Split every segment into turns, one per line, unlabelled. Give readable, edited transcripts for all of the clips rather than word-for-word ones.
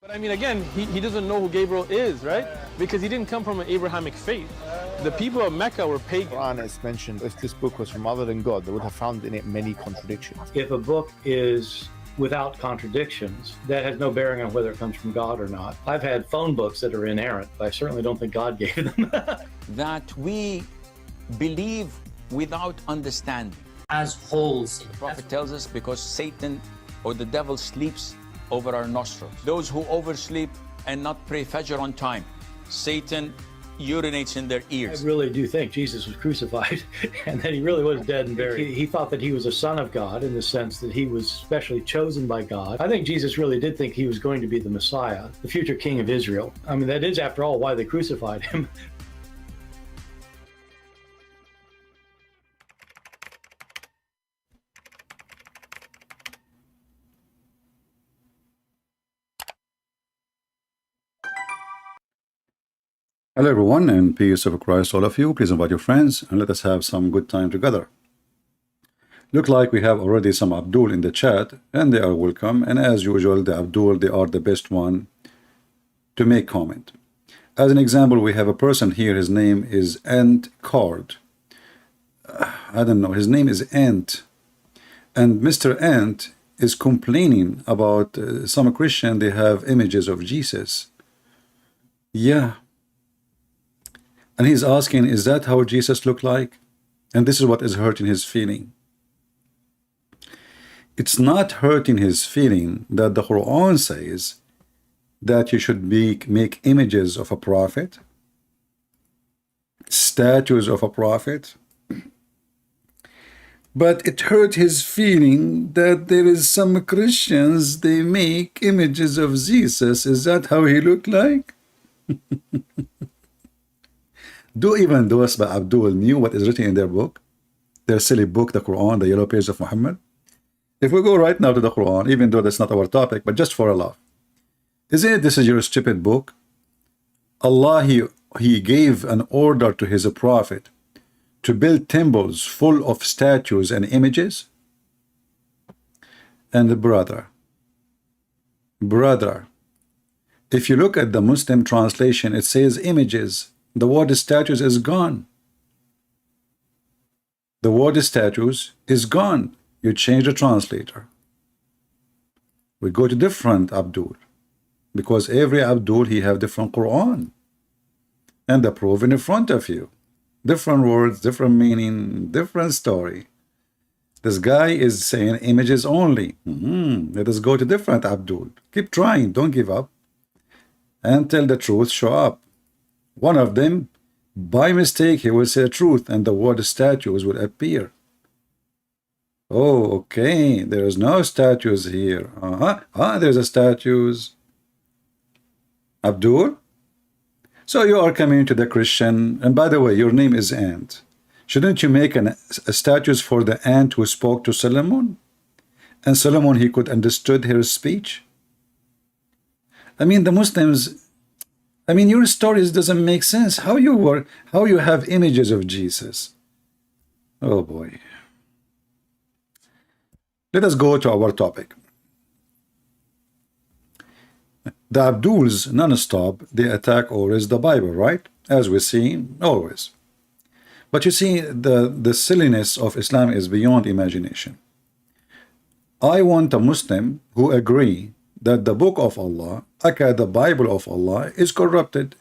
But I mean, again, he doesn't know who Gabriel is, right? Because he didn't come from an Abrahamic faith. The people of Mecca were pagan.
The Quran is mentioned, if this book was from other than God, they would have found in it many contradictions.
If a book is without contradictions, that has no bearing on whether it comes from God or not. I've had phone books that are inerrant, but I certainly don't think God gave them.
That we believe without understanding.
As holes.
The Prophet tells us because Satan or the devil sleeps over our nostrils. Those who oversleep and not pray Fajr on time, Satan urinates in their ears.
I really do think Jesus was crucified and that he really was dead and buried. He thought that he was a son of God in the sense that he was specially chosen by God. I think Jesus really did think he was going to be the Messiah, the future king of Israel. I mean, that is, after all, why they crucified him.
Hello everyone, and peace of Christ all of you. Please invite your friends and let us have some good time together. Look like we have already some Abdul in the chat, and they are welcome. And as usual, the Abdul, they are the best one to make comment. As an example, we have a person here. His name is Ant Card. I don't know. His name is Ant, and Mr. Ant is complaining about some Christian. They have images of Jesus. Yeah. And he's asking, is that how Jesus looked like? And this is what is hurting his feeling. It's not hurting his feeling that the Quran says that you should make images of a prophet, statues of a prophet. But it hurt his feeling that there is some Christians, they make images of Jesus. Is that how he looked like? Do even those by Abdul knew what is written in their book, their silly book, the Quran, the yellow page of Muhammad? If we go right now to the Quran, even though that's not our topic, but just for a laugh, isn't it this is your stupid book? Allah, he gave an order to his prophet to build temples full of statues and images. And brother, if you look at the Muslim translation, it says images. The word statues is gone. The word statues is gone. You change the translator. We go to different Abdul, because every Abdul, he have different Quran. And the proof in front of you. Different words, different meaning, different story. This guy is saying images only. Let us go to different Abdul. Keep trying, don't give up. Until the truth show up. One of them, by mistake, he will say truth, and the word statues will appear. Oh, okay, there is no statues here. There's a statues. Abdul? So you are coming to the Christian, and by the way, your name is Ant. Shouldn't you make a statues for the ant who spoke to Solomon? And Solomon, he could understood her speech? I mean, the Muslims, I mean, your stories doesn't make sense. How you have images of Jesus? Oh boy. Let us go to our topic. The Abduls non-stop, they attack always the Bible, right? As we see, always. But you see, the silliness of Islam is beyond imagination. I want a Muslim who agree that the book of Allah, aka the Bible of Allah, is corrupted.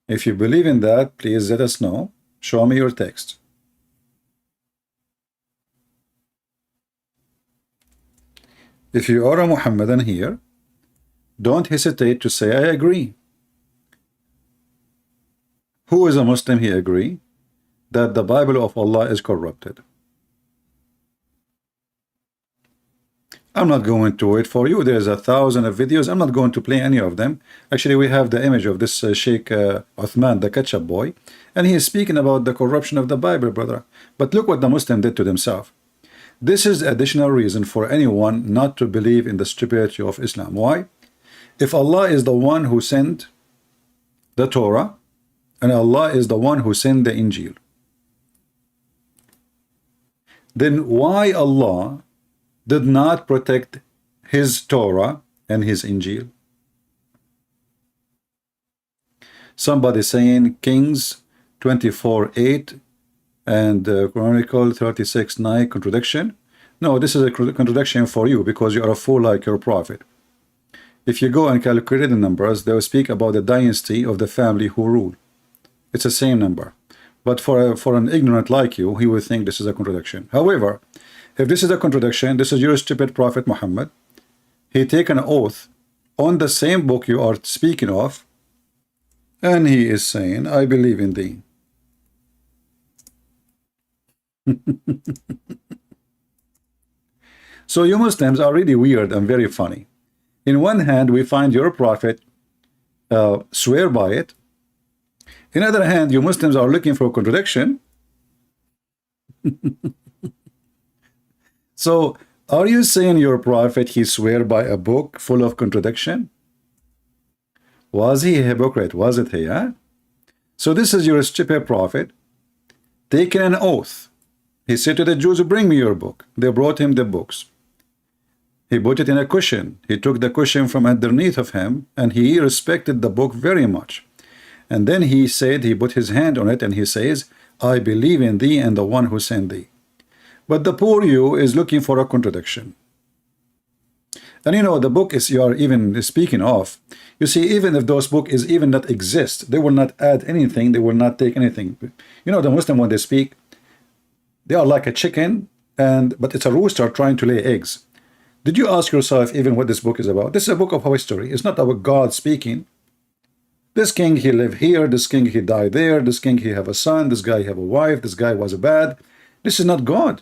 If you believe in that, please let us know. Show me your text. If you are a Muhammadan here, don't hesitate to say, I agree. Who is a Muslim he agree that the Bible of Allah is corrupted? I'm not going to wait for you. There's 1,000 of videos. I'm not going to play any of them. Actually, we have the image of this Sheikh Uthman, the ketchup boy, and he is speaking about the corruption of the Bible, brother. But look what the Muslim did to themselves. This is additional reason for anyone not to believe in the stupidity of Islam. Why? If Allah is the one who sent the Torah, and Allah is the one who sent the Injil, then why Allah did not protect his Torah and his Injil? Somebody saying Kings 24:8 and Chronicle 36:9 contradiction. No, this is a contradiction for you because you are a fool like your prophet. If you go and calculate the numbers, they will speak about the dynasty of the family who rule. It's the same number. But for an ignorant like you, he will think this is a contradiction. However, if this is a contradiction, this is your stupid prophet Muhammad. He take an oath on the same book you are speaking of, and he is saying, I believe in thee. So you Muslims are really weird and very funny. In one hand, we find your prophet swear by it. In the other hand, you Muslims are looking for a contradiction. So, are you saying your prophet, he swear by a book full of contradiction? Was he a hypocrite? Wasn't he? Huh? So this is your stupid prophet taking an oath. He said to the Jews, bring me your book. They brought him the books. He put it in a cushion. He took the cushion from underneath of him, and he respected the book very much. And then he said, he put his hand on it, and he says, I believe in thee and the one who sent thee. But the poor you is looking for a contradiction. And you know, the book is you are even speaking of. You see, even if those books is even not exist, they will not add anything, they will not take anything. You know, the Muslim, when they speak, they are like a chicken, but it's a rooster trying to lay eggs. Did you ask yourself even what this book is about? This is a book of history. It's not about God speaking. This king, he lived here. This king, he died there. This king, he have a son. This guy have a wife. This guy was bad. This is not God.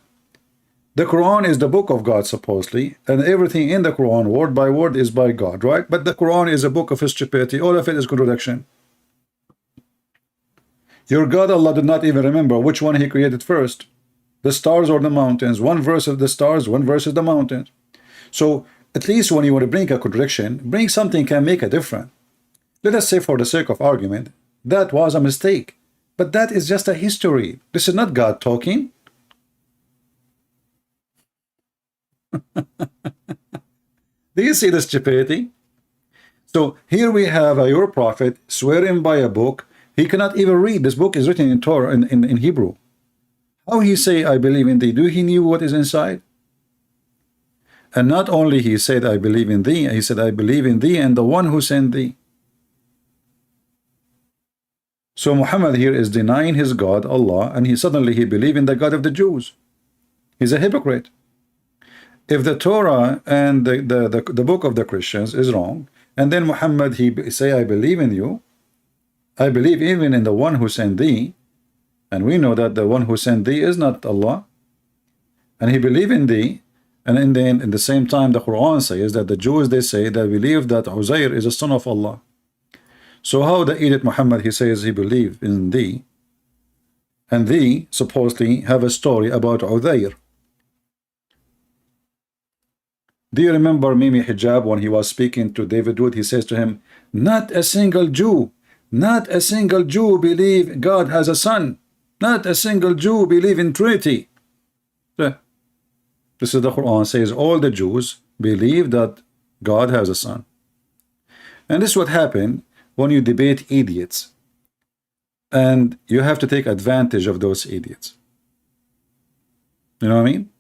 The Quran is the book of God, supposedly, and everything in the Quran, word by word, is by God, right? But the Quran is a book of stupidity. All of it is contradiction. Your God, Allah, did not even remember which one he created first, the stars or the mountains. One verse is the stars, one verse is the mountains. So at least when you want to bring a contradiction, bring something can make a difference. Let us say, for the sake of argument, that was a mistake. But that is just a history. This is not God talking. Do you see the stupidity? So here we have your prophet swearing by a book. He cannot even read. This book is written in Torah, in Hebrew. How he say, I believe in thee? Do he knew what is inside? And not only he said, I believe in thee, he said, I believe in thee and the one who sent thee. So Muhammad here is denying his God, Allah, and he suddenly believed in the God of the Jews. He's a hypocrite. If the Torah and the book of the Christians is wrong, and then Muhammad, he say, I believe in you, I believe even in the one who sent thee, and we know that the one who sent thee is not Allah, and he believe in thee, and in the same time the Quran says that the Jews, they say, they believe that Uzair is a son of Allah. So how the idiot Muhammad, he says he believe in thee, and thee supposedly have a story about Uzair. Do you remember Mimi Hijab when he was speaking to David Wood? He says to him, not a single Jew believe God has a son. Not a single Jew believe in Trinity. This is the Quran says all the Jews believe that God has a son. And this is what happened when you debate idiots. And you have to take advantage of those idiots. You know what I mean?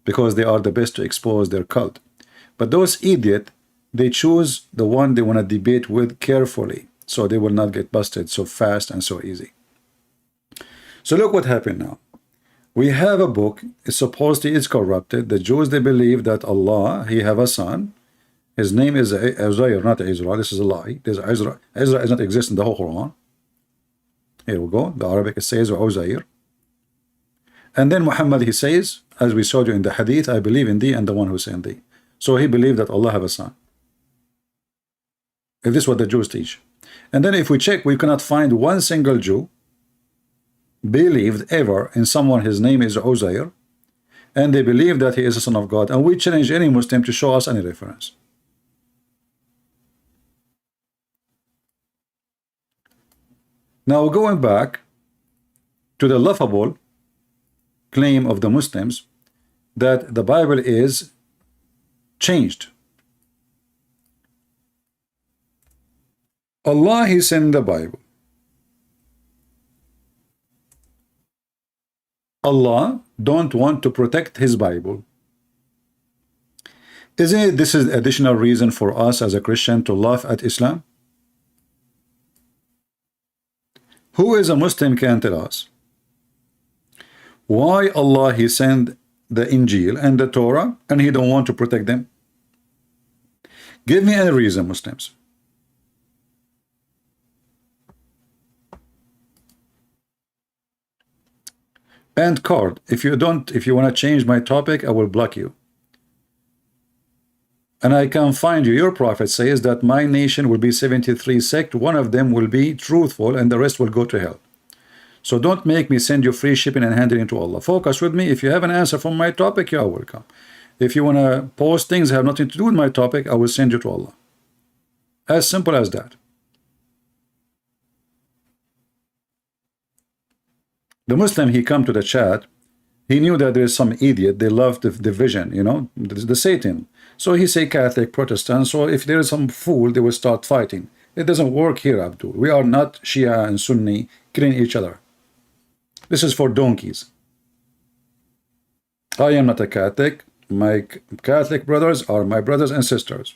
Because they are the best to expose their cult. But those idiots, they choose the one they want to debate with carefully, so they will not get busted so fast and so easy. So look what happened now. We have a book, supposedly it's corrupted. The Jews, they believe that Allah, he have a son. His name is Uzair, not Israel. This is a lie. There's Israel does not exist in the whole Quran. Here we go. The Arabic, it says Uzair. And then Muhammad, he says, as we saw you in the hadith, I believe in thee and the one who sent thee. So he believed that Allah have a son. If this is what the Jews teach. And then if we check, we cannot find one single Jew believed ever in someone, his name is Uzair, and they believe that he is a son of God. And we challenge any Muslim to show us any reference. Now going back to the laughable claim of the Muslims that the Bible is changed. Allah, He sent the Bible. Allah don't want to protect His Bible. Isn't it this is additional reason for us as a Christian to laugh at Islam? Who is a Muslim can tell us why Allah He sent the Injil and the Torah and He don't want to protect them? Give me any reason, Muslims. And card, if you want to change my topic, I will block you. And I can find you. Your prophet says that my nation will be 73 sect. One of them will be truthful and the rest will go to hell. So don't make me send you free shipping and hand it into Allah. Focus with me. If you have an answer from my topic, you are welcome. If you want to post things that have nothing to do with my topic, I will send you to Allah. As simple as that. The Muslim, he come to the chat. He knew that there is some idiot. They love the division, you know, the Satan. So he say Catholic, Protestant. So if there is some fool, they will start fighting. It doesn't work here, Abdul. We are not Shia and Sunni killing each other. This is for donkeys. I am not a Catholic. My Catholic brothers are my brothers and sisters.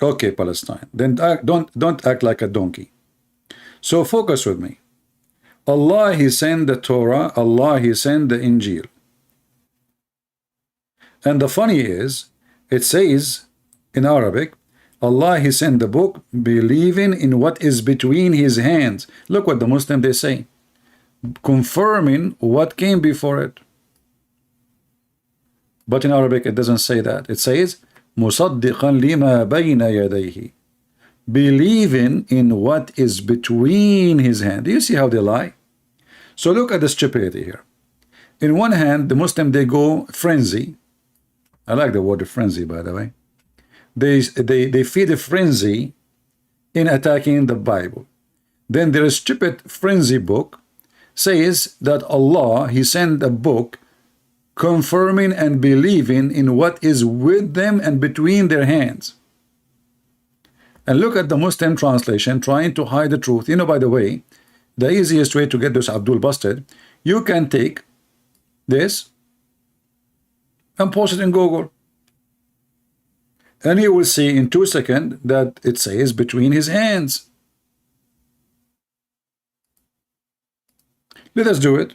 Okay, Palestine. Then don't act like a donkey. So focus with me. Allah, He sent the Torah. Allah, He sent the Injil. And the funny is, it says in Arabic, Allah, He sent the book, believing in what is between His hands. Look what the Muslim they say, confirming what came before it. But in Arabic, it doesn't say that. It says, مُصَدِّقًا لِمَا بَيْنَ يَدَيْهِ, believing in what is between His hands. Do you see how they lie? So look at the stupidity here. In one hand, the Muslim, they go frenzy. I like the word frenzy, by the way. They feed a frenzy in attacking the Bible. Then their stupid frenzy book says that Allah, He sent a book confirming and believing in what is with them and between their hands. And look at the Muslim translation trying to hide the truth. You know, by the way, the easiest way to get this Abdul busted, you can take this and post it in Google. And you will see in 2 seconds that it says between his hands. Let us do it.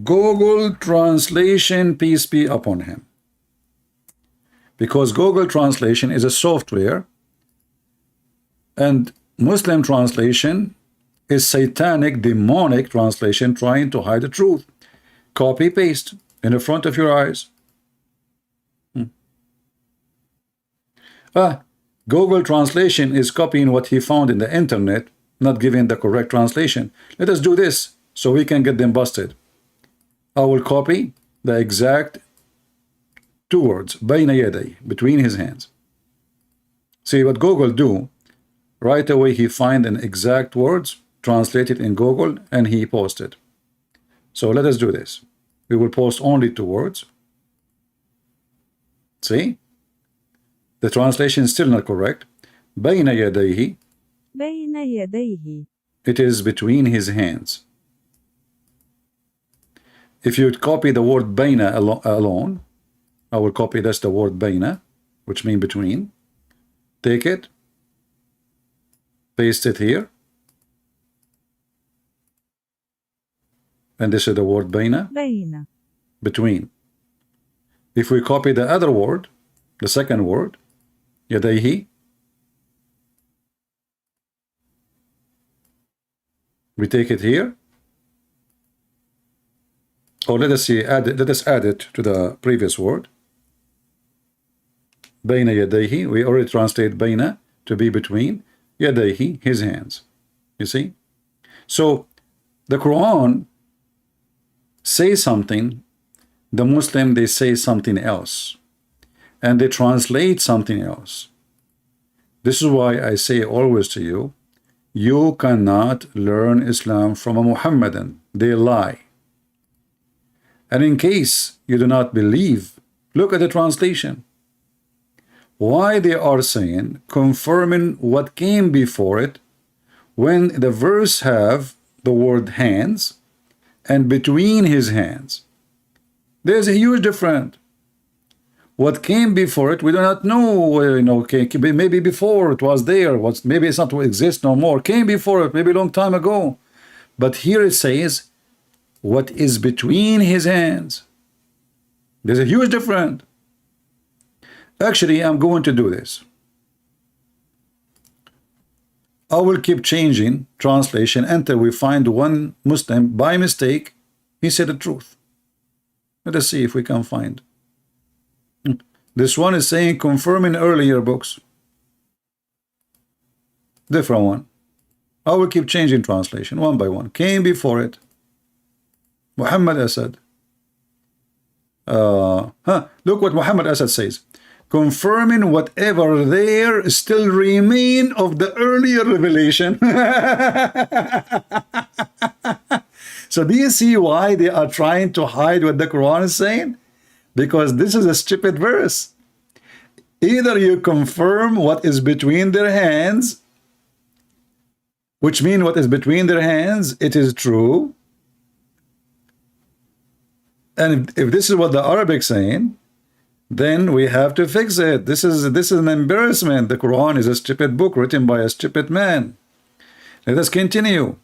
Google Translation, peace be upon him. Because Google Translation is a software and Muslim translation is satanic, demonic translation trying to hide the truth. Copy, paste in the front of your eyes. Google Translation is copying what he found in the internet, not giving the correct translation. Let us do this so we can get them busted. I will copy the exact 2 words, بين يديه, between his hands. See what Google do, right away he find an exact words, translate it in Google, and he post it. So let us do this. We will post only 2 words. See? The translation is still not correct. بين يديه.
بين يديه.
It is between his hands. If you copy the word baina alone, I will copy that's the word baina, which means between. Take it, paste it here, and this is the word baina,
بين.
between. If we copy the other word, the second word, yadayhi, we take it here. Or let us see, let us add it to the previous word. Bayna yadayhi, we already translate bayna to be between, yadayhi, his hands. You see? So the Quran says something, the Muslim they say something else, and they translate something else. This is why I say always to you, you cannot learn Islam from a Muhammadan. They lie. And in case you do not believe, look at the translation. why they are saying confirming what came before it when the verse have the word hands and between his hands. There's a huge difference. What came before it, we do not know. Okay, maybe before it was there. Maybe it's not to exist no more. Came before it, maybe a long time ago. But here it says, what is between his hands. There's a huge difference. Actually, I'm going to do this. I will keep changing translation until we find one Muslim, by mistake, he said the truth. Let us see if we can find. This one is saying confirming earlier books. Different one. I will keep changing translation one by one. Came before it. Muhammad Asad. Look what Muhammad Asad says. Confirming whatever there still remain of the earlier revelation. So do you see why they are trying to hide what the Quran is saying? Because this is a stupid verse. Either you confirm what is between their hands, which means what is between their hands, it is true. And if this is what the Arabic saying, then we have to fix it. This is an embarrassment. The Quran is a stupid book written by a stupid man. Let us continue.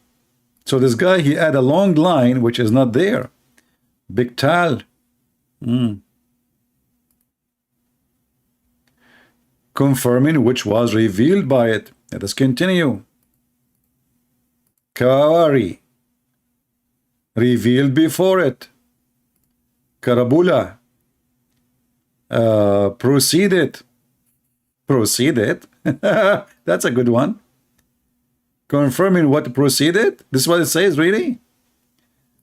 So this guy, he had a long line which is not there. Biktal. Confirming which was revealed by it. Let us continue. Kawari. Revealed before it. Karabula. Proceeded. That's a good one. Confirming what proceeded. This is what it says, really?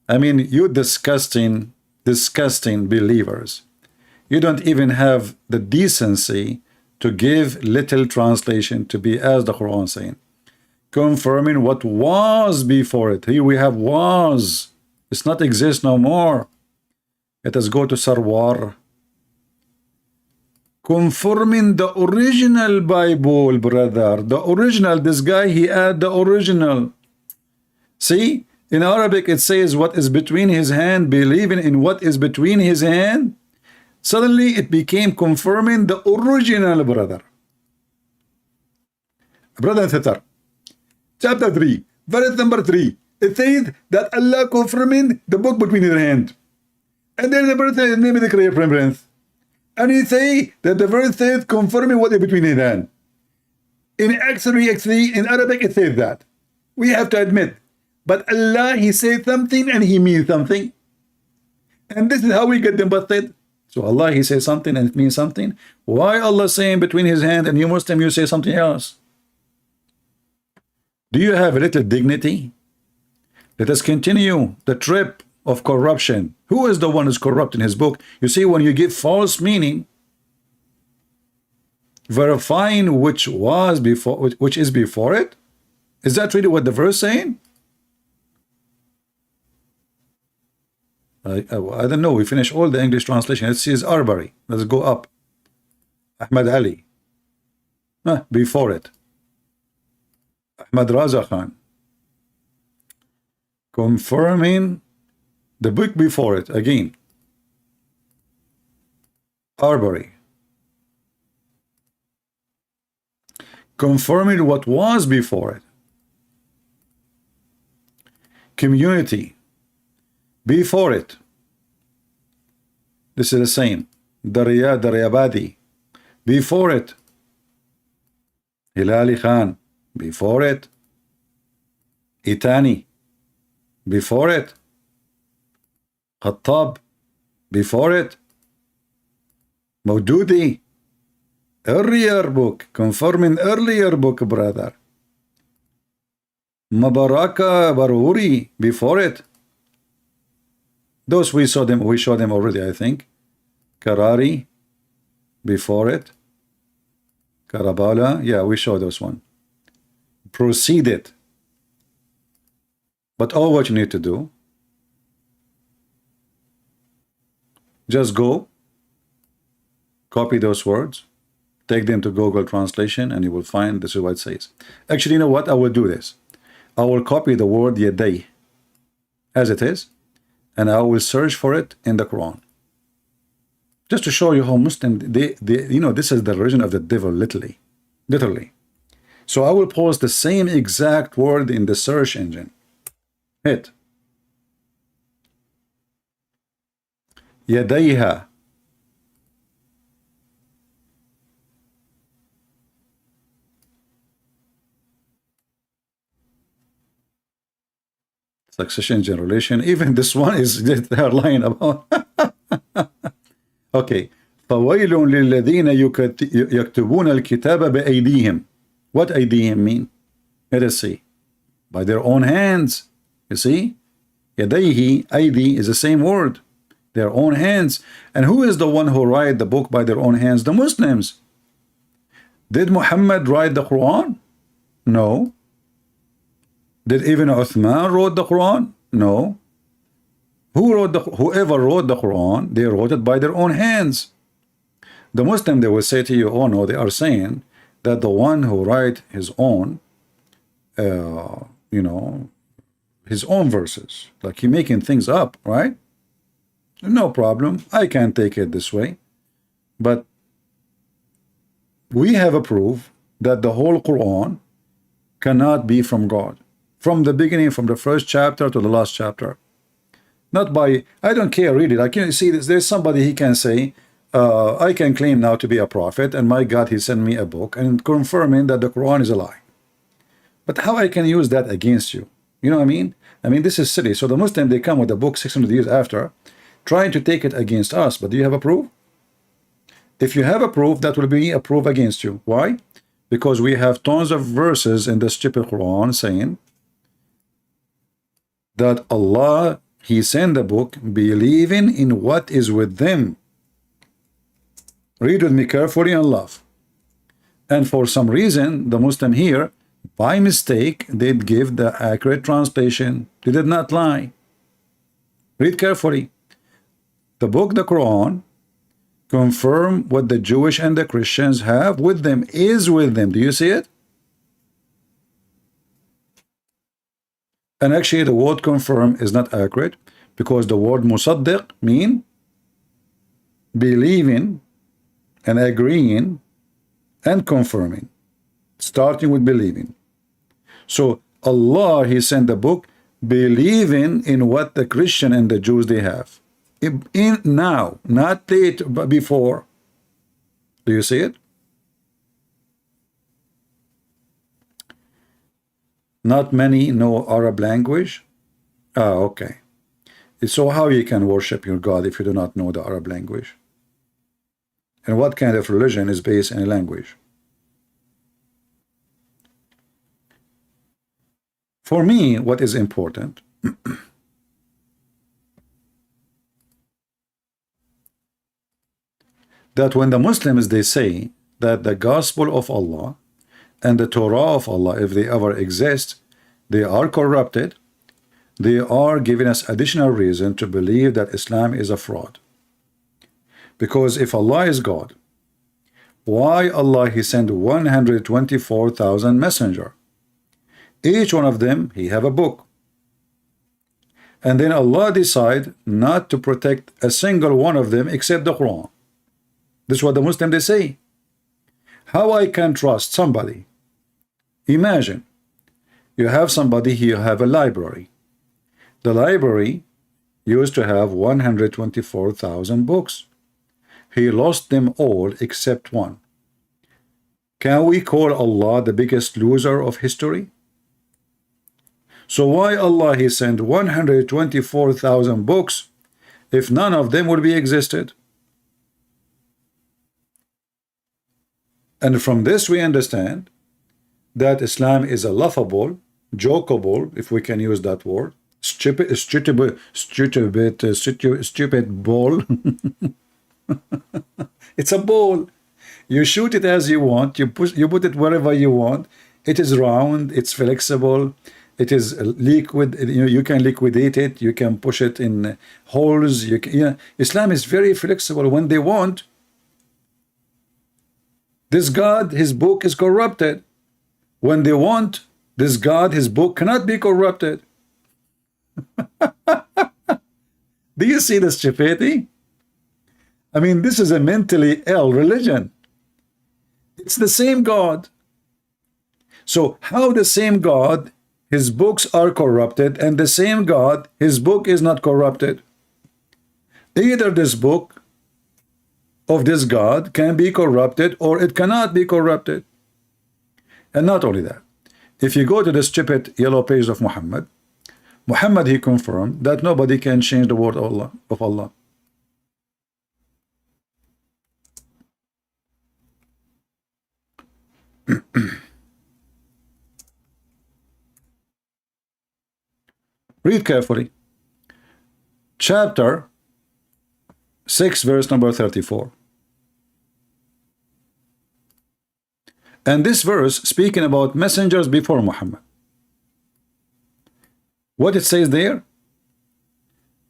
I mean, you disgusting believers. You don't even have the decency to give little translation to be as the Quran saying. Confirming what was before it. Here we have was. It's not exist no more. Let us go to Sarwar. Confirming the original Bible, brother. The original, this guy, he had the original. See, in Arabic it says what is between his hand, believing in what is between his hand. Suddenly it became confirming the original, brother. Brother and sister, chapter 3, verse number 3. It says that Allah confirming the book between his hand. And then the verse says, maybe the clear preference. And he say that the verse says confirming what is between his hand. In X3, in Arabic, it says that. We have to admit. But Allah, he says something and he means something. And this is how we get them busted. So Allah, he says something and it means something. Why Allah saying between his hand and you Muslim, you say something else? Do you have a little dignity? Let us continue the trip of corruption. Who is the one who's corrupt in his book? You see, when you give false meaning, verifying which was before, which is before it, is that really what the verse saying? I don't know. We finish all the English translation. Let's see his Arbari. Let's go up. Ahmad Ali. Before it. Ahmad Raza Khan. Confirming the book before it. Again. Arbari. Confirming what was before it. Community. Before it. This is the same. Daryabadi. Before it. Hilali Khan. Before it. Itani. Before it. Khattab. Before it. Maududi. Earlier book. Confirming earlier book, brother. Mabaraka Baruri. Before it. Those we saw them already, I think. Karari, before it. Karabala, yeah, we showed those one. Proceeded. But all what you need to do, just go, copy those words, Take them to Google Translation and you will find this is what it says. Actually, you know what? I will do this. I will copy the word yaday as it is, and I will search for it in the Quran. Just to show you how Muslim, you know, this is the religion of the devil, literally. So I will post the same exact word in the search engine. Hit. Yadayha. Succession, generation. Even this one is they are lying about. Okay. فَوَيْلٌ لِلَّذِينَ يَكْتُبُونَ الْكِتَابَ بِأَيْدِيهِمْ. What أيديهم mean? Let us see. By their own hands. You see? يَدَيْهِ, أيدي is the same word. Their own hands. And who is the one who write the book by their own hands? The Muslims. Did Muhammad write the Quran? No. Did Ibn Uthman wrote the Quran? No. Whoever wrote the Quran, they wrote it by their own hands. The Muslim, they will say to you, oh no, they are saying that the one who write his own, you know, his own verses, like he making things up, right? No problem. I can take it this way. But we have a proof that the whole Quran cannot be from God. From the beginning, from the first chapter to the last chapter. Not by, I don't care, read it. I can see this. There's somebody he can say, I can claim now to be a prophet, and my God, he sent me a book and confirming that the Quran is a lie. But how I can use that against you? You know what I mean? I mean, this is silly. So the Muslim, they come with a book 600 years after, trying to take it against us. But do you have a proof? If you have a proof, that will be a proof against you. Why? Because we have tons of verses in the stupid Quran saying that Allah, he sent the book believing in what is with them. Read with me carefully and love. And for some reason, the Muslim here, by mistake, did give the accurate translation. They did not lie. Read carefully. The book, the Quran, confirm what the Jewish and the Christians have with them, is with them. Do you see it? And actually, the word confirm is not accurate because the word musaddiq mean believing and agreeing and confirming, starting with believing. So Allah, he sent the book believing in what the Christian and the Jews they have. In now, not late, but before. Do you see it? Not many know Arab language. Ah, okay. So how you can worship your God if you do not know the Arab language? And what kind of religion is based in a language? For me, what is important that when the Muslims, they say that the gospel of Allah and the Torah of Allah, if they ever exist, they are corrupted, they are giving us additional reason to believe that Islam is a fraud. Because if Allah is God, why Allah he sent 124,000 messenger? Each one of them, he have a book. And then Allah decide not to protect a single one of them except the Quran. This is what the Muslims they say. How I can trust somebody? Imagine you have somebody here have a library. The library used to have 124,000 books. He lost them all except one. Can we call Allah the biggest loser of history? So why Allah he sent 124,000 books if none of them would be existed? And from this we understand that Islam is a laughable, jokeable, if we can use that word, stupid ball. It's a ball. You shoot it as you want. You put it wherever you want. It is round. It's flexible. It is liquid. You can liquidate it. You can push it in holes. Islam is very flexible when they want. This God, his book is corrupted. When they want this God, his book cannot be corrupted. Do you see the stupidity? I mean, this is a mentally ill religion. It's the same God. So how the same God, his books are corrupted, and the same God, his book is not corrupted? Either this book of this God can be corrupted or it cannot be corrupted. And not only that, if you go to the stupid yellow page of Muhammad, he confirmed that nobody can change the word of Allah. Read carefully. Chapter 6, verse number 34. And this verse speaking about messengers before Muhammad. What it says there?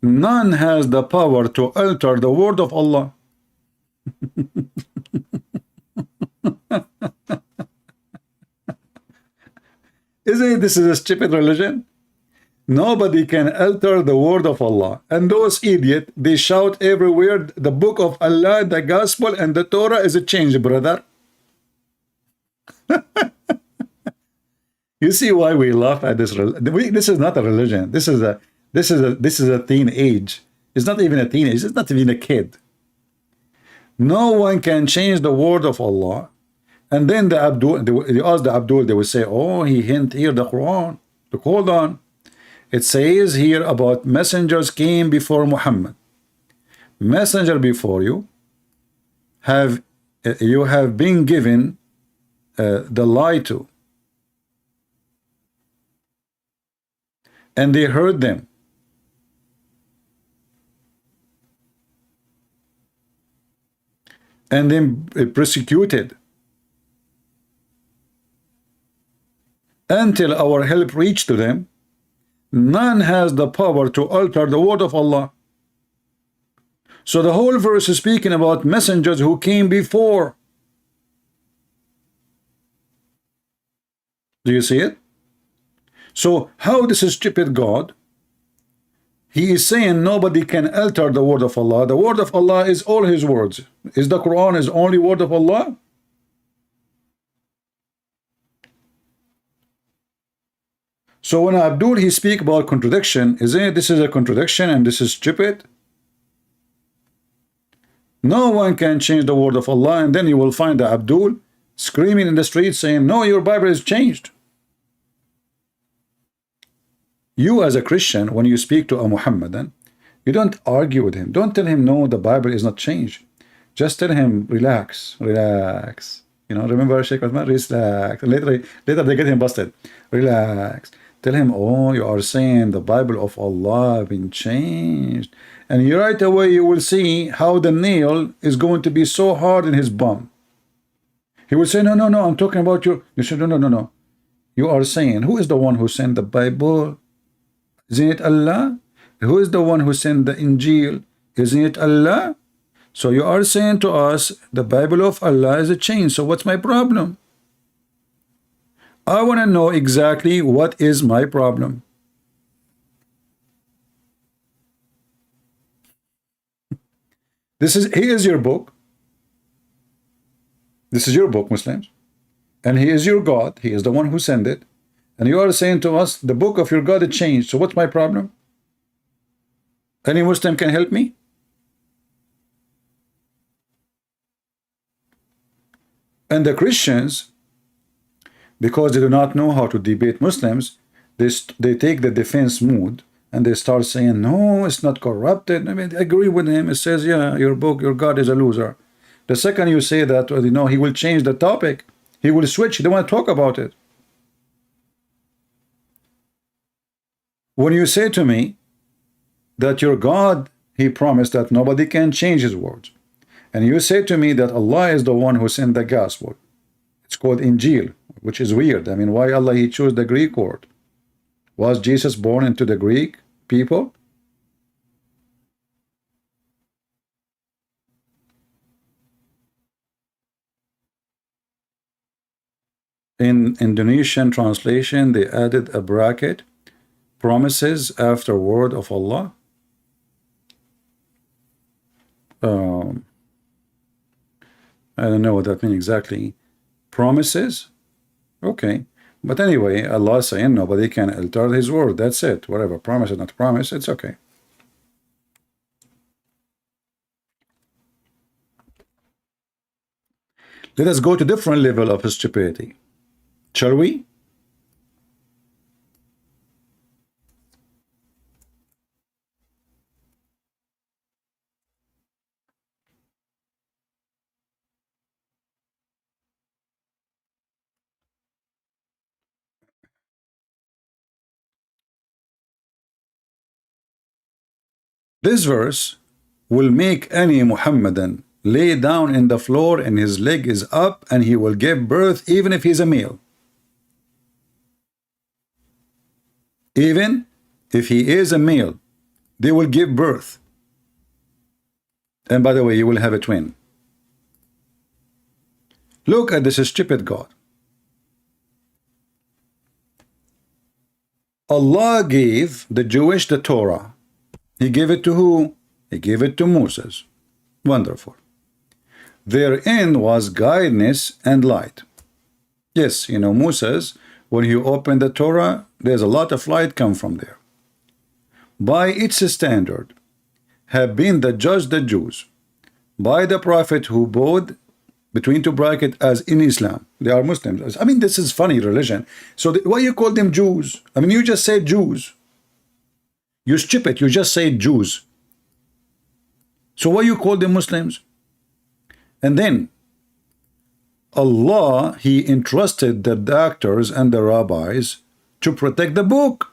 None has the power to alter the word of Allah. Isn't this is a stupid religion? Nobody can alter the word of Allah. And those idiots, they shout everywhere, the book of Allah, the gospel, and the Torah is a change, brother. You see why we laugh at this? This is not a religion. This is a teenage. It's not even a teenage. It's not even a kid. No one can change the word of Allah. And then the Abdul, they ask the Abdul, they will say, oh, he hint here the Quran. Look, hold on. It says here about messengers came before Muhammad. Messenger before you have been given the lie to. And they heard them. And then persecuted. Until our help reached to them. None has the power to alter the word of Allah. So the whole verse is speaking about messengers who came before. Do you see it? So how this is stupid God? He is saying nobody can alter the word of Allah. The word of Allah is all his words. Is the Quran his only word of Allah? So when Abdul he speak about contradiction, isn't it this is a contradiction and this is stupid? No one can change the word of Allah, and then you will find the Abdul screaming in the street saying, no, your Bible is changed. You as a Christian, when you speak to a Muhammadan, you don't argue with him. Don't tell him, no, the Bible is not changed. Just tell him, relax, relax. You know, remember Sheikh Uthman? Relax. Later they get him busted. Relax. Tell him, oh, you are saying the Bible of Allah have been changed. And you right away you will see how the nail is going to be so hard in his bum. He will say, no, no, no, I'm talking about you. You said, no, no, no, no. You are saying, who is the one who sent the Bible? Isn't it Allah? Who is the one who sent the Injil? Isn't it Allah? So you are saying to us, the Bible of Allah is a change. So what's my problem? I want to know exactly what is my problem. He is your book. This is your book, Muslims. And he is your God. He is the one who sent it. And you are saying to us, the book of your God is changed. So what's my problem? Any Muslim can help me? And the Christians, because they do not know how to debate Muslims, they take the defense mood and they start saying, no, it's not corrupted. I mean, I agree with him. It says, yeah, your book, your God is a loser. The second you say that, you know, he will change the topic. He will switch. He don't want to talk about it. When you say to me that your God, he promised that nobody can change his words. And you say to me that Allah is the one who sent the gospel. It's called Injil, which is weird. I mean, why Allah he chose the Greek word? Was Jesus born into the Greek people? In Indonesian translation, they added a bracket, promises after word of Allah. I don't know what that means exactly. Promises? Okay. But anyway, Allah saying nobody can alter his word. That's it. Whatever. Promise or not promise, it's okay. Let us go to different level of stupidity. Shall we? This verse will make any Muhammadan lay down in the floor and his leg is up and he will give birth even if he's a male. Even if he is a male, they will give birth. And by the way, you will have a twin. Look at this stupid God. Allah gave the Jewish the Torah. He gave it to who? He gave it to Moses. Wonderful. Therein was guidance and light. Yes, you know, Moses, when he opened the Torah, there's a lot of light come from there. By its standard, have been the judge the Jews, by the prophet who bowed between two brackets as in Islam. They are Muslims. I mean, this is funny religion. So why you call them Jews? I mean, you just say Jews. You stupid, you just say Jews. So why you call them Muslims? And then Allah, he entrusted the doctors and the rabbis to protect the book.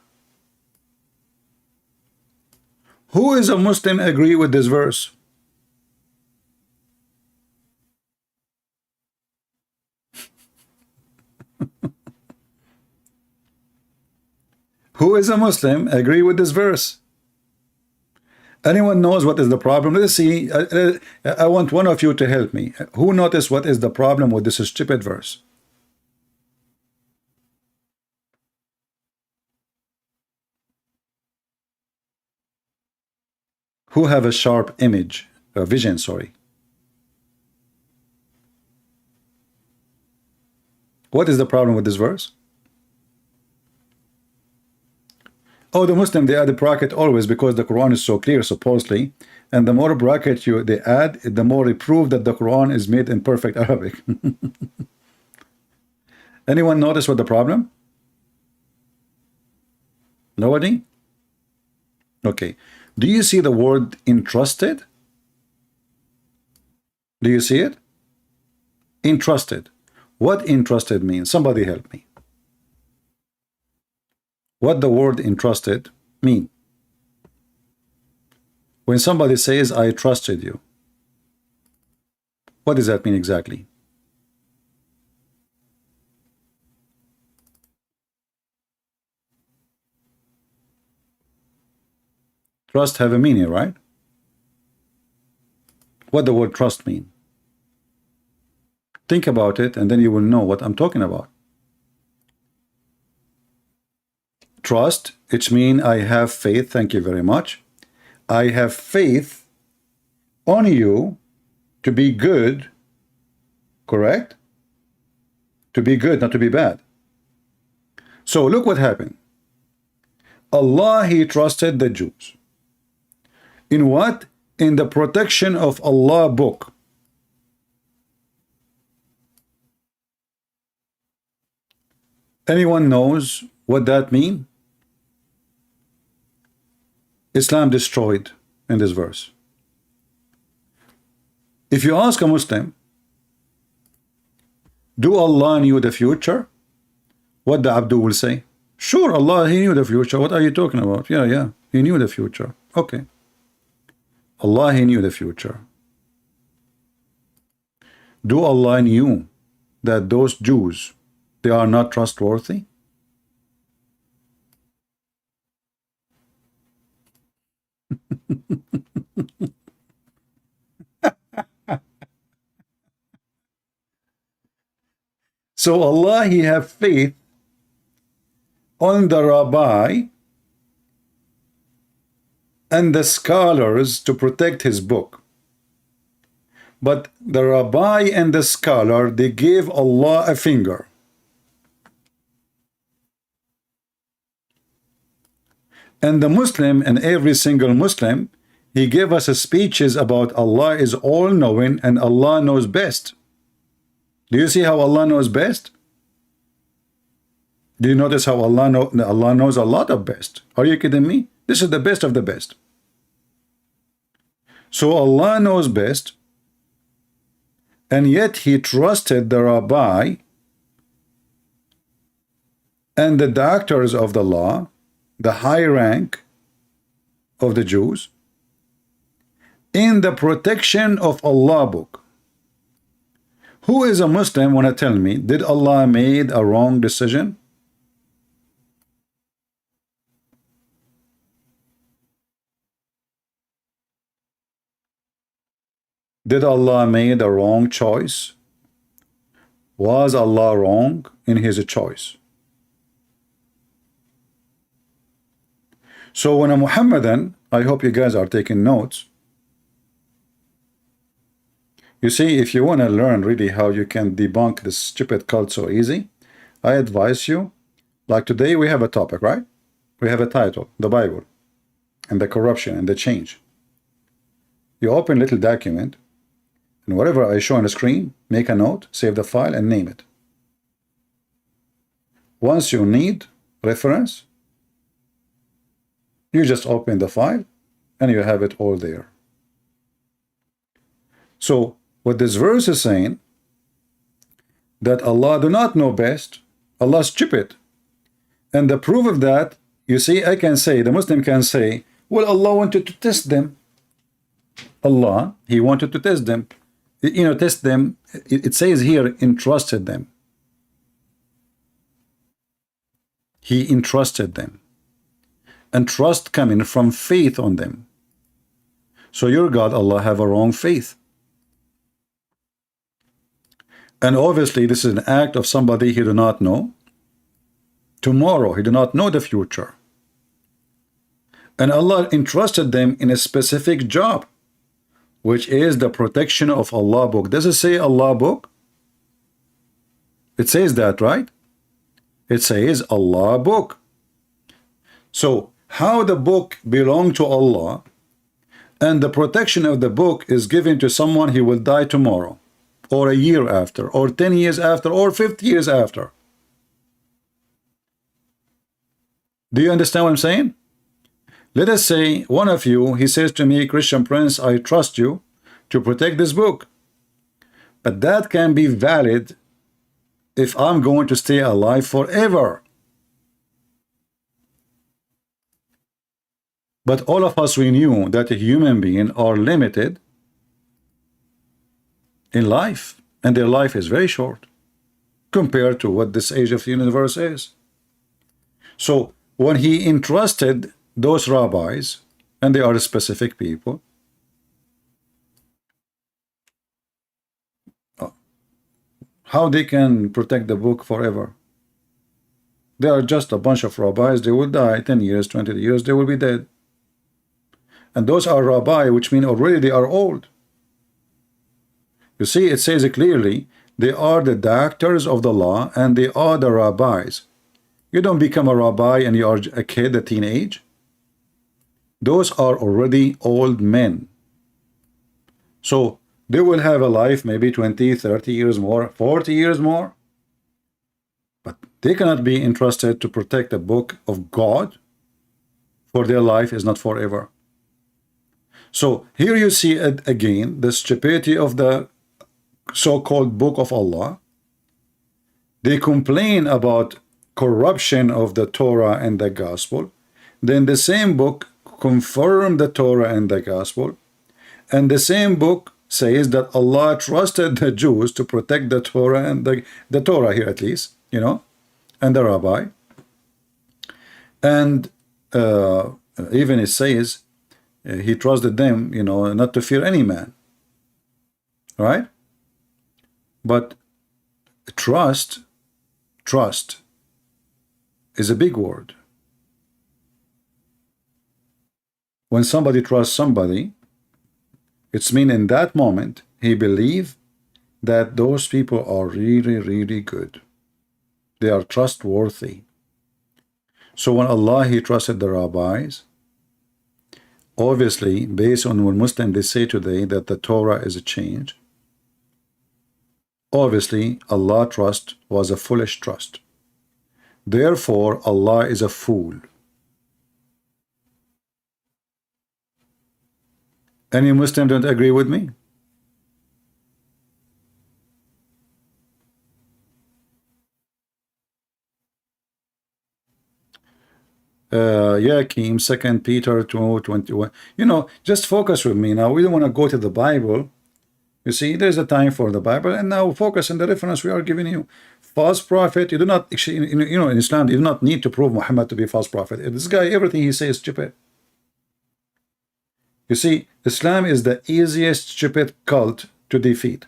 Who is a Muslim agree with this verse? Who is a Muslim agree with this verse? Anyone knows what is the problem? Let's see. I want one of you to help me. Who noticed what is the problem with this stupid verse? Who have a sharp image, a vision, sorry. What is the problem with this verse? Oh, the Muslim, they add a bracket always because the Quran is so clear, supposedly. And the more bracket they add, the more they prove that the Quran is made in perfect Arabic. Anyone notice what the problem? Nobody? Okay. Do you see the word entrusted? Do you see it? Entrusted. What entrusted means? Somebody help me. What the word entrusted mean? When somebody says, I trusted you, what does that mean exactly? Trust have a meaning, right? What the word trust mean? Think about it and then you will know what I'm talking about. Trust, it means I have faith. Thank you very much. I have faith on you to be good, correct? To be good, not to be bad. So look what happened. Allah, he trusted the Jews. In what? In the protection of Allah book. Anyone knows what that means? Islam destroyed in this verse. If you ask a Muslim, do Allah knew the future? What the Abdul will say? Sure, Allah, he knew the future. What are you talking about? Yeah, he knew the future. Okay. Allah, he knew the future. Do Allah knew that those Jews, they are not trustworthy? So Allah, he have faith on the rabbi and the scholars to protect his book. But the rabbi and the scholar, they gave Allah a finger. And the Muslim, and every single Muslim, he gave us speeches about Allah is all-knowing and Allah knows best. Do you see how Allah knows best? Do you notice how Allah knows a lot of best? Are you kidding me? This is the best of the best. So Allah knows best, and yet he trusted the rabbi and the doctors of the law, the high rank of the Jews, in the protection of Allah book. Who is a Muslim want to tell me, did Allah made a wrong decision? Did Allah made a wrong choice? Was Allah wrong in his choice? So when a Muhammadan, I hope you guys are taking notes. You see, if you want to learn really how you can debunk this stupid cult so easy, I advise you, like today we have a topic, right? We have a title, the Bible, and the corruption and the change. You open a little document, and whatever I show on the screen, make a note, save the file, and name it. Once you need reference, you just open the file, and you have it all there. So, what this verse is saying, that Allah do not know best, Allah is stupid. And the proof of that, you see, I can say, the Muslim can say, well, Allah wanted to test them. Allah, he wanted to test them. You know, test them. It says here, entrusted them. He entrusted them. And trust coming from faith on them. So your God, Allah, have a wrong faith. And obviously, this is an act of somebody he do not know tomorrow. He do not know the future. And Allah entrusted them in a specific job, which is the protection of Allah book. Does it say Allah book? It says that, right? It says Allah book. So, how the book belong to Allah and the protection of the book is given to someone he will die tomorrow, or a year after, or 10 years after, or 50 years after. Do you understand what I'm saying? Let us say one of you, he says to me, Christian Prince, I trust you to protect this book. But that can be valid if I'm going to stay alive forever. But all of us, we knew that a human being are limited in life, and their life is very short compared to what this age of the universe is. So when he entrusted those rabbis, and they are specific people, how they can protect the book forever? They are just a bunch of rabbis. They will die 10 years, 20 years, they will be dead. And those are rabbi, which mean already they are old. You see, it says it clearly, they are the doctors of the law, and they are the rabbis. You don't become a rabbi and you are a kid, a teenage. Those are already old men. So they will have a life maybe 20, 30 years more, 40 years more. But they cannot be entrusted to protect the book of God, for their life is not forever. So here you see again the stupidity of the so-called book of Allah. They complain about corruption of the Torah and the gospel. Then the same book confirmed the Torah and the gospel. And the same book says that Allah trusted the Jews to protect the Torah and the Torah here at least, you know, and the rabbi. And even it says he trusted them, you know, not to fear any man. Right? But trust trust is a big word. When somebody trusts somebody, it's mean in that moment he believes that those people are really, really good. They are trustworthy. So when Allah, he trusted the rabbis, obviously, based on what Muslims they say today that the Torah is a change, obviously Allah trust was a foolish trust. Therefore, Allah is a fool. Any Muslim don't agree with me? Yeah, Keem, 2 Peter 2:21. You know, just focus with me now. We don't want to go to the Bible. You see, there's a time for the Bible, and now focus on the reference we are giving you. False prophet, you do not, you know, in Islam, you do not need to prove Muhammad to be a false prophet. This guy, everything he says is stupid. You see, Islam is the easiest stupid cult to defeat.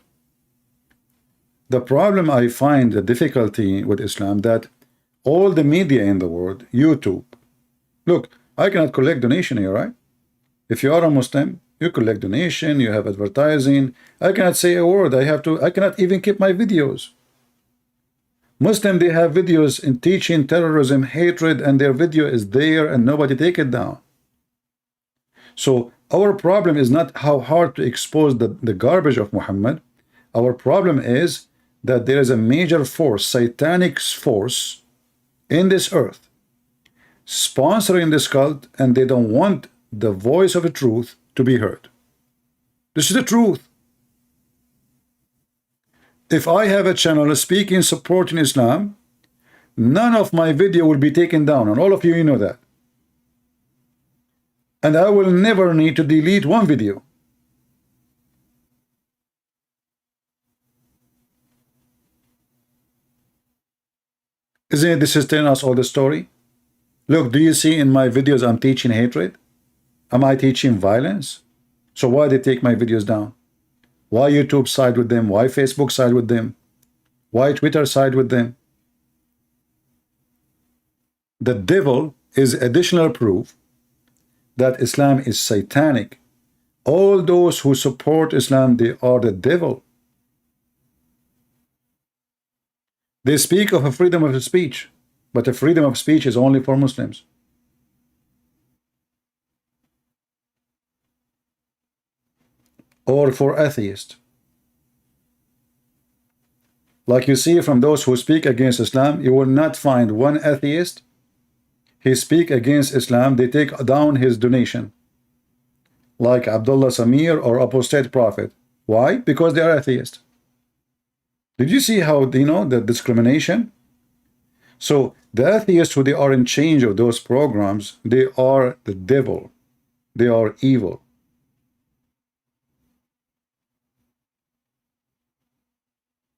The problem I find, the difficulty with Islam, that all the media in the world, YouTube, look, I cannot collect donation here, right? If you are a Muslim, you collect donation, you have advertising. I cannot say a word. I cannot even keep my videos. Muslim, they have videos in teaching terrorism, hatred, and their video is there and nobody take it down. So our problem is not how hard to expose the garbage of Muhammad. Our problem is that there is a major force, satanic force in this earth, sponsoring this cult, and they don't want the voice of the truth to be heard. This is the truth. If I have a channel speaking, supporting Islam, none of my video will be taken down, and all of you know that. And I will never need to delete one video. Isn't it this is telling us all the story? Look, do you see in my videos I'm teaching hatred? Am I teaching violence? So why they take my videos down? Why YouTube side with them? Why Facebook side with them? Why Twitter side with them? The devil is additional proof that Islam is satanic. All those who support Islam, they are the devil. They speak of a freedom of speech, but the freedom of speech is only for Muslims. Or for atheists. Like you see from those who speak against Islam, you will not find one atheist. He speak against Islam, they take down his donation. Like Abdullah Samir or apostate prophet. Why? Because they are atheists. Did you see how, you know, the discrimination? So the atheists who they are in charge of those programs, they are the devil. They are evil.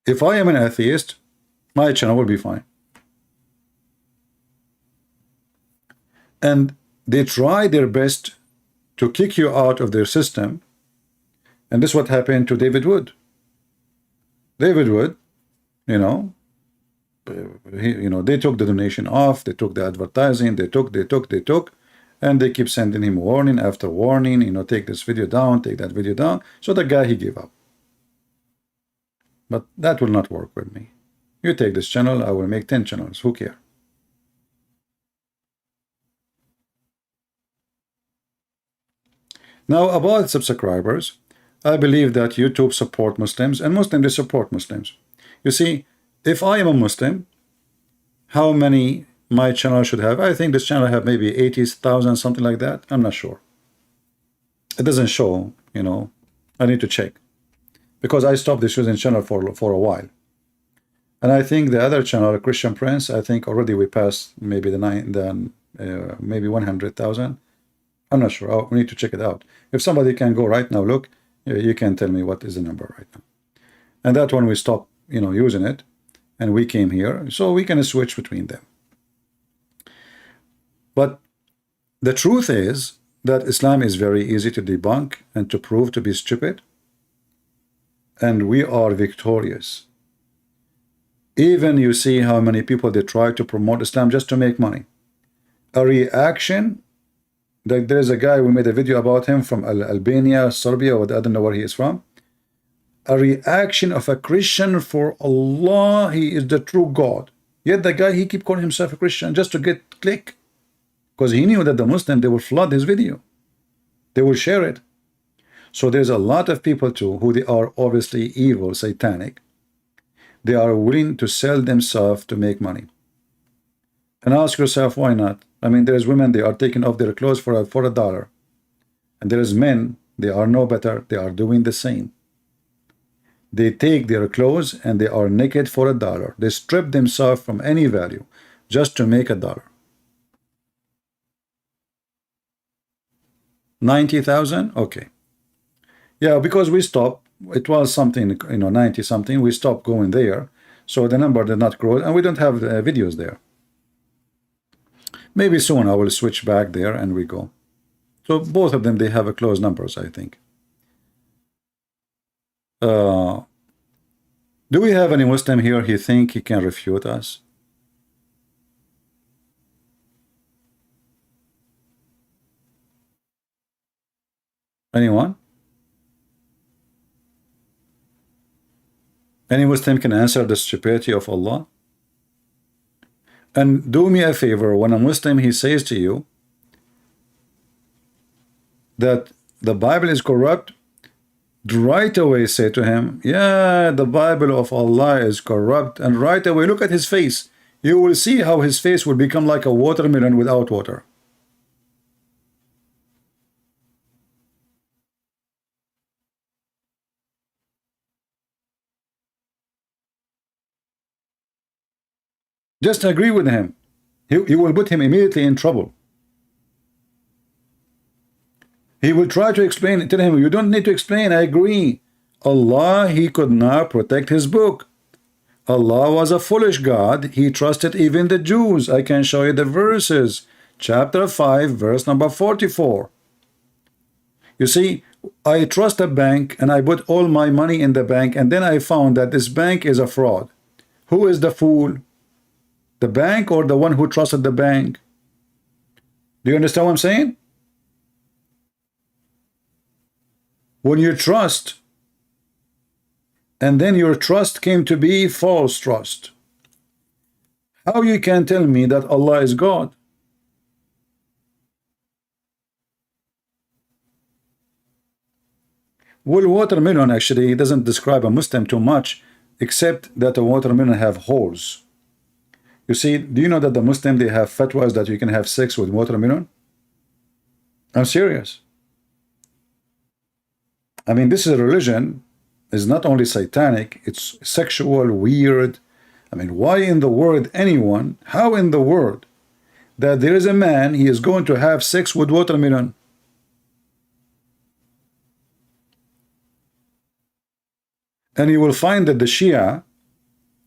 If I am an atheist, my channel will be fine. And they try their best to kick you out of their system. And this is what happened to David Wood. David Wood, you know, they took the donation off, they took the advertising, they took, and they keep sending him warning after warning, you know, take this video down, take that video down. So the guy, he gave up. But that will not work with me. You take this channel, I will make 10 channels. Who cares? Now, about subscribers, I believe that YouTube support Muslims, and Muslims, they support Muslims. You see, if I am a Muslim, how many my channel should have? I think this channel have maybe 80,000, something like that. I'm not sure. It doesn't show, you know. I need to check. Because I stopped this using channel for a while. And I think the other channel, Christian Prince, I think already we passed maybe maybe 100,000. I'm not sure. We need to check it out. If somebody can go right now, look, you can tell me what is the number right now. And that one we stopped, you know, using it, and we came here, so we can switch between them. But the truth is that Islam is very easy to debunk and to prove to be stupid, and we are victorious. Even you see how many people they try to promote Islam just to make money. A reaction, like there's a guy, we made a video about him from Albania, Serbia, or I don't know where he is from. A reaction of a Christian for Allah, he is the true God. Yet the guy, he keep calling himself a Christian just to get click. Because he knew that the Muslim, they will flood his video. They will share it. So there's a lot of people too, who they are obviously evil, satanic. They are willing to sell themselves to make money. And ask yourself, why not? I mean, there's women, they are taking off their clothes for a dollar. And there's men, they are no better, they are doing the same. They take their clothes and they are naked for a dollar. They strip themselves from any value just to make a dollar. 90,000? Okay. Yeah, because we stopped. It was something, 90 something. We stopped going there. So the number did not grow and we don't have videos there. Maybe soon I will switch back there and we go. So both of them, they have a close numbers, I think. Do we have any Muslim here he think he can refute us? Anyone? Any Muslim can answer the stupidity of Allah? And do me a favor, when a Muslim he says to you that the Bible is corrupt, right away say to him, yeah, the Bible of Allah is corrupt, and right away look at his face. You will see how his face will become like a watermelon without water. Just agree with him. He will put him immediately in trouble. He will try to explain. Tell him, you don't need to explain. I agree. Allah, he could not protect his book. Allah was a foolish God. He trusted even the Jews. I can show you the verses. Chapter 5, verse number 44. You see, I trust a bank and I put all my money in the bank, and then I found that this bank is a fraud. Who is the fool? The bank or the one who trusted the bank? Do you understand what I'm saying? When you trust, and then your trust came to be false trust, how you can tell me that Allah is God? Well, watermelon actually doesn't describe a Muslim too much, except that a watermelon have holes. You see, do you know that the Muslim, they have fatwas that you can have sex with watermelon? I'm serious. I mean, this is a religion, is not only satanic, it's sexual, weird. I mean, why in the world anyone, how in the world that there is a man, he is going to have sex with watermelon? And you will find that the Shia,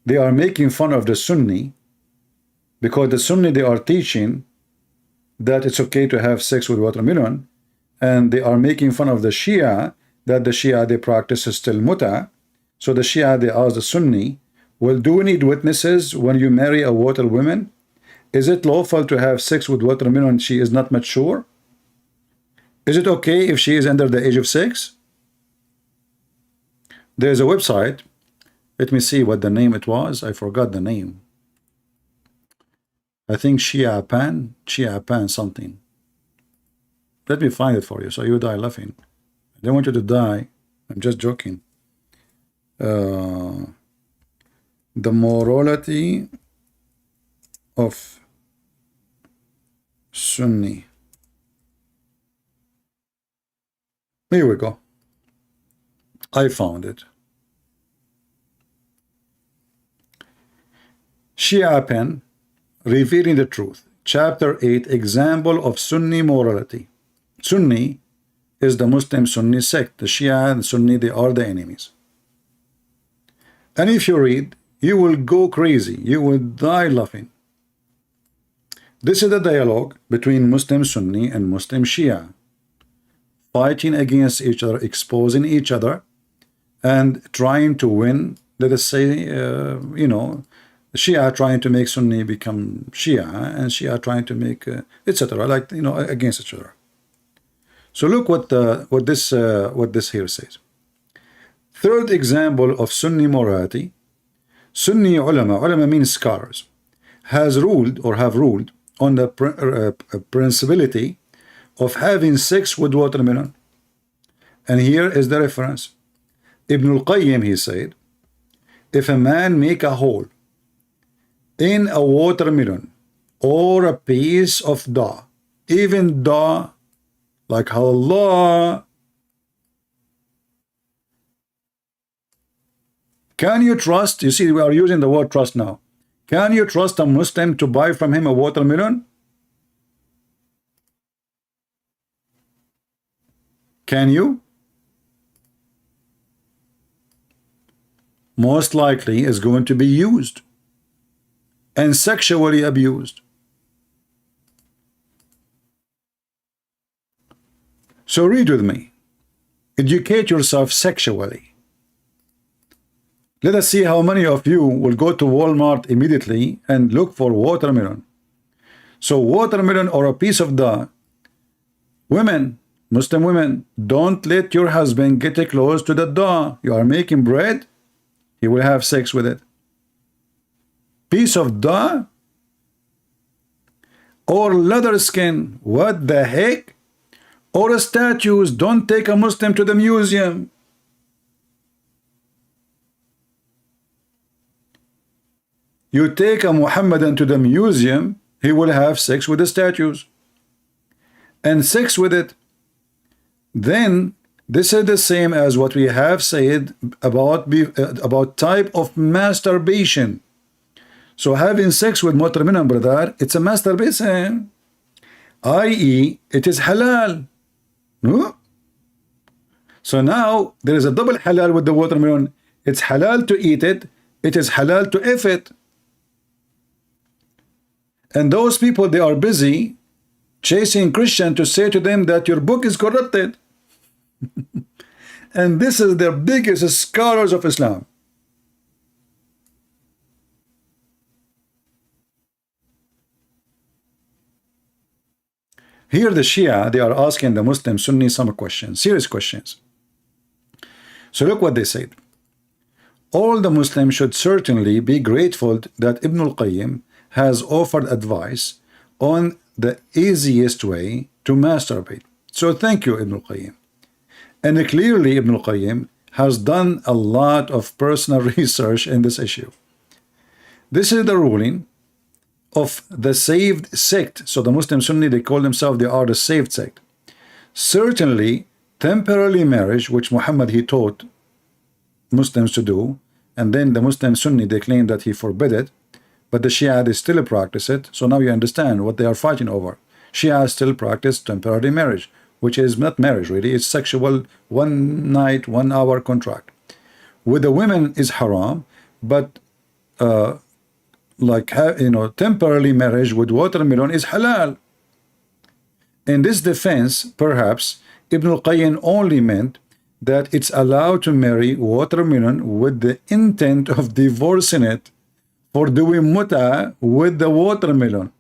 they are making fun of the Sunni, because the Sunni, they are teaching that it's okay to have sex with watermelon, and they are making fun of the Shia, that the Shia, they practice still muta. So the Shia, they ask the Sunni, well, do we need witnesses when you marry a water woman? Is it lawful to have sex with watermelon she is not mature? Is it okay if she is under the age of 6? There's a website. Let me see what the name it was. I forgot the name. I think Shia Pan something. Let me find it for you so you die laughing. I don't want you to die. I'm just joking. The morality of Sunni. Here we go. I found it. Shia Pen, Revealing the Truth, Chapter 8, Example of Sunni Morality. Sunni is the Muslim Sunni sect. The Shia and Sunni, they are the enemies. And if you read, you will go crazy. You will die laughing. This is the dialogue between Muslim Sunni and Muslim Shia, fighting against each other, exposing each other, and trying to win let us say, you know, Shia trying to make Sunni become Shia, and Shia trying to make, etc., like, you know, against each other. So look what this here says. Third example of Sunni morality: Sunni ulama means scholars, has ruled or have ruled on the principality of having sex with watermelon. And here is the reference. Ibn al-Qayyim, he said, if a man make a hole in a watermelon or a piece of daw, even daw, like how Allah, can you trust? You see, we are using the word trust now. Can you trust a Muslim to buy from him a watermelon? Can you? Most likely is going to be used and sexually abused. So read with me. Educate yourself sexually. Let us see how many of you will go to Walmart immediately and look for watermelon. So watermelon or a piece of daw. Women, Muslim women, don't let your husband get close to the daw. You are making bread, he will have sex with it. Piece of daw or leather skin, what the heck? Or statues, don't take a Muslim to the museum. You take a Muhammadan to the museum, he will have sex with the statues and sex with it. Then this is the same as what we have said about type of masturbation. So having sex with watermelon, brother, it's a masturbation, i.e. it is halal. No? So now there is a double halal with the watermelon. It's halal to eat it, it is halal to eat it. And those people, they are busy chasing Christian to say to them that your book is corrupted. And this is the biggest scholars of Islam. Here the Shia, they are asking the Muslim Sunni some questions, serious questions. So look what they said. All the Muslims should certainly be grateful that Ibn al-Qayyim has offered advice on the easiest way to masturbate. So thank you, Ibn al-Qayyim. And clearly Ibn al-Qayyim has done a lot of personal research in this issue. This is the ruling of the saved sect. So the Muslim Sunni, they call themselves, they are the saved sect. Certainly temporary marriage, which Muhammad, he taught Muslims to do, and then the Muslim Sunni, they claim that he forbid it, but the Shia, they still practice it. So now you understand what they are fighting over. Shia still practice temporary marriage, which is not marriage really, it's sexual, 1 night, 1 hour contract. With the women is haram, but like, you know, temporary marriage with watermelon is halal. In this defense, perhaps Ibn al-Qayyim only meant that it's allowed to marry watermelon with the intent of divorcing it for doing muta with the watermelon.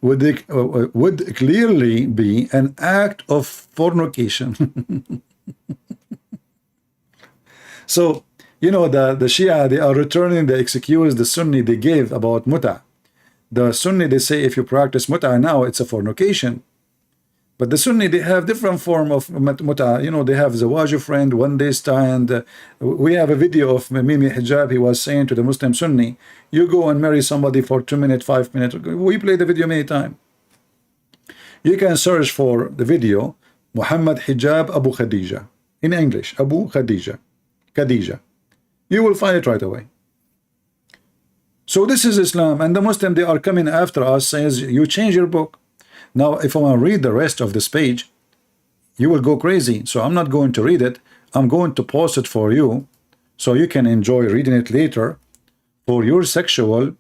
Would clearly be an act of fornication. So, you know, the Shia, they are returning the excuse the Sunni they gave about muta. The Sunni, they say if you practice muta now, it's a fornication. But the Sunni, they have different form of muta. You know, they have zawaj friend, 1 day stand. We have a video of Mimi Hijab. He was saying to the Muslim Sunni, you go and marry somebody for 2 minutes, 5 minutes. We play the video many times. You can search for the video, Muhammad Hijab Abu Khadija. In English, Abu Khadija. Khadija. You will find it right away. So this is Islam, and the Muslim, they are coming after us, says you change your book. Now if I want to read the rest of this page, you will go crazy. So I'm not going to read it. I'm going to post it for you so you can enjoy reading it later for your sexual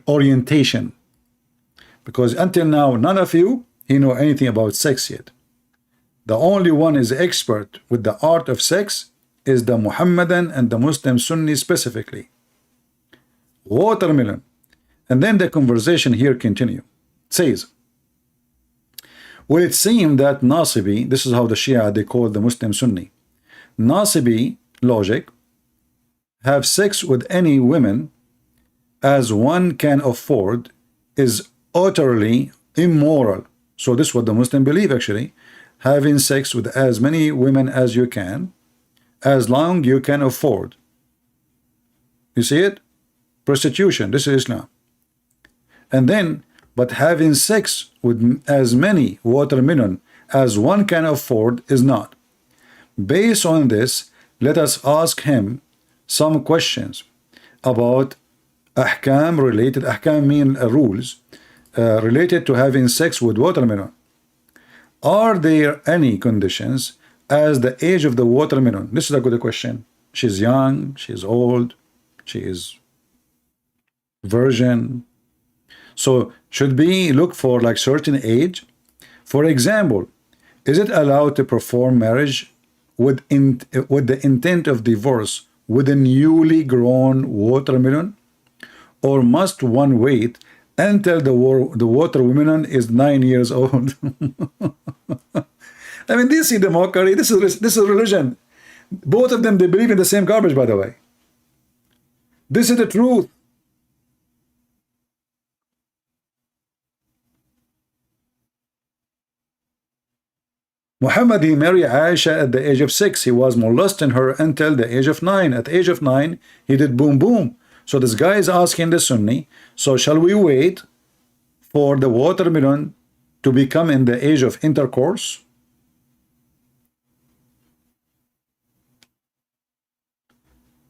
orientation, because until now none of you know anything about sex yet. The only one is expert with the art of sex is the Muhammadan and the Muslim Sunni specifically. Watermelon. And then the conversation here continue. It says, well, it seemed that Nasibi, this is how the Shia, they call the Muslim Sunni, Nasibi logic, have sex with any women as one can afford is utterly immoral. So this is what the Muslim believe actually. Having sex with as many women as you can, as long you can afford. You see it? Prostitution, this is Islam. And then, but having sex with as many watermelon as one can afford is not. Based on this, let us ask him some questions about ahkam related, ahkam mean rules related to having sex with watermelon. Are there any conditions as the age of the watermelon? This is a good question. She's young, she's old, she is virgin. So should we look for like certain age? For example, is it allowed to perform marriage with the intent of divorce with a newly grown watermelon? Or must one wait until the watermelon is 9 years old? I mean, do you see the mockery? This is religion. Both of them, they believe in the same garbage, by the way. This is the truth. Muhammad, he married Aisha at the age of 6. He was molesting her until the age of 9. At the age of 9, he did boom boom. So this guy is asking the Sunni, so shall we wait for the watermelon to become in the age of intercourse?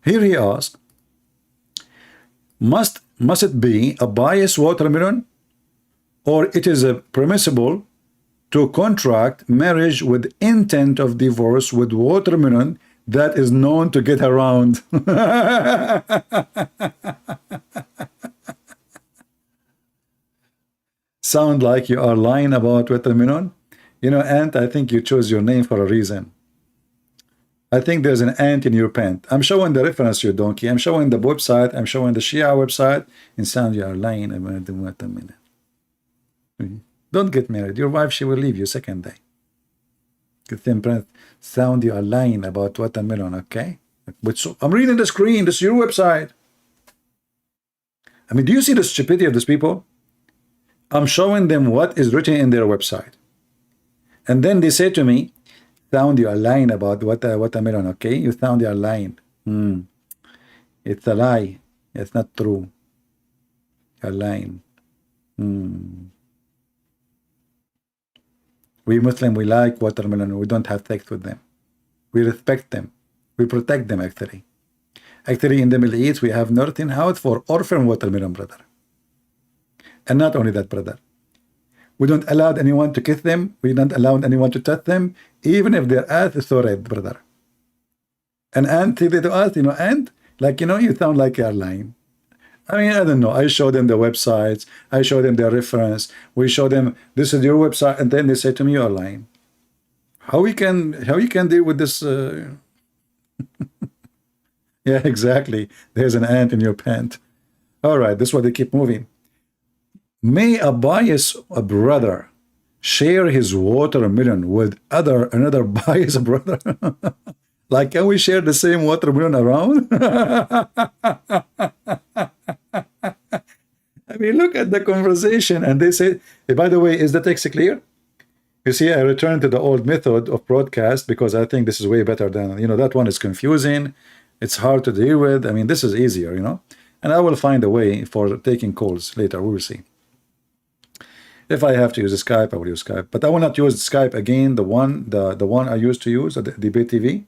Here he asks, must it be a biased watermelon, or it is permissible to contract marriage with intent of divorce with watermelon that is known to get around? Sound like you are lying about watermelon? You know, Ant, I think you chose your name for a reason. I think there's an ant in your pant. I'm showing the reference, you donkey. I'm showing the website. I'm showing the Shia website. And sound you are lying about the watermelon. Don't get married. Your wife, she will leave you second day. Sound you are lying about watermelon, okay? But so, I'm reading the screen. This is your website. I mean, do you see the stupidity of these people? I'm showing them what is written in their website. And then they say to me, sound you are lying about watermelon, okay? You sound you are lying. It's a lie. It's not true. You're lying. We Muslim, we like watermelon. We don't have sex with them. We respect them. We protect them, actually. Actually, in the Middle East, we have nothing out for orphan watermelon, brother. And not only that, brother. We don't allow anyone to kiss them. We don't allow anyone to touch them, even if their ass is so red, brother. And Ant said to us, you know, Ant, like, you know, you sound like you're lying. I mean, I don't know. I show them the websites. I show them their reference. We show them, this is your website. And then they say to me, you're lying. How you can deal with this? Yeah, exactly. There's an ant in your pant. All right, this is why they keep moving. May a biased brother share his watermelon with another biased brother? Like, can we share the same watermelon around? I mean, look at the conversation. And they say, hey, by the way, is the text clear? You see, I returned to the old method of broadcast because I think this is way better than, you know, that one is confusing. It's hard to deal with. I mean, this is easier, you know. And I will find a way for taking calls later. We will see. If I have to use Skype, I will use Skype. But I will not use Skype again, the one I used to use, the Debate TV.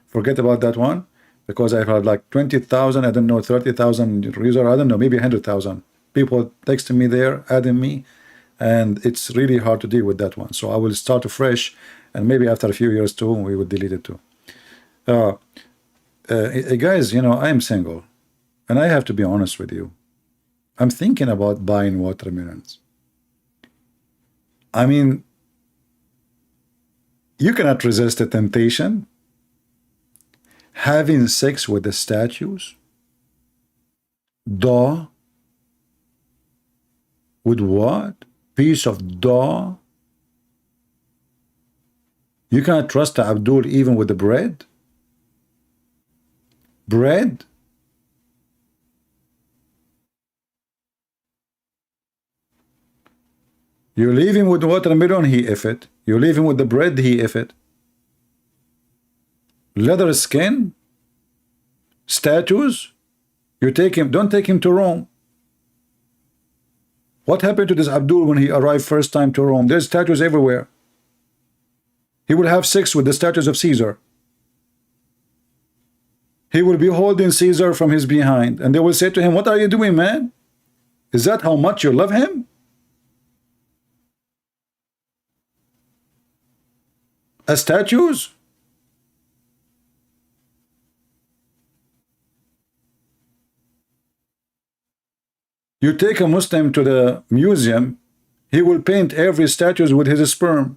Forget about that one, because I've had like 20,000, I don't know, 30,000 users, I don't know, maybe 100,000 people texting me there, adding me, and it's really hard to deal with that one. So I will start afresh, and maybe after a few years too, we will delete it too. Guys, you know, I'm single, and I have to be honest with you. I'm thinking about buying watermelons. I mean, you cannot resist the temptation. having sex with the statues? Dough? With what? Piece of dough? You cannot trust Abdul even with the bread? Bread? You leave him with watermelon, he if it. You leave him with the bread, he if it. Leather skin? Statues? You take him, don't take him to Rome. What happened to this Abdul when he arrived first time to Rome? There's statues everywhere. He will have sex with the statues of Caesar. He will be holding Caesar from his behind, and they will say to him, what are you doing, man? Is that how much you love him? As statues? You take a Muslim to the museum, he will paint every statue with his sperm.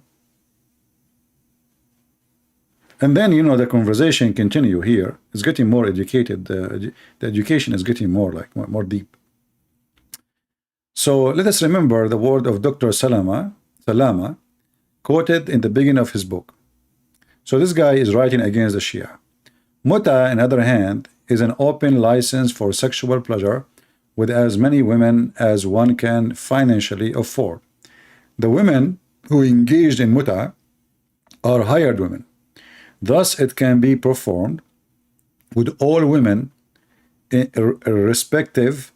And then, you know, the conversation continue here. It's getting more educated. The education is getting more like more deep. So let us remember the word of Dr. Salama quoted in the beginning of his book. So this guy is writing against the Shia. Muta, on the other hand, is an open license for sexual pleasure with as many women as one can financially afford. The women who engaged in muta are hired women. Thus, it can be performed with all women irrespective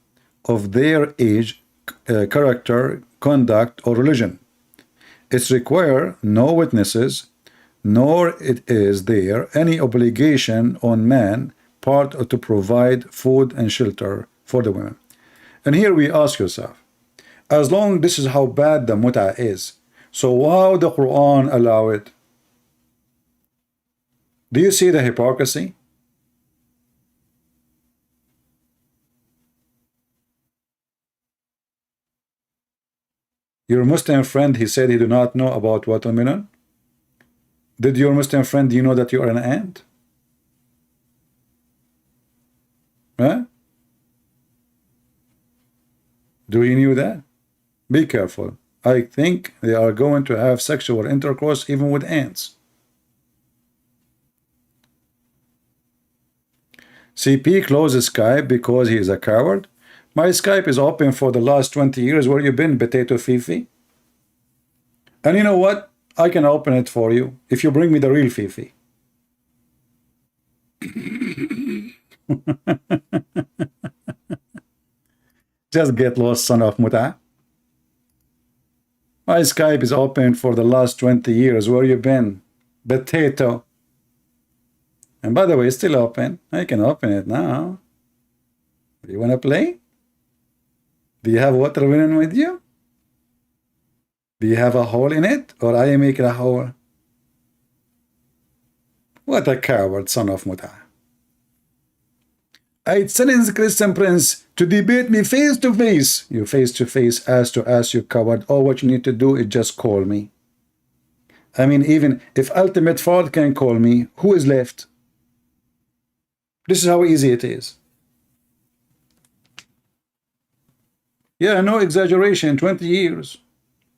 of their age, character, conduct, or religion. It requires no witnesses, nor it is there any obligation on man part to provide food and shelter for the women. And here we ask yourself, as long this is how bad the muta is, so how the Quran allow it? Do you see the hypocrisy? Your Muslim friend, he said he do not know about watermelon. Did your Muslim friend, do you know that you are an ant? Huh? Do you knew that? Be careful. I think they are going to have sexual intercourse even with ants. CP closes Skype because he is a coward. My Skype is open for the last 20 years. Where you been, Potato Fifi? And you know what? I can open it for you if you bring me the real Fifi. Just get lost, son of Muta. My Skype is open for the last 20 years. Where you been, Potato? And by the way, it's still open. I can open it now. Do you want to play? Do you have watermelon with you? Do you have a hole in it? Or I make a hole? What a coward, son of Muta. I challenge Christian Prince to debate me face to face. You face to face, ass to ass, you coward. All what you need to do is just call me. I mean, even if Ultimate Fraud can call me, who is left? This is how easy it is. Yeah, no exaggeration, 20 years.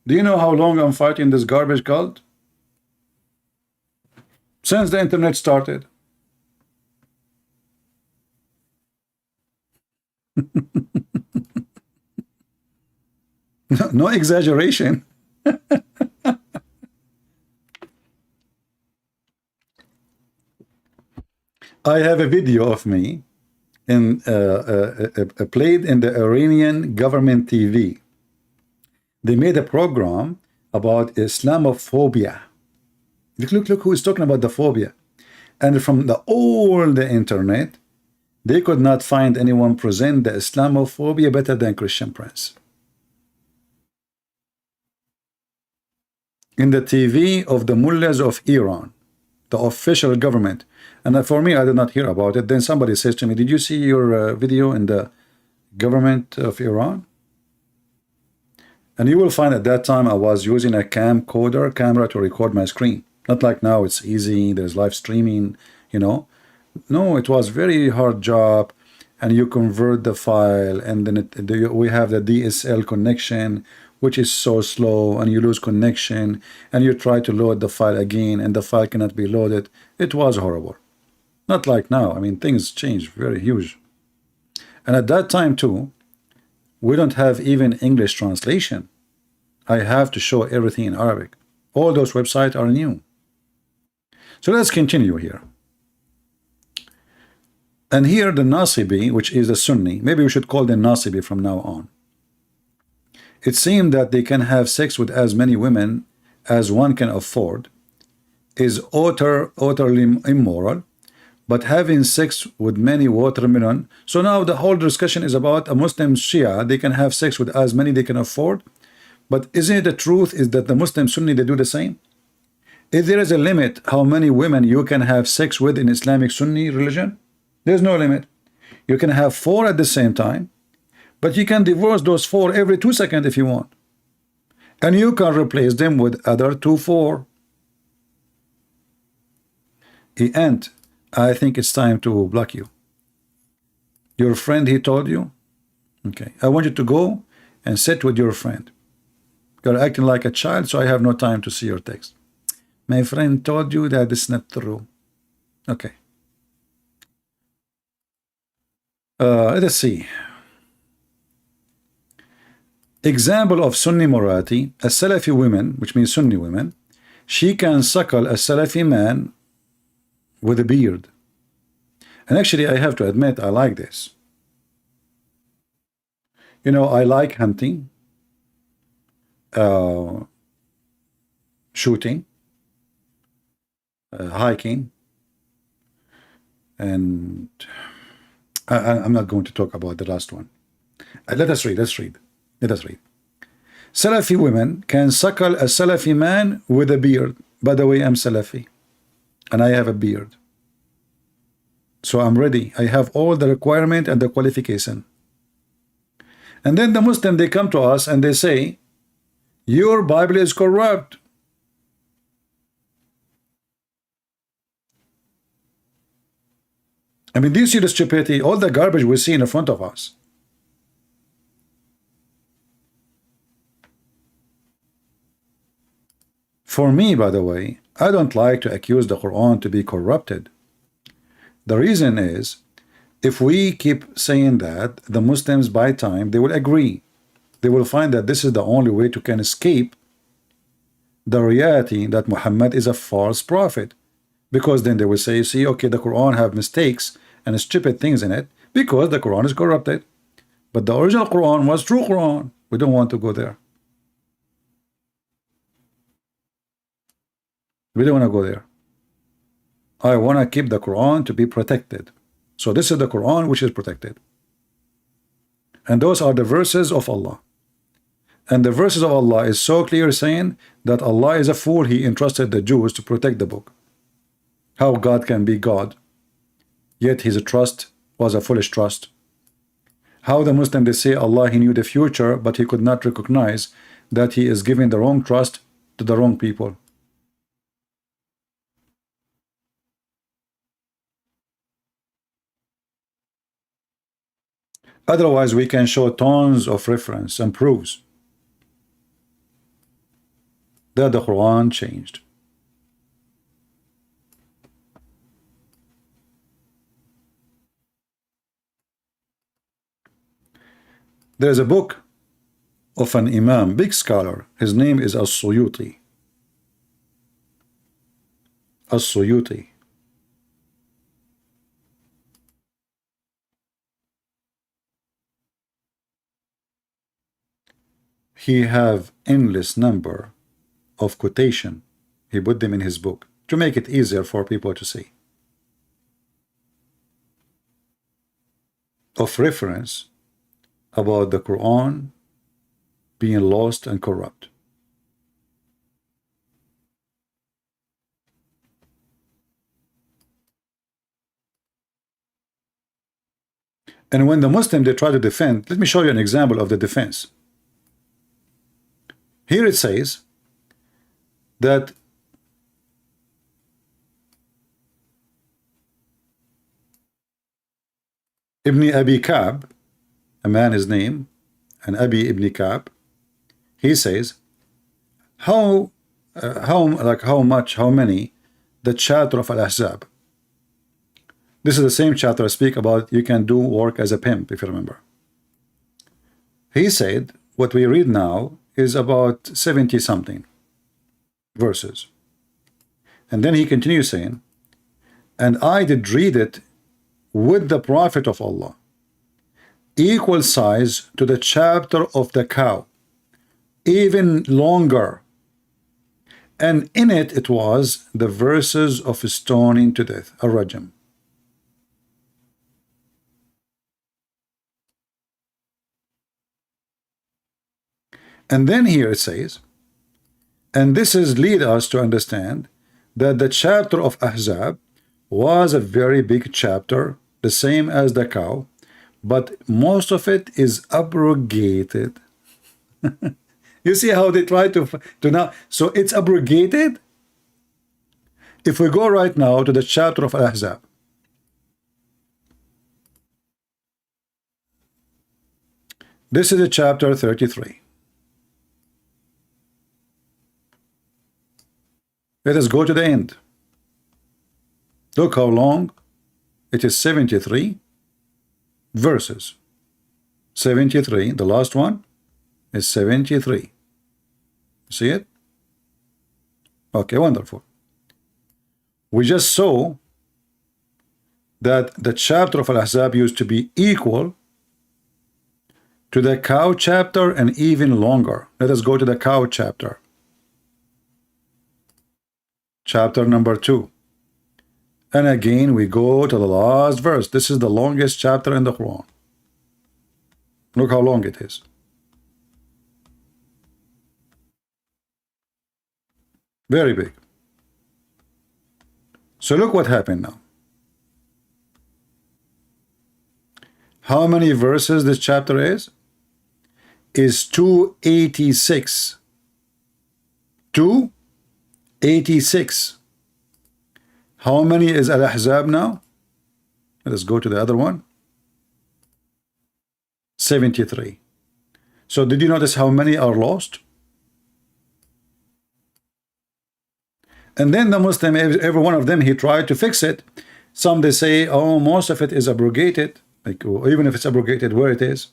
Do you know how long I'm fighting this garbage cult? Since the internet started. No exaggeration. I have a video of me in played in the Iranian government TV. They made a program about Islamophobia. Look who is talking about the phobia. And from all the internet, they could not find anyone present the Islamophobia better than Christian Prince. In the TV of the mullahs of Iran, the official government. And for me, I did not hear about it. Then somebody says to me, did you see your video in the government of Iran? And you will find at that time I was using a camera to record my screen. Not like now, it's easy, there's live streaming, you know. No, it was very hard job, and you convert the file, and then we have the DSL connection, which is so slow, and you lose connection, and you try to load the file again, and the file cannot be loaded. It was horrible. Not like now. I mean, things changed very huge. And at that time too, we don't have even English translation. I have to show everything in Arabic. All those websites are new. So let's continue here. And here the Nasibi, which is a Sunni, maybe we should call them Nasibi from now on. It seemed that they can have sex with as many women as one can afford, is utterly immoral, but having sex with many watermelon. So now the whole discussion is about a Muslim Shia. They can have sex with as many they can afford. But isn't it the truth is that the Muslim Sunni, they do the same? If there is a limit how many women you can have sex with in Islamic Sunni religion, there's no limit. You can have 4 at the same time, but you can divorce those 4 every 2 seconds if you want. And you can replace them with other 2, 4. isnt, I think it's time to block you. Your friend, he told you? Okay, I want you to go and sit with your friend. You're acting like a child, so I have no time to see your text. My friend told you that it's not true. Okay. Let's see. Example of Sunni morality: a Salafi woman, which means Sunni women, she can suckle a Salafi man with a beard. And actually, I have to admit, I like this. You know, I like hunting, shooting, hiking, and I'm not going to talk about the last one. Let us read. Salafi women can suckle a Salafi man with a beard. By the way, I'm Salafi, and I have a beard. So I'm ready. I have all the requirement and the qualification. And then the Muslim, they come to us and they say, your Bible is corrupt. I mean, do you see the stupidity, all the garbage we see in front of us? For me, by the way, I don't like to accuse the Quran to be corrupted. The reason is, if we keep saying that, the Muslims by time, they will agree. They will find that this is the only way to can escape the reality that Muhammad is a false prophet. Because then they will say, see, okay, the Quran have mistakes and stupid things in it because the Quran is corrupted. But the original Quran was true Quran. We don't want to go there. We don't want to go there. I want to keep the Quran to be protected. So this is the Quran which is protected. And those are the verses of Allah. And the verses of Allah is so clear saying that Allah is a fool. He entrusted the Jews to protect the book. How God can be God, yet his trust was a foolish trust. How the Muslim, they say Allah, he knew the future, but he could not recognize that he is giving the wrong trust to the wrong people. Otherwise, we can show tons of reference and proofs that the Quran changed. There's a book of an Imam, big scholar. His name is As-Suyuti. As-Suyuti. He have endless number of quotation. He put them in his book to make it easier for people to see. Of reference about the Quran being lost and corrupt. And when the Muslim, they try to defend, let me show you an example of the defense. Here it says that Ibn Abi Ka'b, a man his name, and Abi Ibn Ka'b, he says, how many, the chapter of Al-Ahzab. This is the same chapter I speak about, you can do work as a pimp, if you remember. He said, what we read now is about 70 something verses. And then he continues saying, and I did read it with the Prophet of Allah, equal size to the chapter of the cow, even longer. And in it was the verses of stoning to death, ar-rajm. And then here it says, and this is lead us to understand that the chapter of Ahzab was a very big chapter, the same as the cow, but most of it is abrogated. You see how they try to now, so it's abrogated. If we go right now to the chapter of Al-Ahzab, this is a chapter 33. Let us go to the end. Look how long it is, 73 verses. 73, the last one is 73. See it? Okay, wonderful. We just saw that the chapter of Al-Ahzab used to be equal to the cow chapter and even longer. Let us go to the cow chapter. Chapter number 2. And again we go to the last verse. This is the longest chapter in the Quran. Look how long it is. Very big. So look what happened now. How many verses this chapter is? Is 286. 286. How many is Al-Ahzab now? Let us go to the other one. 73. So did you notice how many are lost? And then the Muslim, every one of them, he tried to fix it. Some they say, oh, most of it is abrogated, like even if it's abrogated, where it is.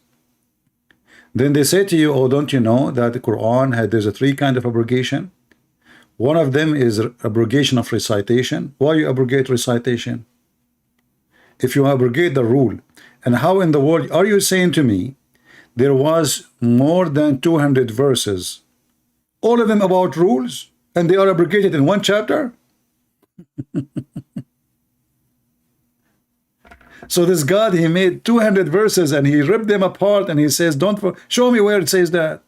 Then they say to you, oh, don't you know that the Quran there's a 3 kind of abrogation? One of them is abrogation of recitation. Why you abrogate recitation? If you abrogate the rule, and how in the world are you saying to me there was more than 200 verses, all of them about rules, and they are abrogated in one chapter? So this God, he made 200 verses and he ripped them apart and he says, don't show me where it says that.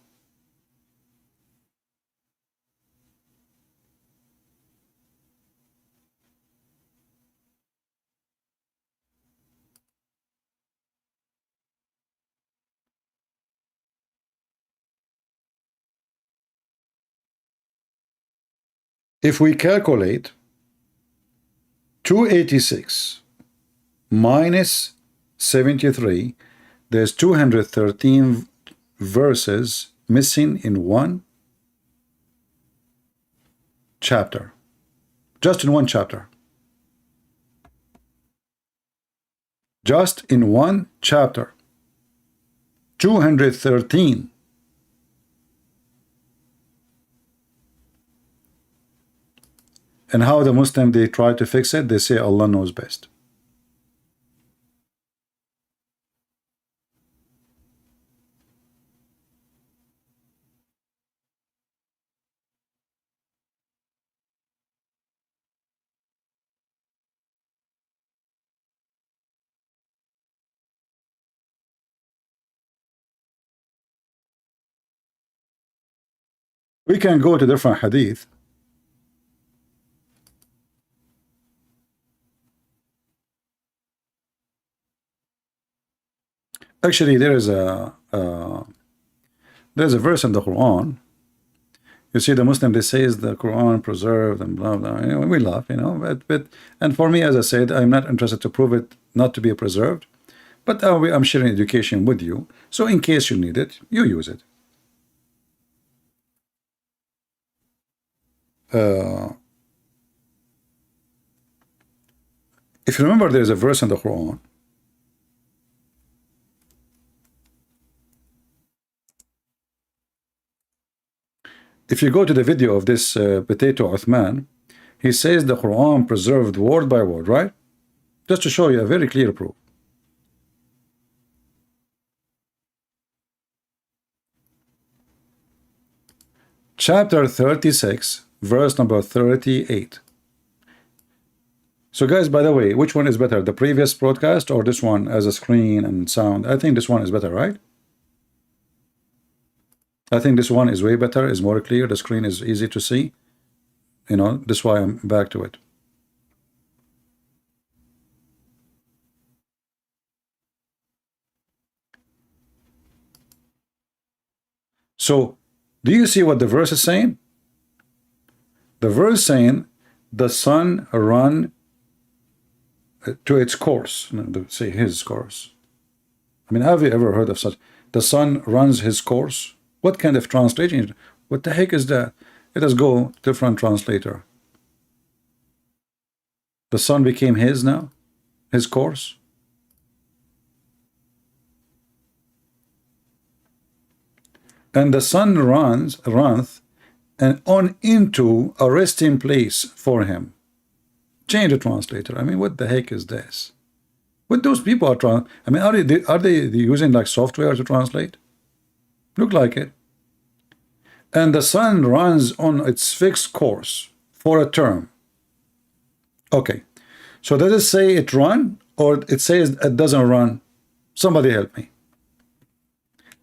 If we calculate 286 minus 73, there's 213 verses missing in one chapter. Just in one chapter. Just in one chapter. 213. And how the Muslim, they try to fix it? They say Allah knows best. We can go to different hadith. Actually, there's a verse in the Quran. You see, the Muslim, they say is the Quran preserved and blah blah. You know, we laugh, you know, but and for me, as I said, I'm not interested to prove it not to be preserved. But I'm sharing education with you, so in case you need it, you use it. If you remember, there's a verse in the Quran. If you go to the video of this potato Uthman, he says the Quran preserved word by word, right? Just to show you a very clear proof. Chapter 36, verse number 38. So guys, by the way, which one is better, the previous broadcast or this one as a screen and sound? I think this one is better, right? I think this one is way better, is more clear, the screen is easy to see. You know, that's why I'm back to it. So, do you see what the verse is saying? The verse saying, the sun run to its course. Say his course. I mean, have you ever heard of such? The sun runs his course. What kind of translation? What the heck is that? Let us go different translator. The sun became his now? His course? And the sun runneth and on into a resting place for him. Change the translator. I mean, what the heck is this? What those people are I mean, are they using like software to translate? Look like it. And the sun runs on its fixed course for a term. Okay. So does it say it run or it says it doesn't run? Somebody help me.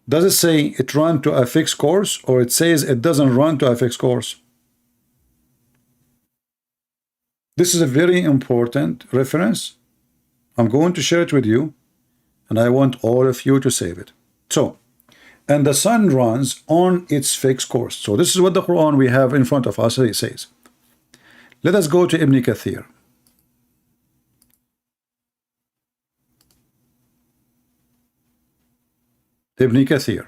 Does it say it run to a fixed course or it says it doesn't run to a fixed course? This is a very important reference. I'm going to share it with you and I want all of you to save it. So, and the sun runs on its fixed course. So this is what the Quran we have in front of us, it says. Let us go to Ibn Kathir. Ibn Kathir.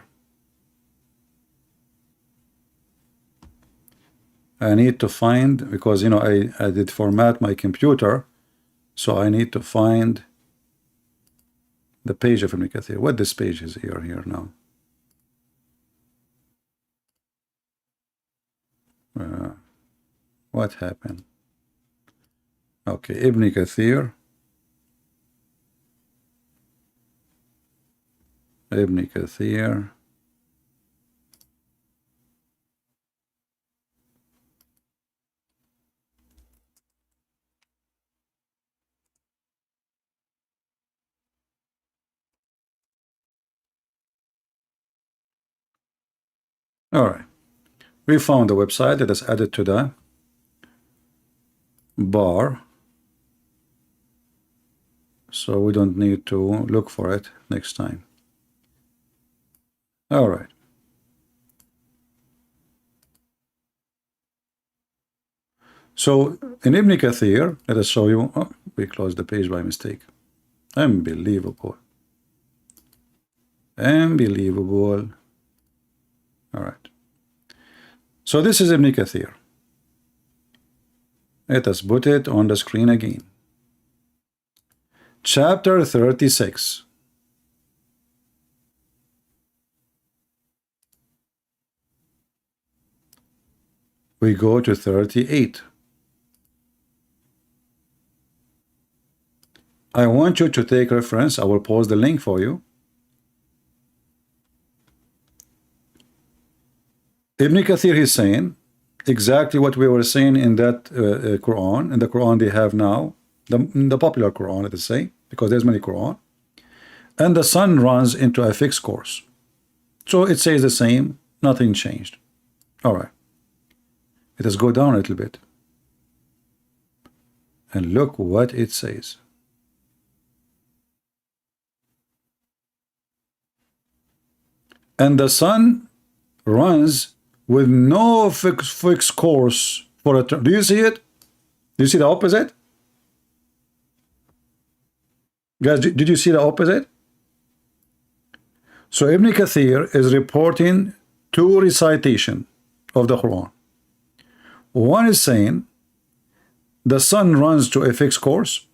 I need to find, because you know I did format my computer, so I need to find the page of Ibn Kathir. What this page is here now? What happened? Okay, Ibn Kathir. Ibn Kathir. All right. We found the website that is added to the bar. So we don't need to look for it next time. All right. So in Ibn Kathir, let us show you. Oh, we closed the page by mistake. Unbelievable. Unbelievable. All right. So this is Ibn Kathir. Let us put it on the screen again. Chapter 36. We go to 38. I want you to take reference. I will post the link for you. Ibn Kathir is saying exactly what we were saying in that Quran. In the Quran they have now, the popular Quran, let us say, because there's many Quran. And the sun runs into a fixed course. So it says the same, nothing changed. All right. Let us go down a little bit. And look what it says. And the sun runs with no fixed course for a term. Do you see it? Do you see the opposite? Guys, did you see the opposite? So Ibn Kathir is reporting two recitation of the Quran. One is saying the sun runs to a fixed course,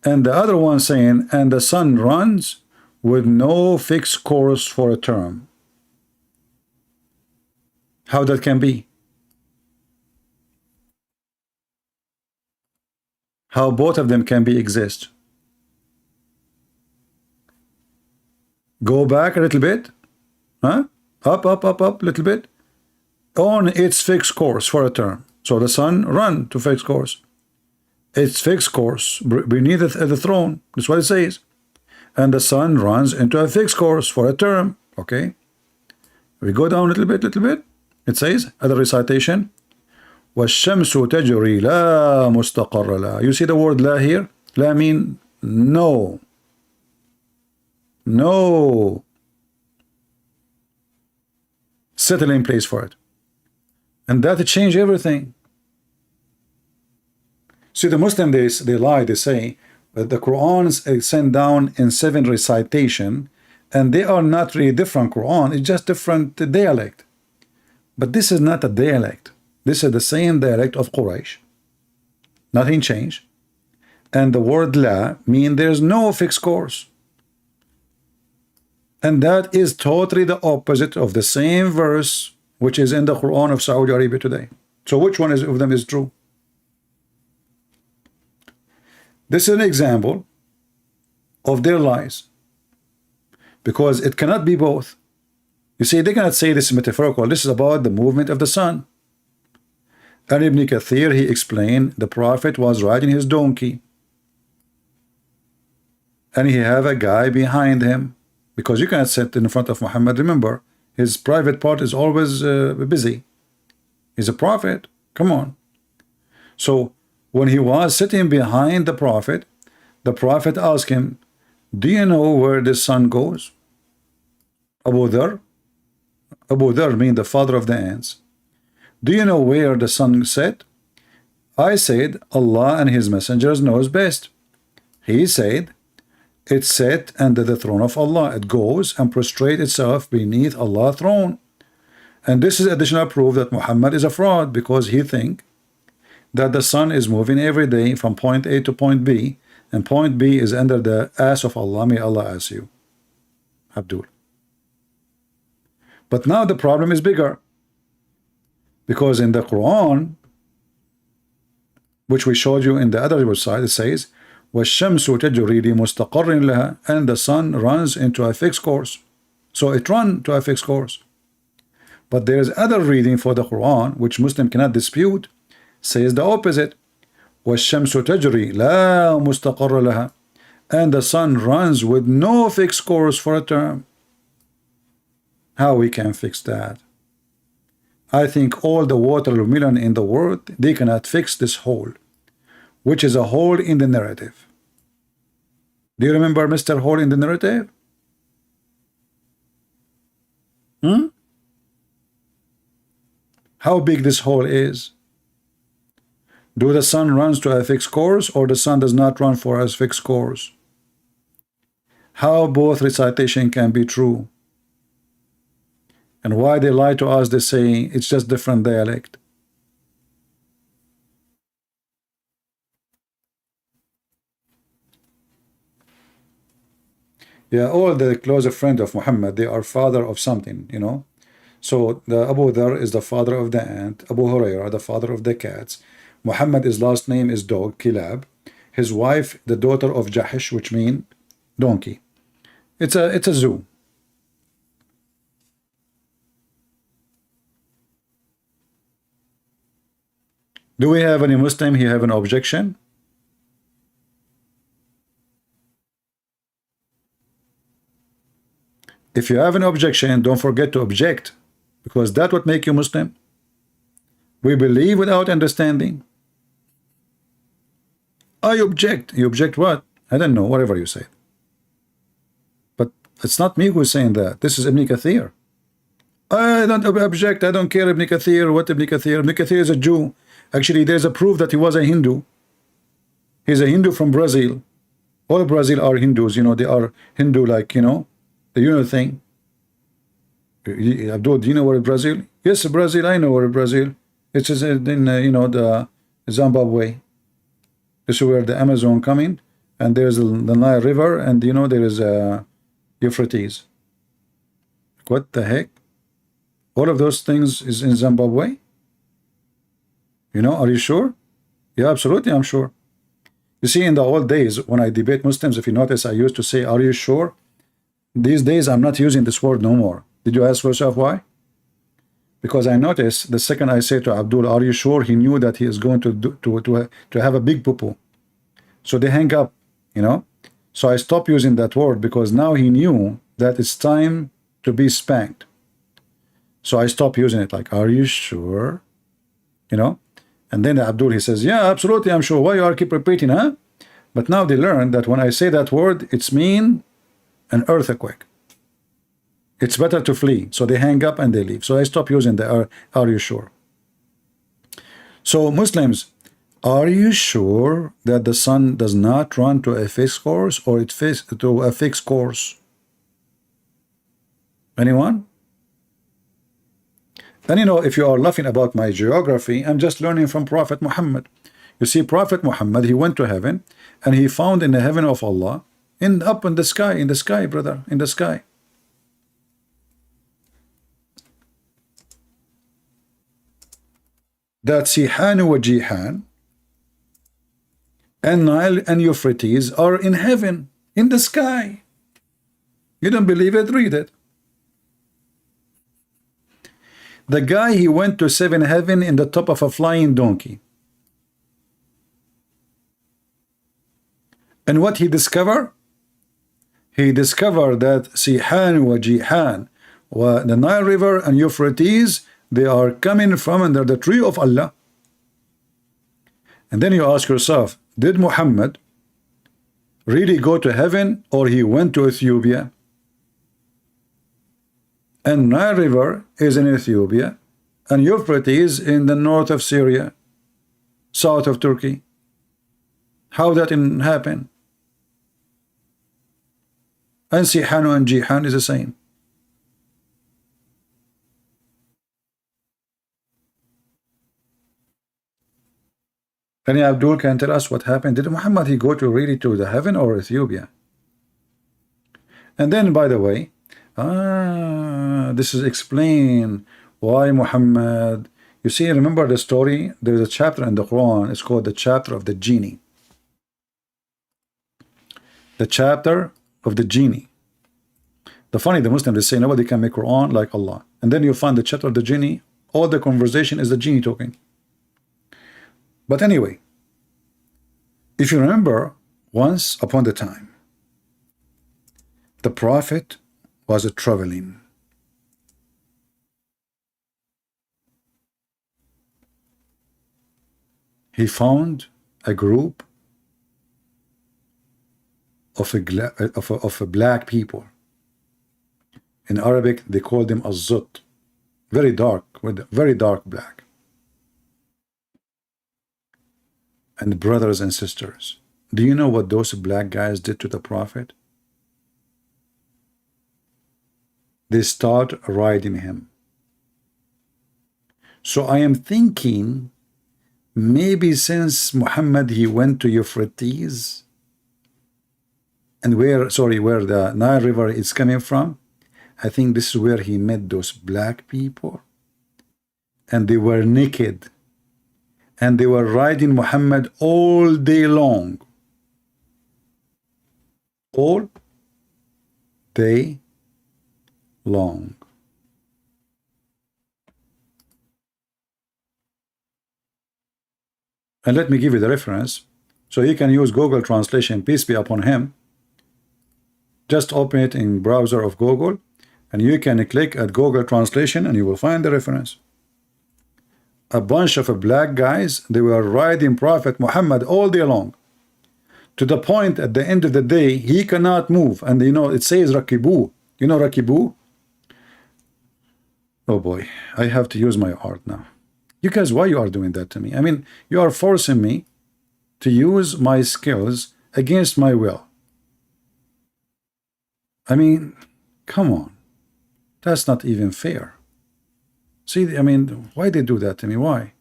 and the other one saying, and the sun runs with no fixed course for a term. How that can be? How both of them can be exist? Go back a little bit, huh? Up, a little bit, on its fixed course for a term. So the sun run to fixed course. Its fixed course beneath the throne. That's what it says. And the sun runs into a fixed course for a term. Okay. We go down a little bit. It says, other recitation, وَالشَّمْسُ تَجْرِي لَا مُسْتَقَرَّ لَا. You see the word la here? La mean no. No. Settle in place for it. And that changed everything. See, the Muslim, they lie, they say that the Quran is sent down in 7 recitation, and they are not really different Quran, it's just different dialect. But this is not a dialect. This is the same dialect of Quraysh. Nothing changed. And the word la means there's no fixed course. And that is totally the opposite of the same verse which is in the Quran of Saudi Arabia today. So which one of them is true? This is an example of their lies, because it cannot be both. You see, they cannot say this is metaphorical. This is about the movement of the sun. And Ibn Kathir, he explained the Prophet was riding his donkey, and he have a guy behind him, because you cannot sit in front of Muhammad. Remember, his private part is always busy. He's a prophet. Come on. So when he was sitting behind the Prophet asked him, do you know where the sun goes? Abu Dhar means the father of the ants. Do you know where the sun set? I said, Allah and his messengers knows best. He said, it set under the throne of Allah. It goes and prostrates itself beneath Allah's throne. And this is additional proof that Muhammad is a fraud, because he think that the sun is moving every day from point A to point B, and point B is under the ass of Allah. May Allah ask you, Abdul. But now the problem is bigger, because in the Quran, which we showed you in the other website, it says, وَالشَّمْسُ تَجْرِي لِمُسْتَقَرٍ لَهَا, and the sun runs into a fixed course. So it runs to a fixed course. But there is other reading for the Quran, which Muslim cannot dispute, says the opposite. وَالشَّمْسُ تَجْرِي لَا مُسْتَقَرَّ لَهَا, and the sun runs with no fixed course for a term. How we can fix that? I think all the watermelon in the world, they cannot fix this hole, which is a hole in the narrative. Do you remember Mr. Hole in the narrative? How big this hole is? Do the sun runs to a fixed course, or the sun does not run for a fixed course? How both recitation can be true? And why they lie to us, they say it's just different dialect. Yeah, all the closer friend of Muhammad, they are father of something, you know. So the Abu Dhar is the father of the ant, Abu Hurairah the father of the cats, Muhammad, his last name is dog, Kilab, his wife the daughter of Jahish, which mean donkey. It's a zoo. Do we have any Muslim here have an objection? If you have an objection, don't forget to object, because that would make you Muslim. We believe without understanding. I object. You object what? I don't know, whatever you say. But it's not me who's saying that. This is Ibn Kathir. I don't object. I don't care Ibn Kathir. What Ibn Kathir? Ibn Kathir is a Jew. Actually, there's a proof that he was a Hindu. He's a Hindu from Brazil. All Brazil are Hindus. You know, they are Hindu, like, you know, the thing. Abdul, do you know where is Brazil? Yes, Brazil, I know where is Brazil. It's in you know, the Zimbabwe. This is where the Amazon coming, and there's the Nile River, and you know there is Euphrates. What the heck? All of those things is in Zimbabwe? You know, are you sure? Yeah, absolutely, I'm sure. You see, in the old days, when I debate Muslims, if you notice, I used to say, are you sure? These days, I'm not using this word no more. Did you ask yourself why? Because I noticed the second I say to Abdul, are you sure? He knew that he is going to have a big poo-poo. So they hang up, you know. So I stopped using that word because now he knew that it's time to be spanked. So I stopped using it, like, are you sure? You know. And then Abdul, he says, yeah, absolutely, I'm sure. Why you are keep repeating, huh? But now they learn that when I say that word, it's mean an earthquake. It's better to flee. So they hang up and they leave. So I stop using the are you sure? So Muslims, are you sure that the sun does not run to a fixed course, or it to a fixed course? Anyone? And you know, if you are laughing about my geography, I'm just learning from Prophet Muhammad. You see, Prophet Muhammad, he went to heaven, and he found in the heaven of Allah, up in the sky, brother, in the sky. That Sihan wa Jihan and Nile and Euphrates are in heaven, in the sky. You don't believe it? Read it. The guy, he went to seven heaven in the top of a flying donkey. And what he discovered? He discovered that Sihan wa Jihan, the Nile River and Euphrates, they are coming from under the tree of Allah. And then you ask yourself, did Muhammad really go to heaven, or he went to Ethiopia? And Nile River is in Ethiopia, and Euphrates in the north of Syria, south of Turkey. How that happen? And Sihan and Jihan is the same. Any Abdul can tell us what happened? Did Muhammad he go to really to the heaven or Ethiopia? And then, by the way, this is explain why Muhammad. You see, remember the story? There's a chapter in the Quran. It's called the chapter of the genie. The chapter of the genie. The funny, the Muslims, they say nobody can make Quran like Allah. And then you find the chapter of the genie. All the conversation is the genie talking. But anyway, if you remember, once upon a time, the Prophet was traveling. He found a group of black people. In Arabic, they call them az-zut, very dark, with very dark black. And brothers and sisters, do you know what those black guys did to the Prophet? They start riding him. So I am thinking, maybe since Muhammad he went to Euphrates, and where the Nile River is coming from, I think this is where he met those black people, and they were naked. And they were riding Muhammad all day long. All day long. And let me give you the reference. So you can use Google Translation, peace be upon him. Just open it in browser of Google, and you can click at Google Translation, and you will find the reference. A bunch of black guys, they were riding Prophet Muhammad all day long, to the point at the end of the day he cannot move. And you know, it says rakibu. You know rakibu? Oh boy, I have to use my art now. You guys, why you are doing that to me? I mean, you are forcing me to use my skills against my will. I mean, come on. That's not even fair. See, I mean, why they do that to me? Why?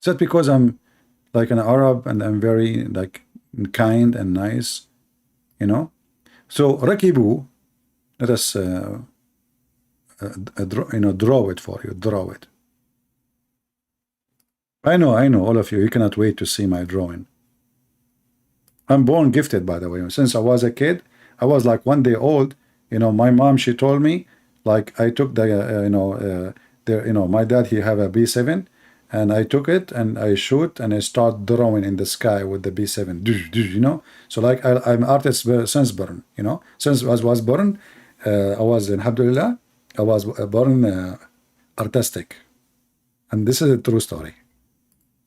Is that because I'm like an Arab and I'm very like kind and nice, you know? So rakibu, let us draw it for you. Draw it. I know, all of you. You cannot wait to see my drawing. I'm born gifted, by the way. Since I was a kid, I was like 1 day old. You know, my mom, she told me, like, I took the, my dad, he have a B7, and I took it and I shoot and I start drawing in the sky with the B7, you know. So like I'm artist since born, you know. Since I was born, I was, alhamdulillah, I was born artistic. And this is a true story.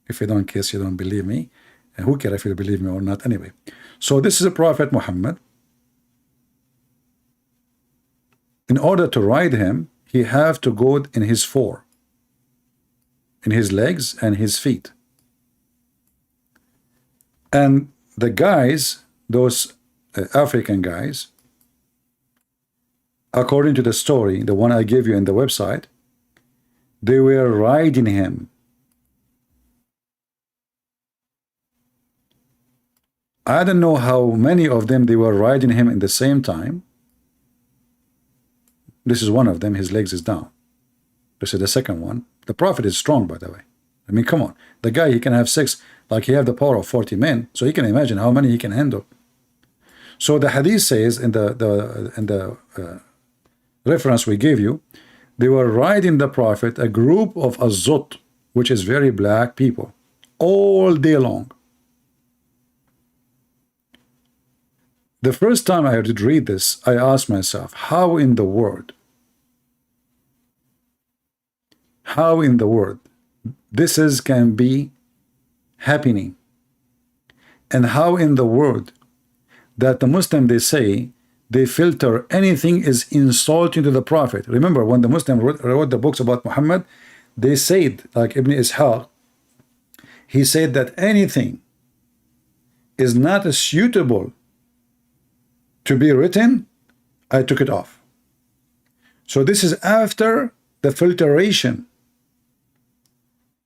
If you don't, in case you don't believe me, and who cares if you believe me or not anyway. So this is a Prophet Muhammad. In order to ride him, he have to go in his four, in his legs and his feet. And the guys, those African guys, according to the story, the one I gave you in the website, they were riding him. I don't know how many of them they were riding him in the same time. This is one of them, his legs is down. This is the second one. The Prophet is strong, by the way. I mean, come on. The guy, he can have 6, like he have the power of 40 men, so he can imagine how many he can handle. So the hadith says in the reference we gave you, they were riding the Prophet, a group of azut, which is very black people, all day long. The first time I did read this, I asked myself, how in the world this can be happening? And how in the world that the Muslim, they say, they filter anything is insulting to the Prophet. Remember, when the Muslim wrote the books about Muhammad, they said, like Ibn Ishaq, he said that anything is not suitable to be written, I took it off. So this is after the filtration.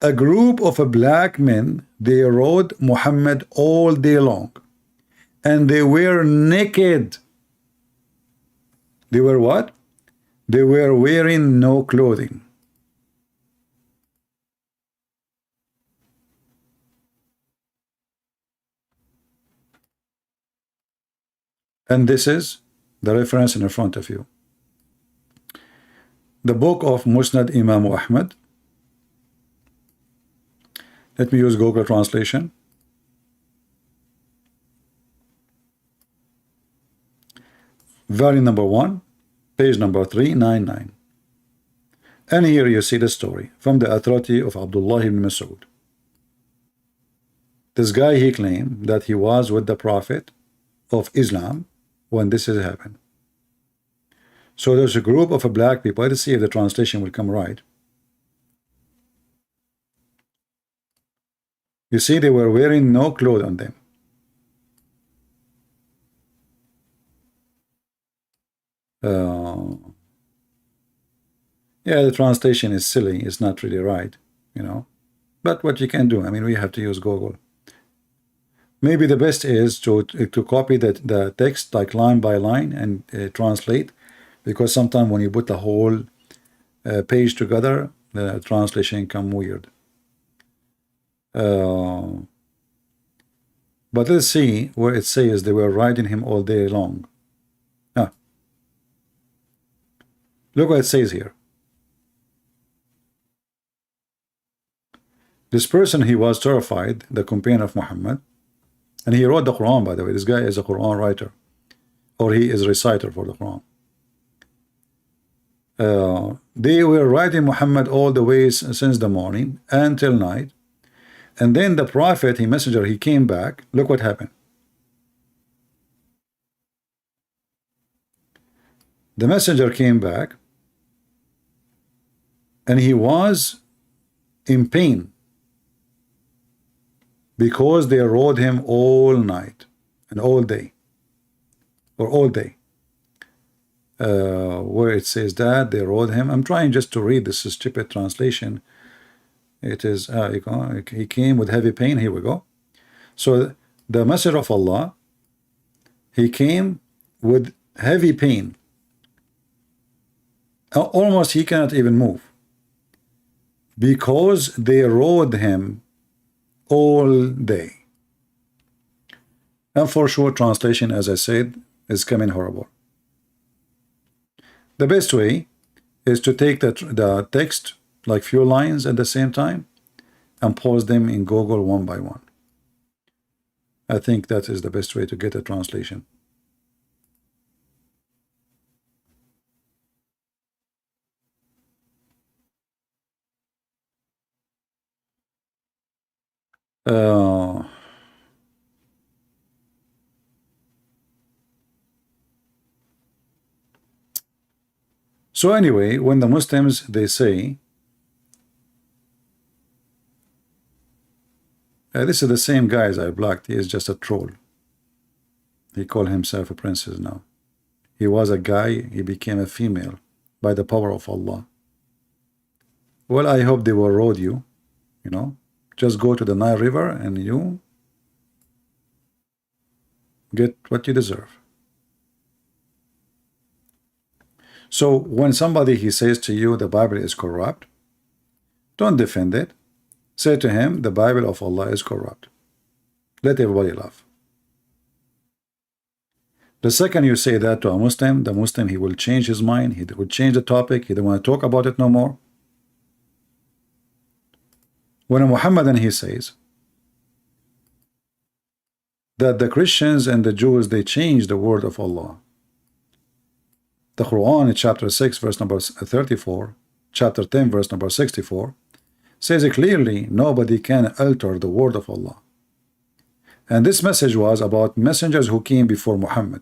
A group of black men, they rode Muhammad all day long, and they were naked. They were what? They were wearing no clothing. And this is the reference in front of you. The book of Musnad Imam Ahmad. Let me use Google translation. Volume number 1, page number 399. And here you see the story from the authority of Abdullah ibn Mas'ud. This guy, he claimed that he was with the Prophet of Islam when this has happened. So there's a group of black people. Let's see if the translation will come right. You see, they were wearing no clothes on them. Yeah, the translation is silly. It's not really right, you know. But what you can do, I mean, we have to use Google. Maybe the best is to copy the text like line by line and translate, because sometimes when you put the whole page together, the translation come weird. But let's see where it says they were riding him all day long. Look what it says here. This person, he was terrified, the companion of Muhammad, and he wrote the Quran, by the way. This guy is a Quran writer, or he is a reciter for the Quran. They were riding Muhammad all the way since the morning until night. And then the Prophet, he messenger, he came back. Look what happened. The messenger came back, and he was in pain because they rode him all night and all day, or all day. where it says that they rode him. I'm trying just to read this stupid translation. It is, he came with heavy pain. Here we go. So the messenger of Allah, he came with heavy pain. Almost he cannot even move, because they rode him all day. And for sure, translation, as I said, is coming horrible. The best way is to take the text, like few lines at the same time, and pause them in Google one by one. I think that is the best way to get a translation. So anyway, when the Muslims, they say, this is the same guy as I blocked, he is just a troll. He called himself a princess now. He was a guy, he became a female by the power of Allah. Well, I hope they will road you, you know. Just go to the Nile River and you get what you deserve. So when somebody, he says to you the Bible is corrupt, don't defend it. Say to him the Bible of Allah is corrupt. Let everybody laugh. The second you say that to a Muslim, the Muslim, he will change his mind, he will change the topic, he don't want to talk about it no more. When a Muhammadan, he says that the Christians and the Jews, they changed the word of Allah. The Quran in chapter 6 verse number 34, chapter 10 verse number 64 says it clearly, nobody can alter the word of Allah. And this message was about messengers who came before Muhammad.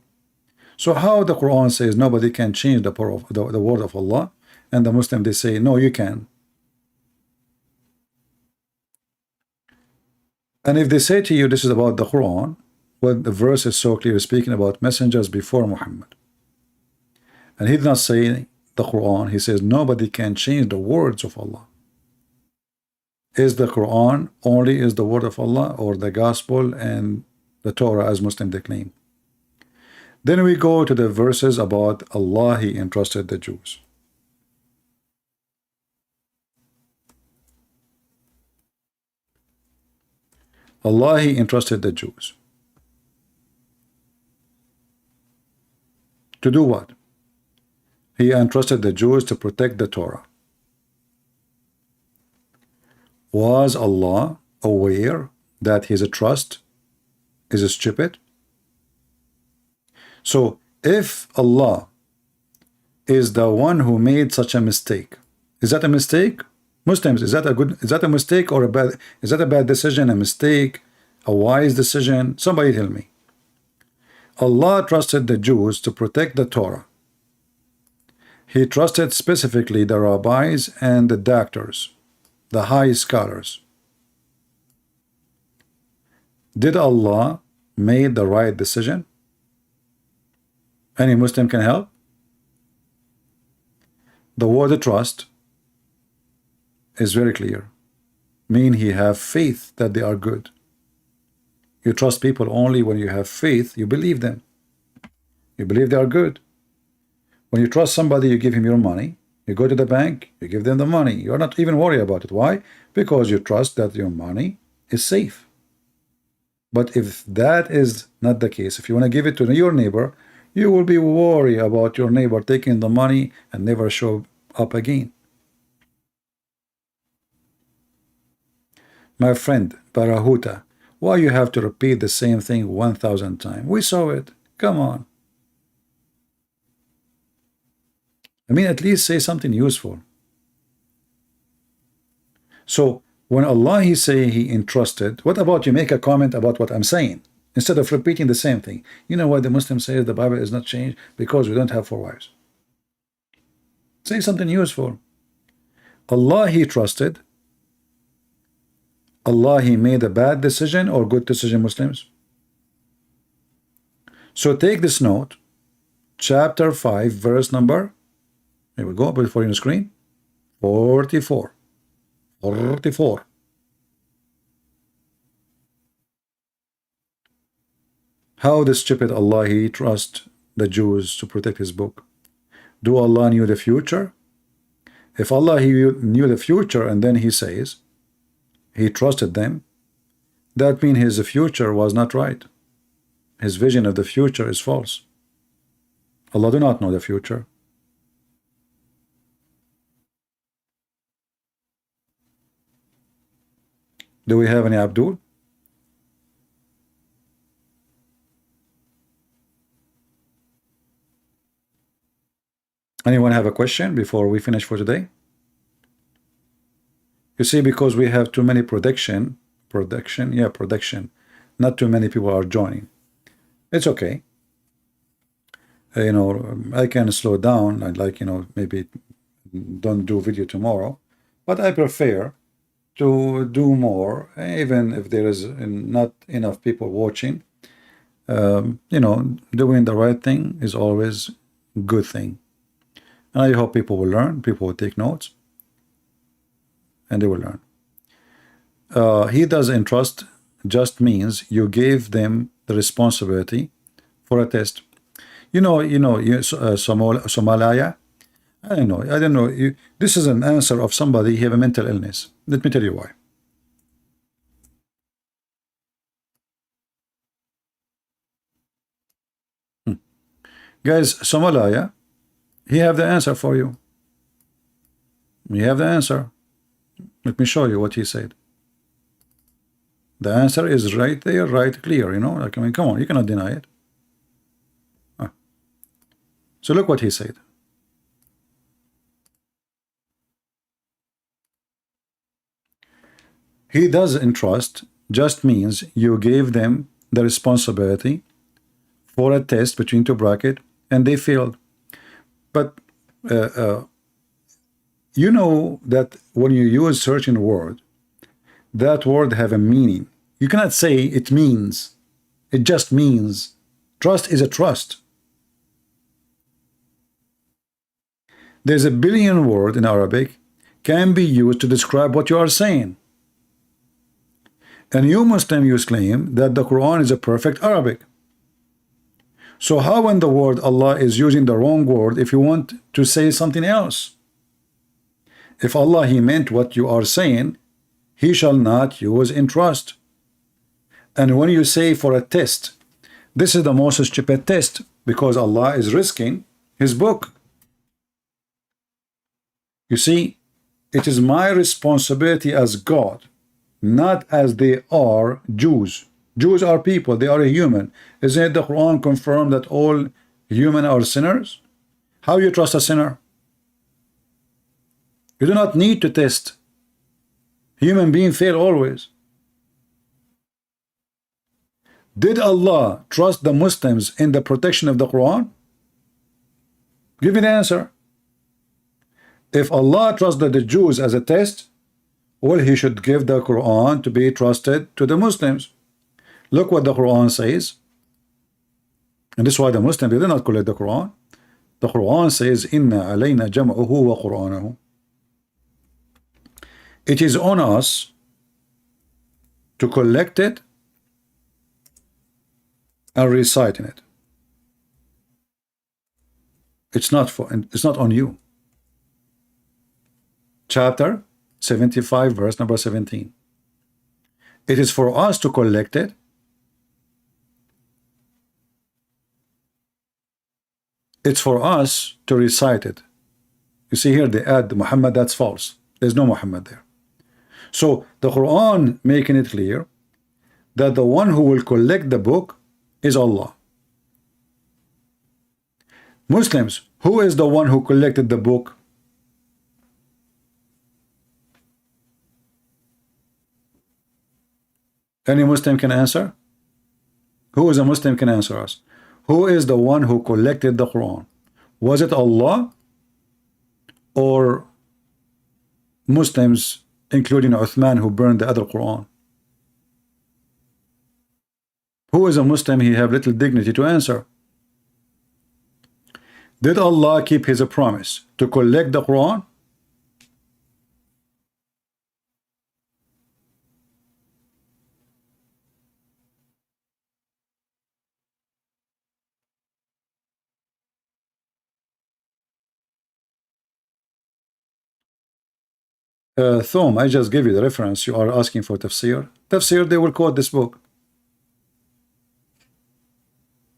So how the Quran says nobody can change the word of Allah, and the Muslim, they say no, you can. And if they say to you this is about the Quran, well, the verse is so clear speaking about messengers before Muhammad. And he did not say the Quran, he says nobody can change the words of Allah. Is the Quran only is the word of Allah, or the gospel and the Torah as Muslim they claim? Then we go to the verses about Allah, he entrusted the Jews. Allah, he entrusted the Jews. To do what? He entrusted the Jews to protect the Torah. Was Allah aware that his trust is stupid? So if Allah is the one who made such a mistake, is that a mistake? Muslims, is that a mistake or a bad, is that a bad decision, a mistake, a wise decision? Somebody tell me. Allah trusted the Jews to protect the Torah. He trusted specifically the rabbis and the doctors, the high scholars. Did Allah make the right decision? Any Muslim can help? The word trust is very clear. Mean he have faith that they are good. You trust people only when you have faith, you believe them. You believe they are good. When you trust somebody, you give him your money. You go to the bank, you give them the money. You're not even worried about it. Why? Because you trust that your money is safe. But if that is not the case, if you want to give it to your neighbor, you will be worried about your neighbor taking the money and never show up again. My friend, Barahuta, why you have to repeat the same thing 1,000 times? We saw it. Come on. I mean, at least say something useful. So when Allah, he say he entrusted, what about you make a comment about what I'm saying instead of repeating the same thing? You know why the Muslim says the Bible is not changed? Because we don't have 4 wives. Say something useful. Allah, he trusted. Allah, he made a bad decision or good decision, Muslims? So take this note, chapter 5, verse number, here we go, before on the screen, 44. 44. How the stupid Allah he trust the Jews to protect his book? Do Allah knew the future? If Allah he knew the future and then he says he trusted them, that means his future was not right. His vision of the future is false. Allah do not know the future. Do we have any Abdul? Anyone have a question before we finish for today? You see, because we have too many production, not too many people are joining. It's okay. You know, I can slow down. I'd like, you know, maybe don't do video tomorrow, but I prefer to do more, even if there is not enough people watching. You know, doing the right thing is always a good thing. And I hope people will learn, people will take notes, and they will learn. He does entrust just means you gave them the responsibility for a test. Somalia. I don't know. This is an answer of somebody who have a mental illness. Let me tell you why. Guys, Somalia, he have the answer for you. We have the answer. Let me show you what he said. The answer is right there, right clear, you know. Like, I mean, come on, you cannot deny it. So look what he said. He does entrust just means you gave them the responsibility for a test between two brackets and they failed. But you know that when you use certain word, that word have a meaning. You cannot say it means. It just means. Trust is a trust. There's a billion word in Arabic can be used to describe what you are saying. And you Muslim, you claim that the Quran is a perfect Arabic. So how when the word Allah is using the wrong word if you want to say something else? If Allah he meant what you are saying, he shall not use entrust. And when you say for a test, this is the most stupid test because Allah is risking his book. You see, it is my responsibility as God, not as they are Jews. Jews are people, they are a human. Isn't it the Quran confirm that all human are sinners? How you trust a sinner? You do not need to test. Human beings fail always. Did Allah trust the Muslims in the protection of the Quran? Give me the answer. If Allah trusted the Jews as a test, well, he should give the Quran to be trusted to the Muslims. Look what the Quran says. And this is why the Muslims did not collect the Quran. The Quran says, Inna alayna jam'uhu wa Qur'anahu. It is on us to collect it and recite in it. It's not on you. Chapter 75, verse number 17. It is for us to collect it. It's for us to recite it. You see here they add Muhammad, that's false. There's no Muhammad there. So the Quran making it clear that the one who will collect the book is Allah. Muslims, who is the one who collected the book? Any Muslim can answer? Who is a Muslim can answer us? Who is the one who collected the Quran? Was it Allah or Muslims, including Uthman, who burned the other Quran? Who is a Muslim? He have little dignity to answer. Did Allah keep his promise to collect the Quran? Thom, I just gave you the reference. You are asking for tafsir. Tafsir, they will quote this book.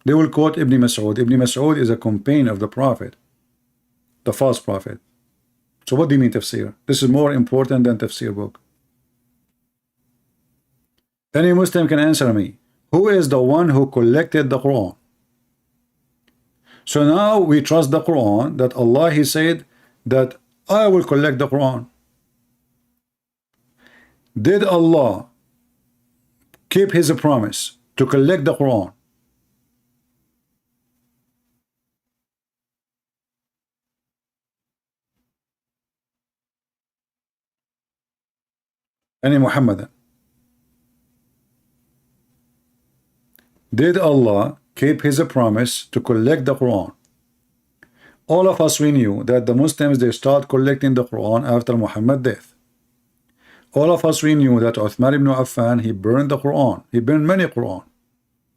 They will quote Ibn Mas'ud. Ibn Mas'ud is a companion of the Prophet, the false Prophet. So what do you mean tafsir? This is more important than tafsir book. Any Muslim can answer me. Who is the one who collected the Quran? So now we trust the Quran that Allah, He said that I will collect the Quran. Did Allah keep His promise to collect the Quran? Any Muhammadan? Did Allah keep His promise to collect the Quran? All of us, we knew that the Muslims, they start collecting the Quran after Muhammad's death. All of us, we knew that Uthman ibn Affan, he burned the Quran. He burned many Quran.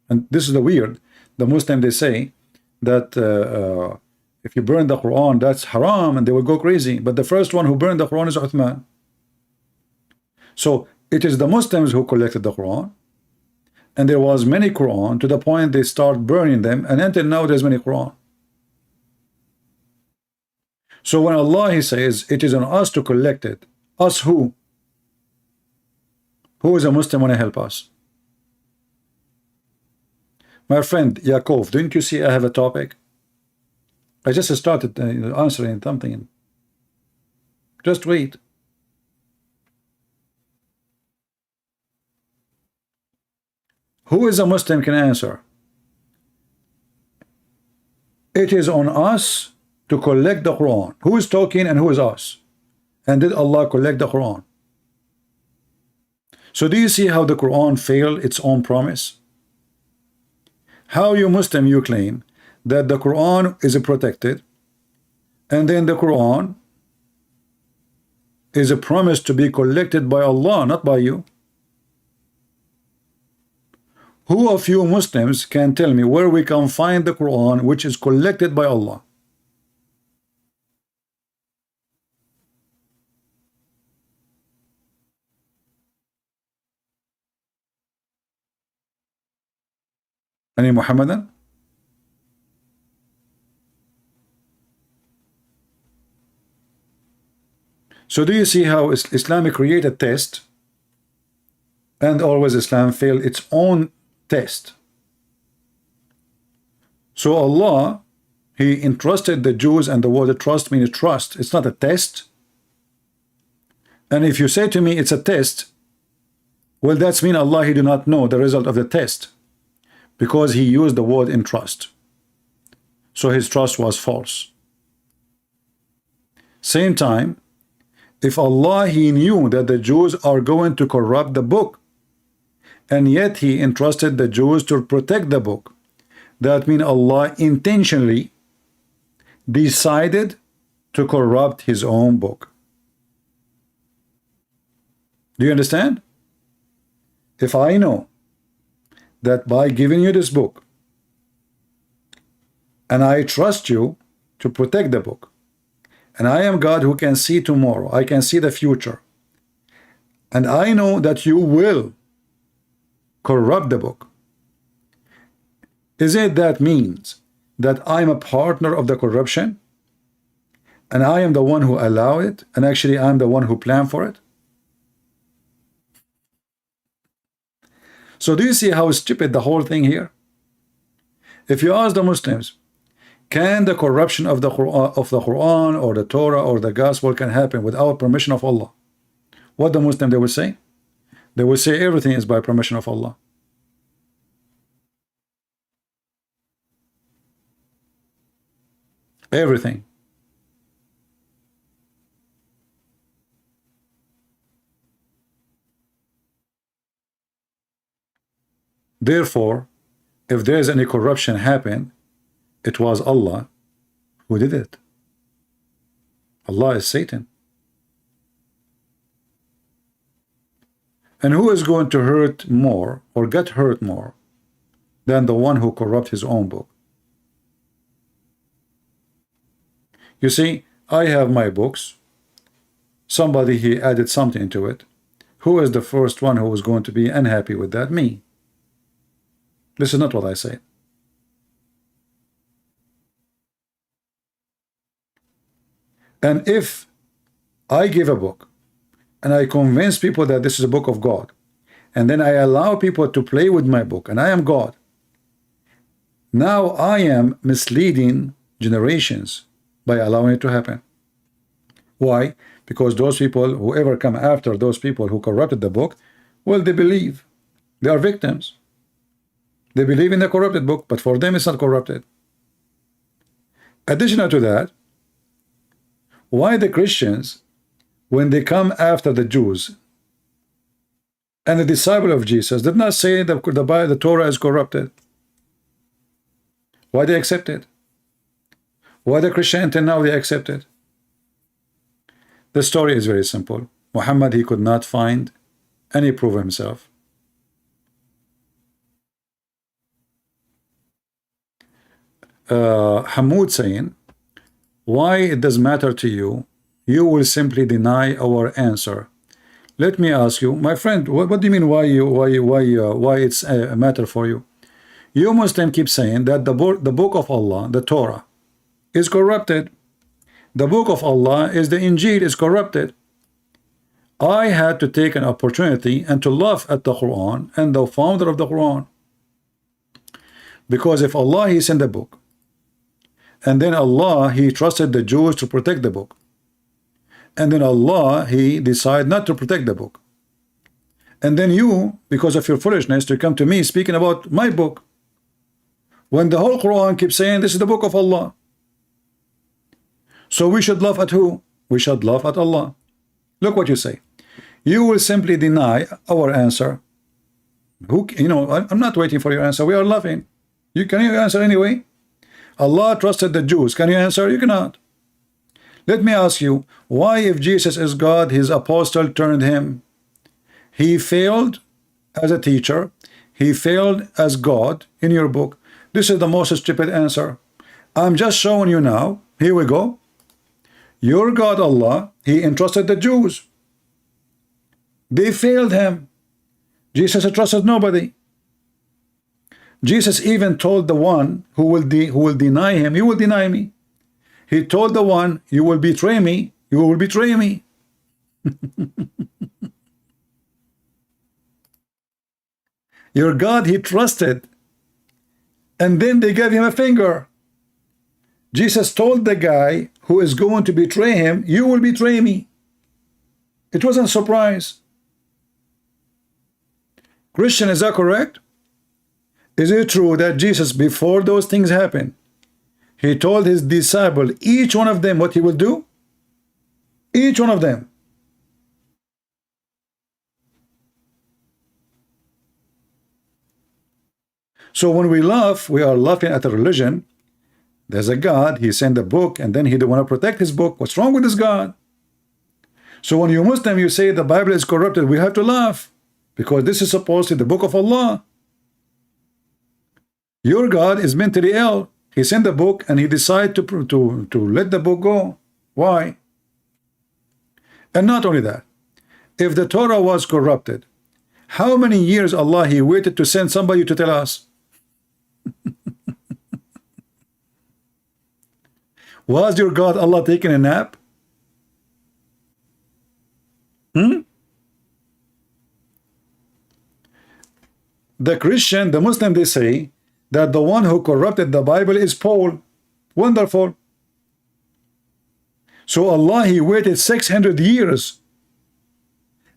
And this is the weird. The Muslim, they say that if you burn the Quran, that's haram, and they will go crazy. But the first one who burned the Quran is Uthman. So it is the Muslims who collected the Quran. And there was many Quran to the point they start burning them. And until now, there's many Quran. So when Allah, He says, it is on us to collect it. Us who? Who is a Muslim want to help us? My friend Yaakov, didn't you see I have a topic? I just started answering something. Just wait. Who is a Muslim can answer? It is on us to collect the Quran. Who is talking and who is us? And did Allah collect the Quran? So do you see how the Quran failed its own promise? How you Muslim, you claim that the Quran is protected, and then the Quran is a promise to be collected by Allah, not by you. Who of you Muslims can tell me where we can find the Quran which is collected by Allah? Any Muhammadan? So do you see how Islam created a test, and always Islam failed its own test? So Allah, He entrusted the Jews, and the word trust means trust. It's not a test. And if you say to me it's a test, well, that's mean Allah, He do not know the result of the test, because He used the word entrust. So His trust was false. Same time, if Allah, He knew that the Jews are going to corrupt the book, and yet He entrusted the Jews to protect the book, that means Allah intentionally decided to corrupt His own book. Do you understand? If I know that by giving you this book, and I trust you to protect the book, and I am God who can see tomorrow, I can see the future, and I know that you will corrupt the book, is it that means that I'm a partner of the corruption, and I am the one who allow it, and actually I'm the one who planned for it? So do you see how stupid the whole thing here? If you ask the Muslims, can the corruption of the Quran or the Torah or the Gospel can happen without permission of Allah? What the Muslim they will say? They will say everything is by permission of Allah. Everything. Therefore, if there is any corruption happen, it was Allah Who did it? Allah is Satan. And who is going to hurt more or get hurt more than the one who corrupt his own book? You see, I have my books. Somebody, he added something into it. Who is the first one who is going to be unhappy with that? Me. This is not what I say. And if I give a book and I convince people that this is a book of God, and then I allow people to play with my book, and I am God, now I am misleading generations by allowing it to happen. Why? Because those people, whoever come after those people who corrupted the book, well, they believe. They are victims. They believe in the corrupted book, but for them it's not corrupted. Additional to that, why the Christians, when they come after the Jews and the disciple of Jesus, did not say that the Torah is corrupted? Why they accept it? Why the Christianity now they accept it? The story is very simple. Muhammad, he could not find any proof of himself. Hamoud saying, why it does matter to you? You will simply deny our answer. Let me ask you, my friend, what do you mean why it's a matter for you? You Muslims keep saying that the book of Allah, the Torah, is corrupted. The book of Allah is the Injil, is corrupted. I had to take an opportunity and to laugh at the Quran and the founder of the Quran. Because if Allah, he sent a book, and then Allah, he trusted the Jews to protect the book, and then Allah, he decided not to protect the book, and then you, because of your foolishness, to come to me speaking about my book, when the whole Quran keeps saying this is the book of Allah. So we should laugh at who? We should laugh at Allah. Look what you say. You will simply deny our answer. Who, you know, I'm not waiting for your answer. We are laughing. Can you answer anyway? Allah trusted the Jews. Can you answer? You cannot. Let me ask you, why, if Jesus is God, his apostle turned him? He failed as a teacher. He failed as God in your book. This is the most stupid answer. I'm just showing you now. Here we go. Your God, Allah, he entrusted the Jews. They failed him. Jesus trusted nobody. Jesus even told the one who will deny him, you will deny me. He told the one, you will betray me, you will betray me. Your God, he trusted, and then they gave him a finger. Jesus told the guy who is going to betray him, you will betray me. It wasn't a surprise. Christian, is that correct? Is it true that Jesus, before those things happened, he told his disciple, each one of them, what he will do? Each one of them. So when we laugh, we are laughing at a religion. There's a God, he sent a book, and then he don't want to protect his book. What's wrong with this God? So when you Muslim, you say the Bible is corrupted, we have to laugh, because this is supposed to be the book of Allah. Your God is mentally ill. He sent the book and he decided to let the book go. Why? And not only that, if the Torah was corrupted, how many years Allah, he waited to send somebody to tell us? Was your God Allah taking a nap? The Christian, the Muslim, they say that the one who corrupted the Bible is Paul. Wonderful. So Allah, he waited 600 years.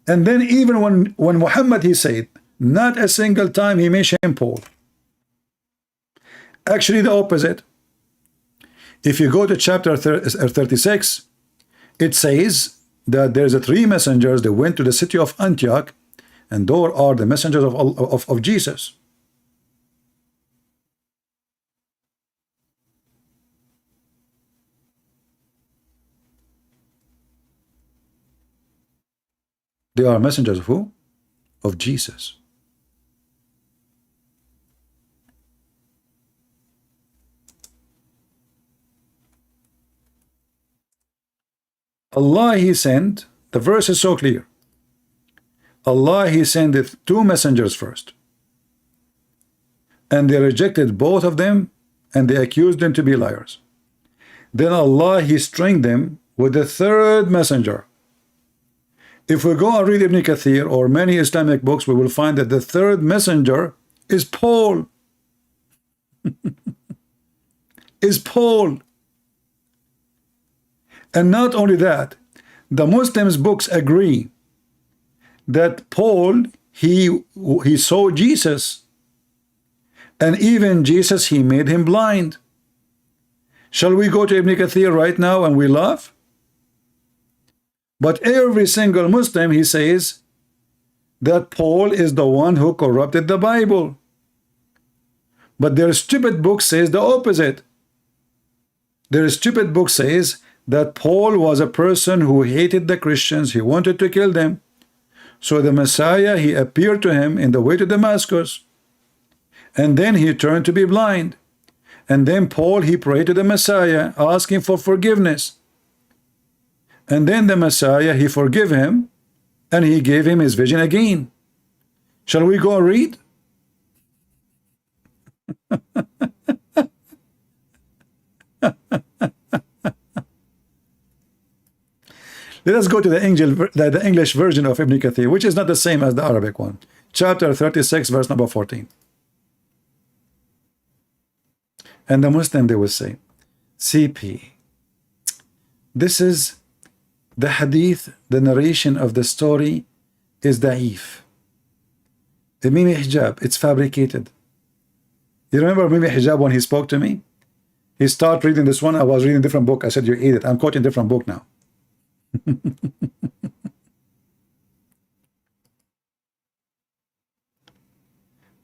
And then even when Muhammad, he said, not a single time he mentioned Paul. Actually, the opposite. If you go to chapter 36, it says that there's 3 messengers that went to the city of Antioch, and those are the messengers of Jesus. They are messengers of who? Of Jesus. Allah He sent, the verse is so clear. Allah He sendeth two messengers first, and they rejected both of them, and they accused them to be liars. Then Allah He strengthened them with the third messenger. If we go and read Ibn Kathir or many Islamic books, we will find that the third messenger is Paul. Is Paul. And not only that, the Muslims books agree that Paul, he saw Jesus, and even Jesus, he made him blind. Shall we go to Ibn Kathir right now and we laugh? But every single Muslim, he says that Paul is the one who corrupted the Bible. But their stupid book says the opposite. Their stupid book says that Paul was a person who hated the Christians. He wanted to kill them. So the Messiah, he appeared to him in the way to Damascus. And then he turned to be blind. And then Paul, he prayed to the Messiah, asking for forgiveness. And then the Messiah, he forgave him, and he gave him his vision again. Shall we go and read? Let us go to the English version of Ibn Kathir, which is not the same as the Arabic one. Chapter 36, verse number 14. And the Muslim, they will say, CP, this is the hadith, the narration of the story is da'if. The Mimi Hijab, it's fabricated. You remember Mimi Hijab when he spoke to me? He started reading this one, I was reading a different book. I said, you eat it. I'm quoting a different book now.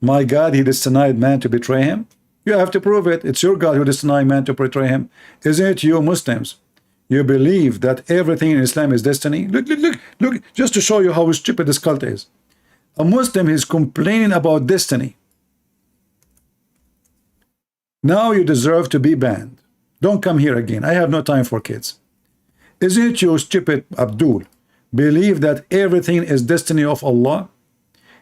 My God, he denied man to betray him. You have to prove it. It's your God who denied man to betray him. Isn't it you Muslims? You believe that everything in Islam is destiny? Look, just to show you how stupid this cult is. A Muslim is complaining about destiny. Now you deserve to be banned. Don't come here again. I have no time for kids. Isn't it you, stupid Abdul, believe that everything is destiny of Allah?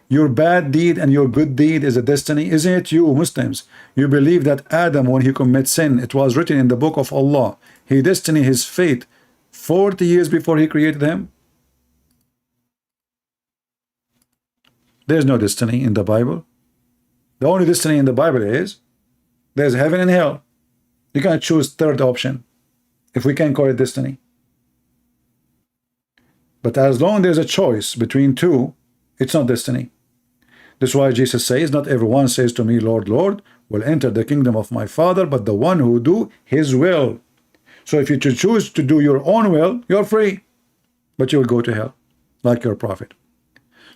Your bad deed and your good deed is a destiny. Isn't it you, Muslims? You believe that Adam, when he commits sin, it was written in the book of Allah. He destined his fate 40 years before he created him. There's no destiny in the Bible. The only destiny in the Bible is there's heaven and hell. You can't choose third option, if we can call it destiny. But as long as there's a choice between two, it's not destiny. That's why Jesus says, not everyone says to me, Lord, Lord, will enter the kingdom of my Father, but the one who do his will. So if you choose to do your own will, you're free, but you will go to hell, like your prophet.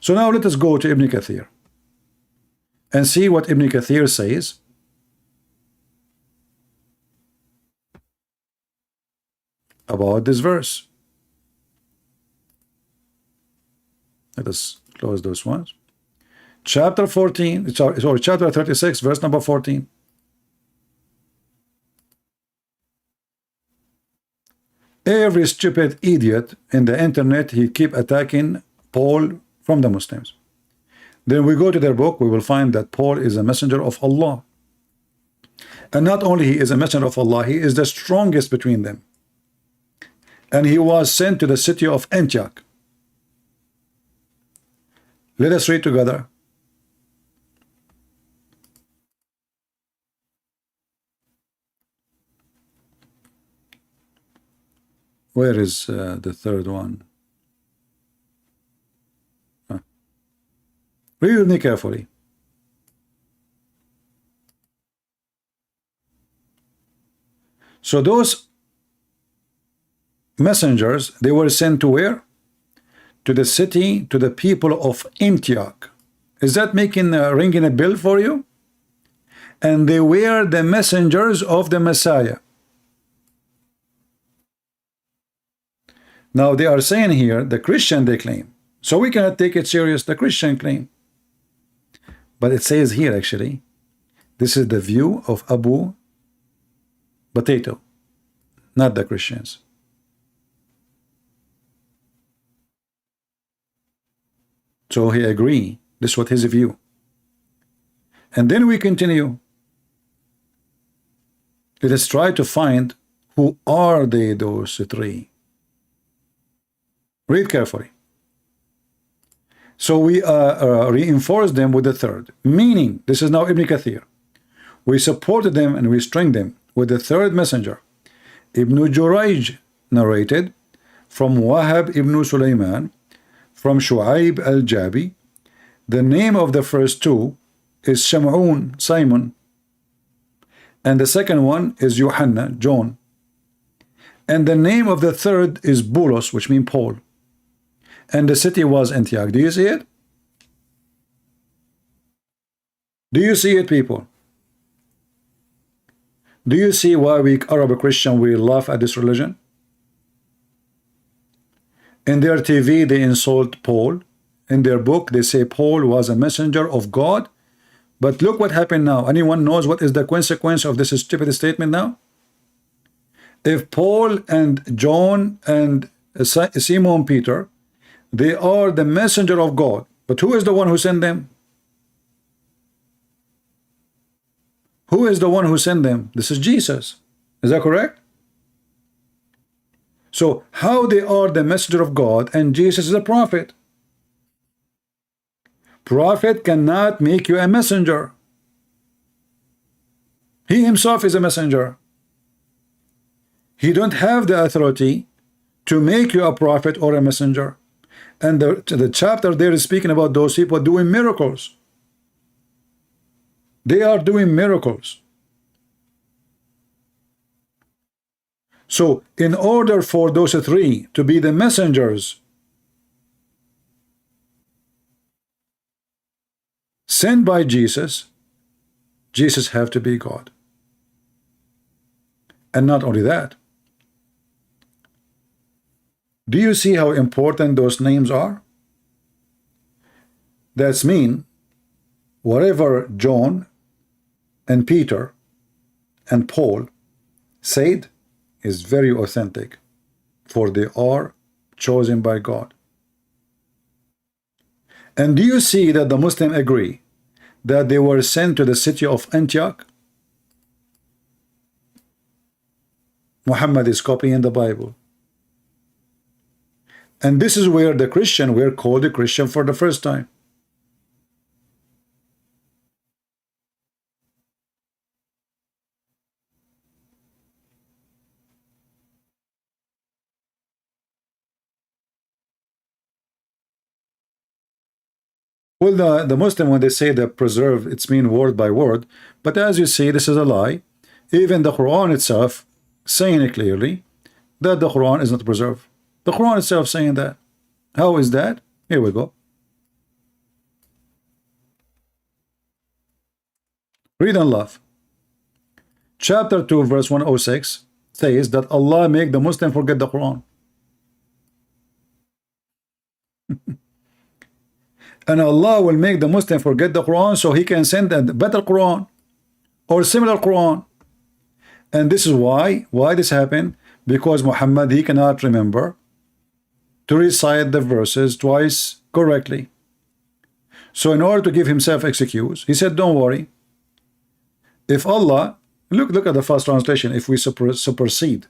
So now let us go to Ibn Kathir and see what Ibn Kathir says about this verse. Let us close those ones. Chapter 14, sorry, chapter 36, verse number 14. Every stupid idiot in the internet, he keep attacking Paul from the Muslims. Then we go to their book, we will find that Paul is a messenger of Allah. And not only he is a messenger of Allah, he is the strongest between them. And he was sent to the city of Antioch. Let us read together. Where is the third one? Read with me carefully. So those messengers, they were sent to where? To the city, to the people of Antioch. Is that making ringing a bell for you? And they were the messengers of the Messiah. Now they are saying here, the Christian, they claim So we cannot take it serious, the Christian claim. But it says here, actually, this is the view of Abu Potato, not the Christians. So he agree. This was his view. And then we continue. Let us try to find who are they, those three. Read carefully. So we reinforce them with the third. Meaning, this is now Ibn Kathir. We supported them and we string them with the third messenger. Ibn Jurayj narrated from Wahab ibn Sulaiman, from Shu'aib al-Jabi. The name of the first two is Sham'un, Simon, and the second one is Yohanna, John, and the name of the third is Bulos, which means Paul, and the city was Antioch. Do you see it? Do you see it, people? Do you see why we Arab Christian we laugh at this religion? In their TV they insult Paul. In their book they say Paul was a messenger of God. But look what happened now. Anyone knows what is the consequence of this stupid statement now? If Paul and John and Simon Peter, they are the messenger of God, but who is the one who sent them? Who is the one who sent them? This is Jesus. Is that correct? So how they are the messenger of God and Jesus is a prophet? Prophet cannot make you a messenger. He himself is a messenger. He don't have the authority to make you a prophet or a messenger. And the chapter there is speaking about those people doing miracles. They are doing miracles. So in order for those three to be the messengers sent by Jesus, Jesus have to be God. And not only that, do you see how important those names are? That's mean whatever John and Peter and Paul said is very authentic, for they are chosen by God. And do you see that the Muslims agree that they were sent to the city of Antioch? Muhammad is copying the Bible. And this is where the Christian were called a Christian for the first time. Well, the Muslim, when they say that preserve, it's mean word by word. But as you see, this is a lie. Even the Quran itself saying it clearly that the Quran is not preserved. The Quran itself saying that. How is that? Here we go. Read and laugh. Chapter 2, verse 106 says that Allah make the Muslim forget the Quran. And Allah will make the Muslim forget the Quran so he can send a better Quran or similar Quran. And this is why this happened, because Muhammad, he cannot remember to recite the verses twice correctly. So in order to give himself excuse, he said, don't worry. If Allah, look at the first translation, if we supersede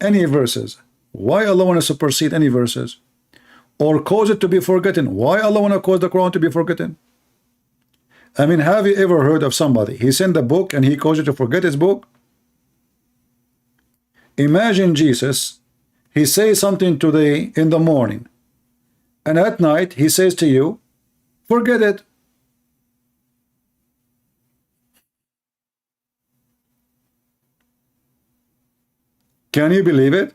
any verses, why Allah want to supersede any verses? Or cause it to be forgotten. Why Allah want to cause the Quran to be forgotten? I mean, have you ever heard of somebody, he sent a book and he caused you to forget his book? Imagine Jesus, he says something today in the morning, and at night he says to you, forget it. Can you believe it?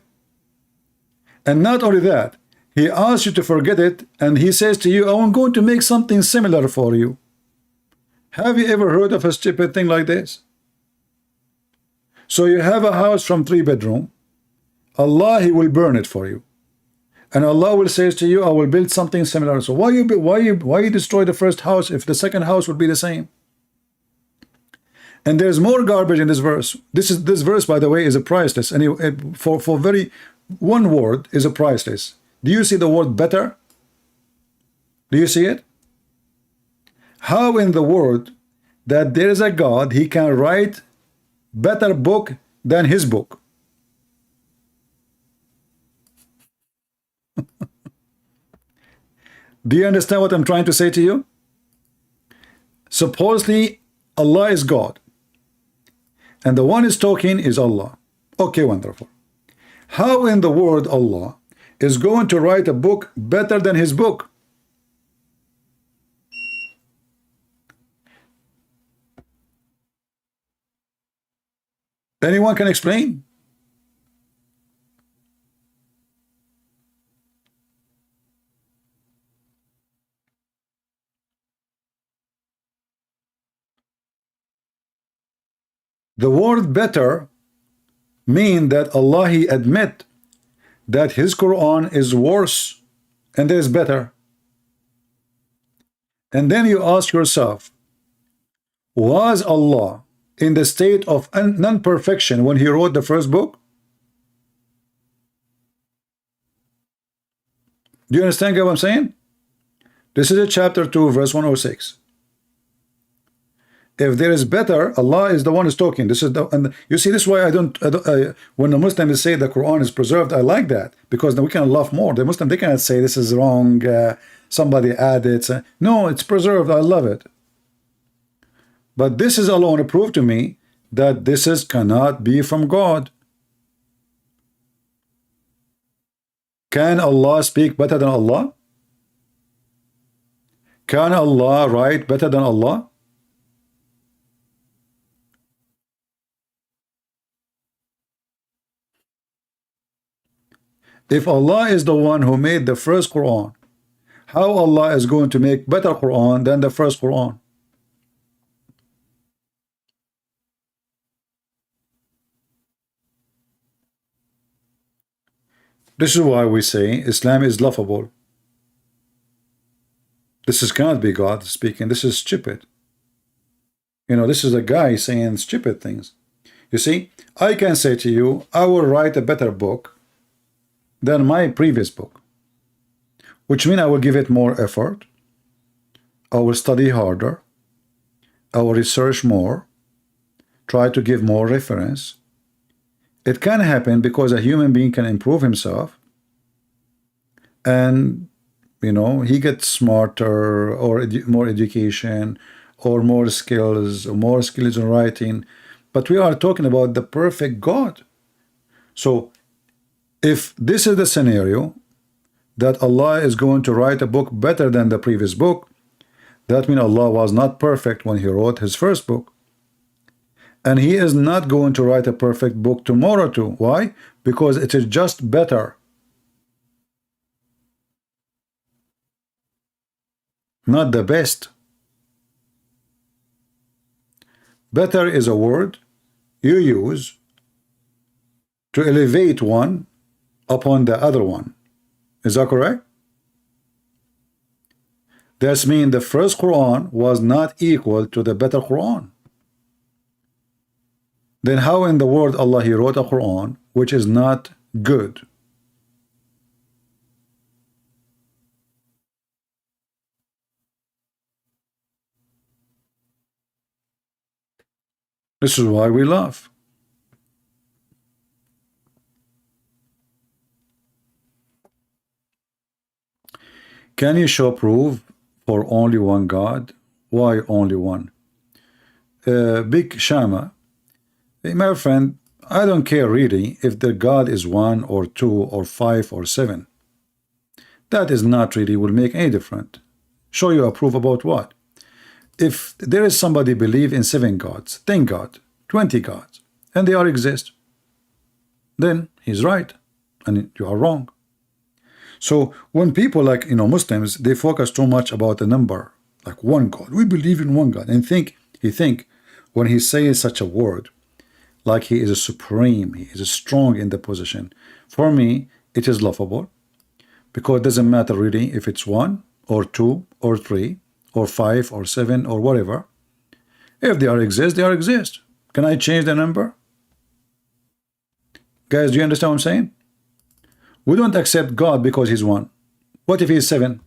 And not only that, he asks you to forget it, and he says to you, I'm going to make something similar for you. Have you ever heard of a stupid thing like this? So you have a house from 3 bedroom. Allah, he will burn it for you. And Allah will say to you, I will build something similar. So why you destroy the first house if the second house would be the same? And there's more garbage in this verse. This verse, by the way, is a priceless. And for very one word is a priceless. Do you see the word better? Do you see it? How in the world that there is a God, he can write better book than his book? Do you understand what I'm trying to say to you? Supposedly Allah is God, and the one is talking is Allah. Okay, wonderful. How in the world Allah is going to write a book better than his book? Anyone can explain? The word better mean that Allah, he admit that his Quran is worse and there is better. And then you ask yourself, was Allah in the state of non-perfection when he wrote the first book? Do you understand what I'm saying? This is a chapter 2 verse 106. If there is better, Allah is the one who's talking. This is the, and you see, this is why when the Muslims say the Quran is preserved, I like that, because then we can laugh more. The Muslim, they cannot say this is wrong, somebody added. No, it's preserved. I love it. But this is alone to prove to me that this is cannot be from God. Can Allah speak better than Allah? Can Allah write better than Allah? If Allah is the one who made the first Quran, how Allah is going to make better Quran than the first Quran? This is why we say Islam is laughable. This cannot be God speaking. This is stupid. You know, this is a guy saying stupid things. You see, I can say to you, I will write a better book than my previous book, which means I will give it more effort, I will study harder, I will research more, try to give more reference. It can happen because a human being can improve himself, and you know, he gets smarter, or more education, or more skills in writing. But we are talking about the perfect God. So if this is the scenario that Allah is going to write a book better than the previous book, that means Allah was not perfect when he wrote his first book. And he is not going to write a perfect book tomorrow too. Why? Because it is just better. Not the best. Better is a word you use to elevate one upon the other one. Is that correct? That means the first Quran was not equal to the better Quran. Then how in the world Allah he wrote a Quran which is not good? This is why we laugh. Can you show proof for only one God? Why only one? Big Shama, my friend, I don't care really if the God is 1 or 2 or 5 or 7. That is not really will make any difference. Show you a proof about what? If there is somebody believe in 7 gods, 10 gods, 20 gods, and they all exist, then he's right and you are wrong. So when people like, you know, Muslims, they focus too much about the number, like one God, we believe in one God, and he think when he says such a word, like he is a supreme, he is strong in the position. For me, it is laughable, because it doesn't matter really if it's 1 or 2 or 3 or 5 or 7 or whatever. If they are exist, they are exist. Can I change the number? Guys, do you understand what I'm saying? We don't accept God because he's 1. What if he's 7?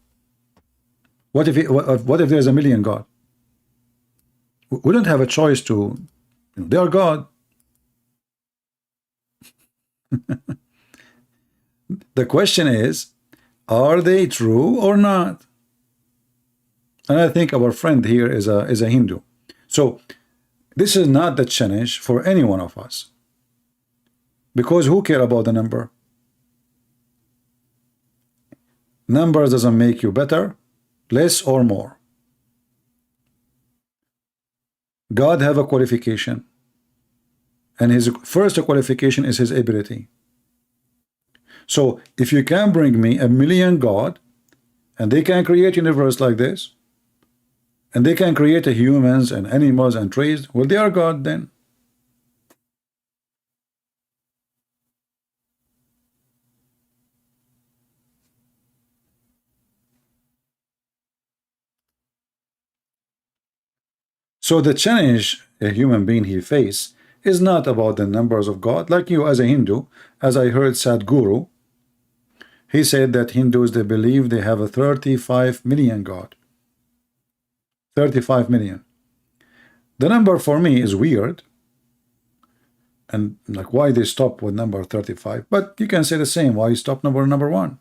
What if there's a million God? We don't have a choice to, they are God. The question is, are they true or not? And I think our friend here is a Hindu. So this is not the challenge for any one of us. Because who care about the number? Numbers doesn't make you better, less or more. God have a qualification. And his first qualification is his ability. So if you can bring me a million God, and they can create universe like this, and they can create humans and animals and trees, well, they are God then. So the challenge a human being he face is not about the numbers of God. Like you as a Hindu, as I heard Sadhguru, he said that Hindus, they believe they have a 35 million God. 35 million. The number for me is weird. And like why they stop with number 35. But you can say the same, why you stop number 1.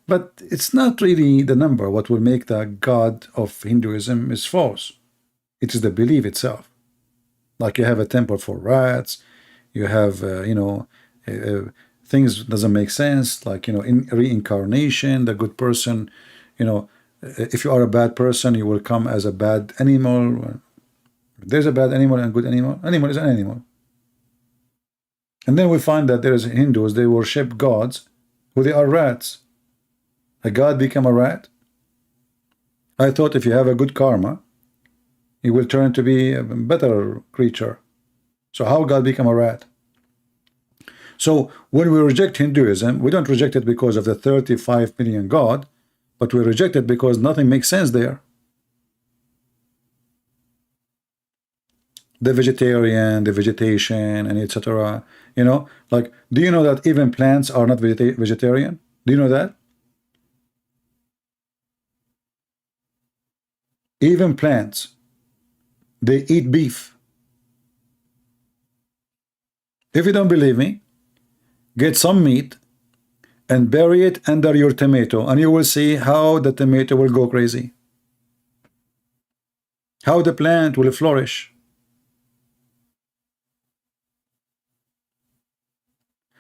But it's not really the number. What will make the God of Hinduism is false. It is the belief itself. Like you have a temple for rats, you have things doesn't make sense, like in reincarnation, the good person, if you are a bad person, you will come as a bad animal. There's a bad animal and good animal. Animal is an animal. And then we find that there is Hindus, they worship gods who they are rats. A god become a rat. I thought if you have a good karma, you will turn to be a better creature. So how God become a rat? So when we reject Hinduism, we don't reject it because of the 35 million God, but we reject it because nothing makes sense there. The vegetarian, the vegetation, and etc. Like, do you know that even plants are not vegetarian? Do you know that? Even plants, they eat beef. If you don't believe me, get some meat and bury it under your tomato, and you will see how the tomato will go crazy. How the plant will flourish.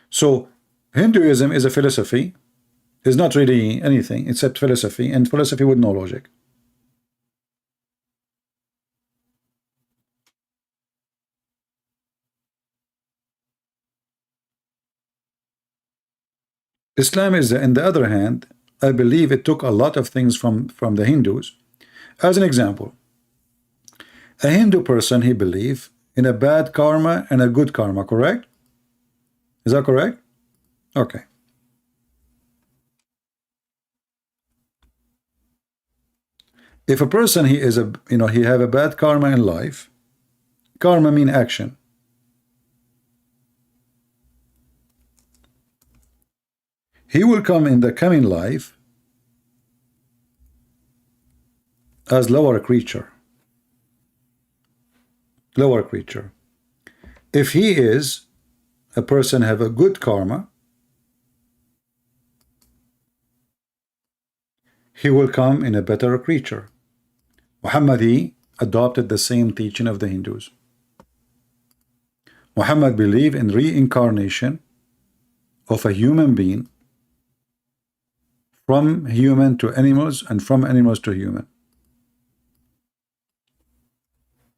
So Hinduism is a philosophy. It's not really anything except philosophy, and philosophy with no logic. Islam is, on the other hand, I believe it took a lot of things from the Hindus. As an example, a Hindu person, he believes in a bad karma and a good karma, correct? Is that correct? Okay. If a person he is he have a bad karma in life, karma mean action. He will come in the coming life as lower creature. Lower creature. If he is a person have a good karma, he will come in a better creature. Muhammad, he adopted the same teaching of the Hindus. Muhammad believed in reincarnation of a human being from human to animals and from animals to human.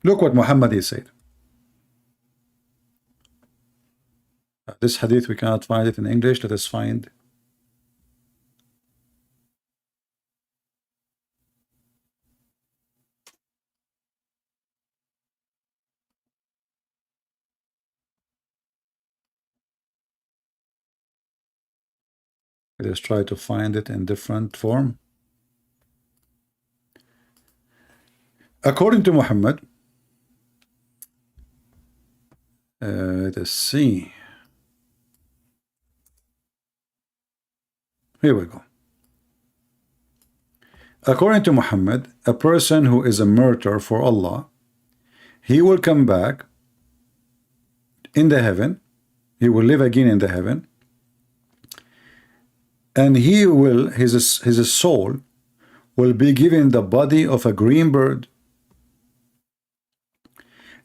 Look what Muhammad said. This hadith, we cannot find it in English. Let us find. Let's try to find it in different form. According to Muhammad, let's see. Here we go. According to Muhammad, a person who is a martyr for Allah, he will come back in the heaven. He will live again in the heaven, and he will his soul will be given the body of a green bird,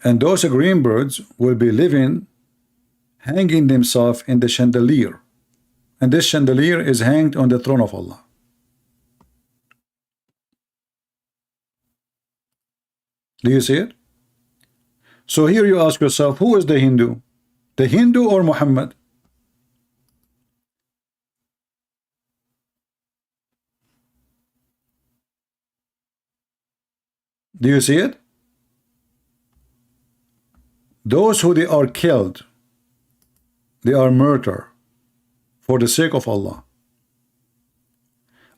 and those green birds will be living, hanging themselves in the chandelier, and this chandelier is hanged on the throne of Allah. Do you see it? So here you ask yourself, who is the Hindu? The Hindu or Muhammad? Do you see it? Those who they are killed, they are murdered for the sake of Allah.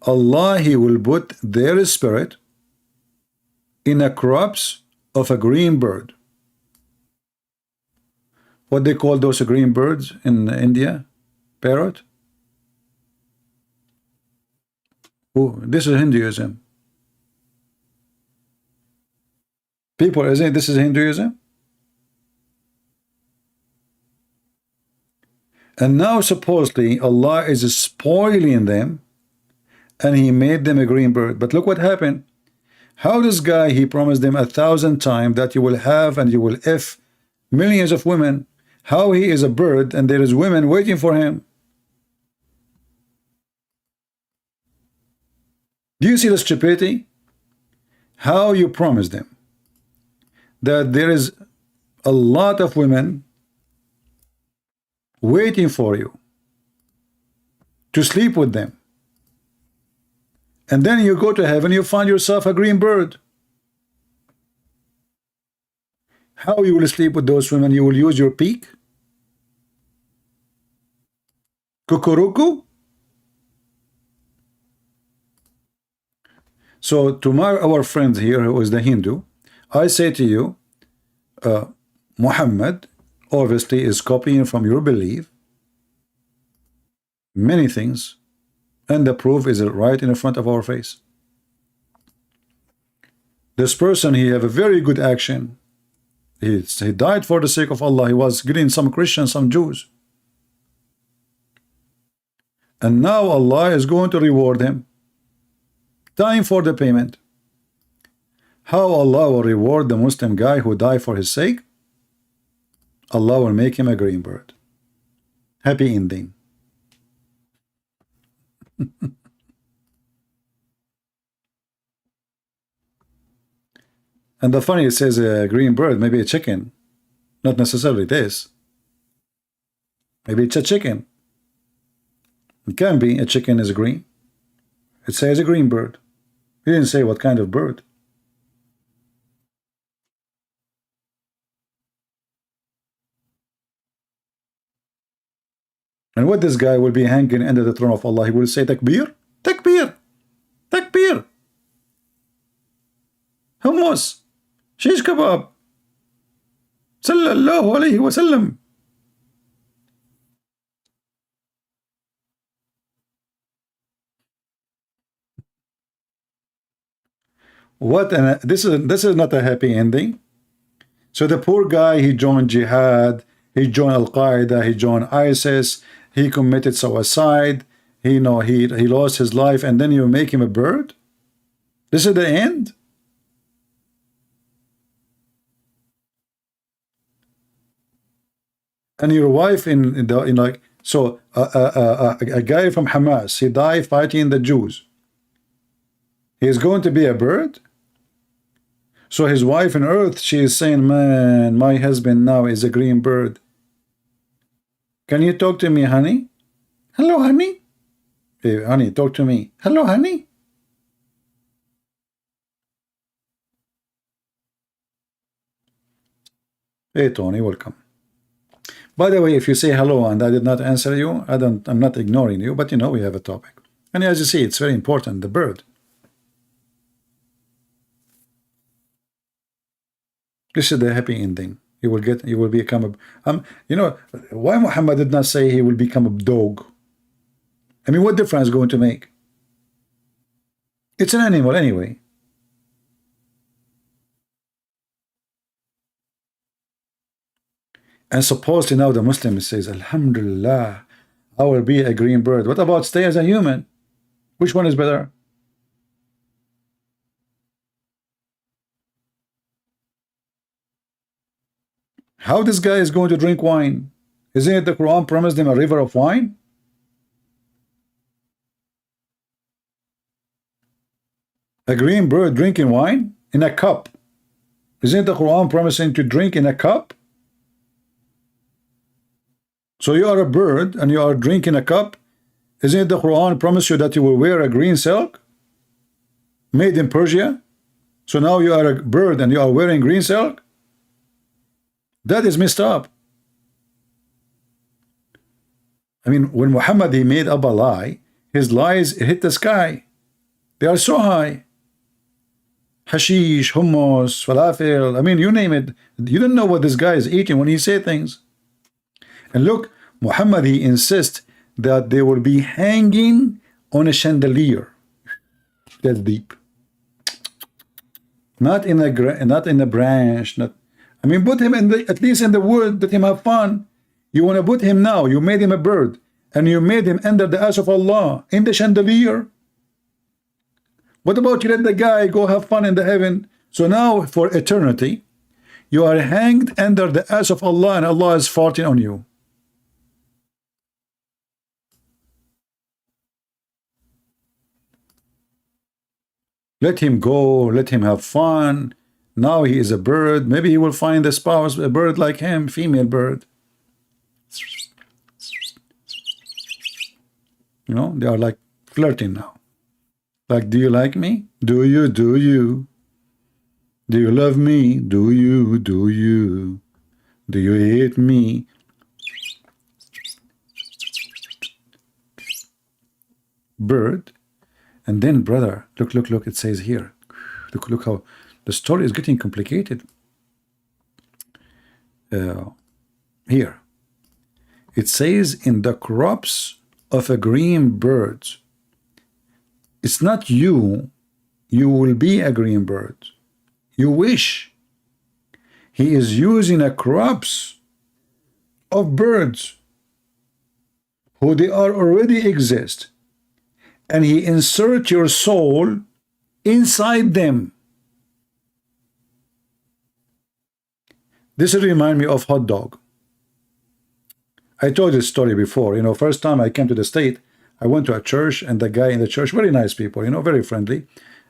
Allah, He will put their spirit in a corpse of a green bird. What they call those green birds in India? Parrot? Oh, this is Hinduism. People, isn't this is Hinduism? And now supposedly Allah is spoiling them, and He made them a green bird. But look what happened. How this guy, he promised them 1,000 times that you will have and you will F millions of women. How he is a bird and there is women waiting for him. Do you see the stupidity? How you promise them that there is a lot of women waiting for you to sleep with them, and then you go to heaven, you find yourself a green bird. How you will sleep with those women? You will use your beak? Kukuruku? So to our friends here who is the Hindu, I say to you, Muhammad obviously is copying from your belief many things, and the proof is right in front of our face. This person, he have a very good action. He died for the sake of Allah. He was getting some Christians, some Jews, and now Allah is going to reward him. Time for the payment. How Allah will reward the Muslim guy who died for his sake? Allah will make him a green bird. Happy ending. And the funny, it says a green bird, maybe a chicken, not necessarily this. Maybe it's a chicken. It can be a chicken is green. It says a green bird. He didn't say what kind of bird. And what this guy will be hanging under the throne of Allah, he will say takbir, takbir, takbir, hummus, shish kebab, sallallahu alayhi wa sallam. What? And this is not a happy ending. So the poor guy, he joined jihad, he joined Al-Qaeda, he joined ISIS, he committed suicide, he lost his life, and then you make him a bird? This is the end? And your wife a guy from Hamas, he died fighting the Jews. He is going to be a bird? So his wife on earth, she is saying, man, my husband now is a green bird. Can you talk to me, honey? Hello, honey. Hey, honey, talk to me. Hello, honey. Hey, Tony, welcome. By the way, if you say hello and I did not answer you, I'm not ignoring you, but you know we have a topic. And as you see, it's very important, the bird. This is the happy ending. You will become a, you know, why Muhammad did not say he will become a dog? I mean, what difference is going to make? It's an animal anyway. And supposedly now the Muslim says, Alhamdulillah, I will be a green bird. What about stay as a human? Which one is better? How this guy is going to drink wine? Isn't it the Quran promised him a river of wine? A green bird drinking wine in a cup. Isn't the Quran promising to drink in a cup? So you are a bird and you are drinking a cup. Isn't it the Quran promise you that you will wear a green silk made in Persia? So now you are a bird and you are wearing green silk? That is messed up. I mean, when Muhammad he made up a lie, his lies hit the sky. They are so high. Hashish, hummus, falafel, I mean, you name it. You don't know what this guy is eating when he say things. And look, Muhammad he insists that they will be hanging on a chandelier. That's deep. Not in a branch. Not. I mean, put him in at least in the wood. Let him have fun. You want to put him now. You made him a bird, and you made him under the arsh of Allah in the chandelier. What about you let the guy go have fun in the heaven? So now for eternity, you are hanged under the arsh of Allah, and Allah is farting on you. Let him go, let him have fun. Now he is a bird. Maybe he will find a spouse, a bird like him, female bird. You know, they are like flirting now. Like, do you like me? Do you? Do you? Do you love me? Do you? Do you? Do you hate me? Bird. And then, brother, look, it says here. Look how the story is getting complicated. Here. It says in the crops of a green bird. It's not you will be a green bird. You wish. He is using a crops of birds who they are already exist. And he insert your soul inside them. This remind me of hot dog. I told this story before. You know, first time I came to the state, I went to a church, and the guy in the church, very nice people, you know, very friendly.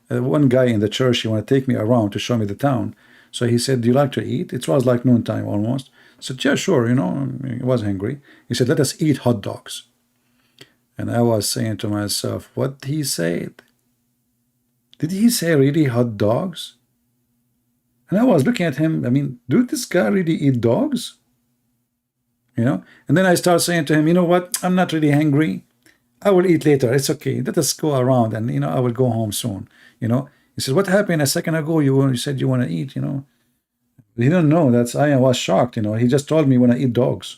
One guy in the church, he wanted to take me around to show me the town. So he said, do you like to eat? It was like noontime almost. I said, yeah, sure, you know, I was hungry. He said, let us eat hot dogs. And I was saying to myself, what he said? Did he say really hot dogs? And I was looking at him, I mean, do this guy really eat dogs? You know? And then I start saying to him, you know what? I'm not really hungry. I will eat later. It's okay. Let us go around and, you know, I will go home soon. You know? He says, what happened a second ago? You said you want to eat, you know? He don't know. I was shocked, you know. He just told me when I eat dogs.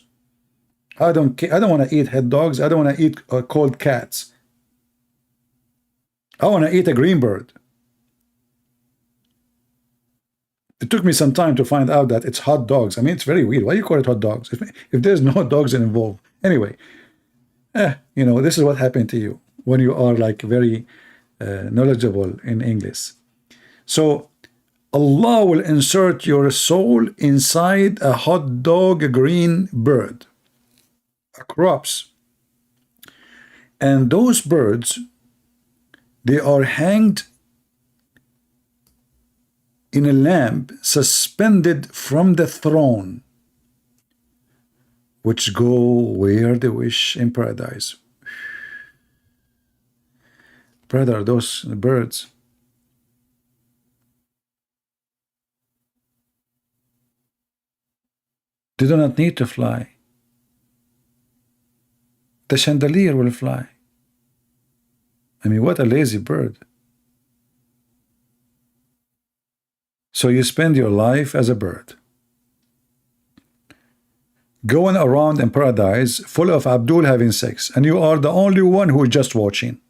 I don't want to eat head dogs. I don't want to eat cold cats. I want to eat a green bird. It took me some time to find out that it's hot dogs. I mean, it's very weird. Why you call it hot dogs? If there's no dogs involved. Anyway, you know, this is what happened to you when you are like very knowledgeable in English. So Allah will insert your soul inside a hot dog, a green bird, a crops. And those birds, they are hanged in a lamp suspended from the throne, which go where they wish in paradise. Brother, those birds, they do not need to fly. the chandelier will fly. I mean, what a lazy bird. So you spend your life as a bird, going around in paradise full of Abdul having sex, and you are the only one who is just watching.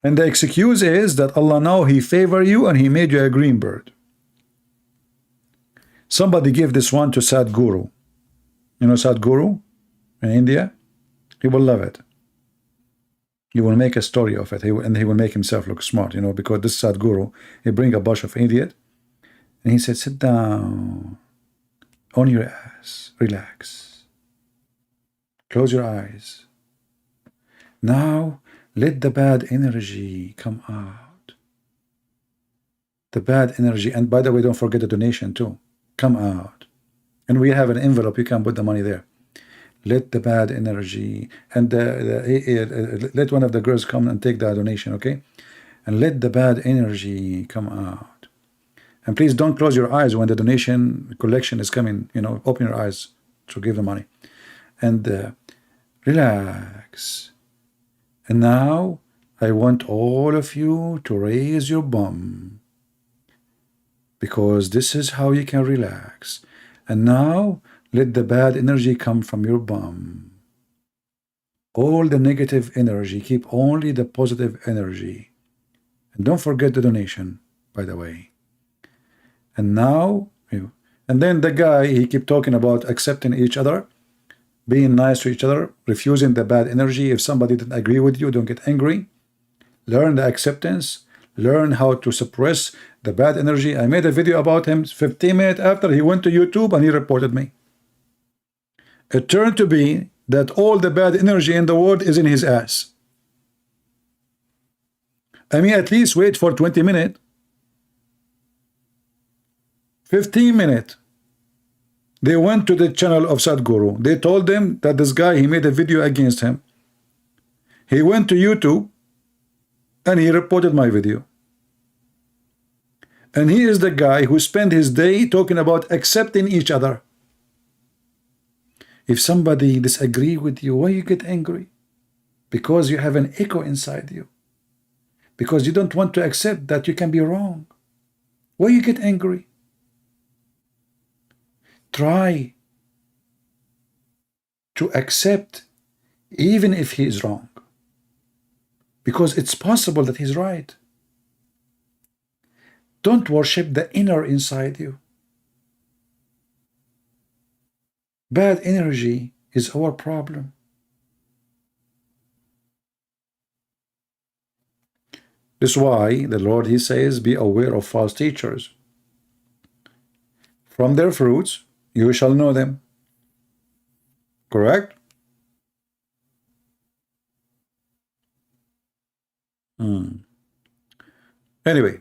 And the excuse is that Allah now He favor you and He made you a green bird. Somebody give this one to Sadhguru. You know Sadhguru in India? He will love it. He will make a story of it, and he will make himself look smart, you know, because this Sadhguru, he bring a bunch of idiot, and he said, sit down on your ass, relax, close your eyes. Now let the bad energy come out. The bad energy, and by the way, don't forget the donation too, come out. And we have an envelope, you can put the money there. Let the bad energy, and let one of the girls come and take the donation, okay? And let the bad energy come out. And please don't close your eyes when the donation collection is coming, you know, open your eyes to give the money. And relax. And now I want all of you to raise your bum, because this is how you can relax. And now let the bad energy come from your bum. All the negative energy, keep only the positive energy. And don't forget the donation, by the way. And now, and then the guy, he keep talking about accepting each other, being nice to each other, refusing the bad energy. If somebody didn't agree with you, don't get angry. Learn the acceptance. Learn how to suppress the bad energy. I made a video about him 15 minutes after he went to YouTube and he reported me. It turned to be that all the bad energy in the world is in his ass. I mean, at least wait for 20 minutes. 15 minutes. They went to the channel of Sadhguru. They told them that this guy, he made a video against him. He went to YouTube and he reported my video. And he is the guy who spent his day talking about accepting each other. If somebody disagree with you, why you get angry? Because you have an echo inside you. Because you don't want to accept that you can be wrong. Why you get angry? Try to accept even if he is wrong. Because it's possible that he's right. Don't worship the inner inside you. Bad energy is our problem. This is why the Lord, he says, be aware of false teachers. From their fruits you shall know them. Correct? Anyway,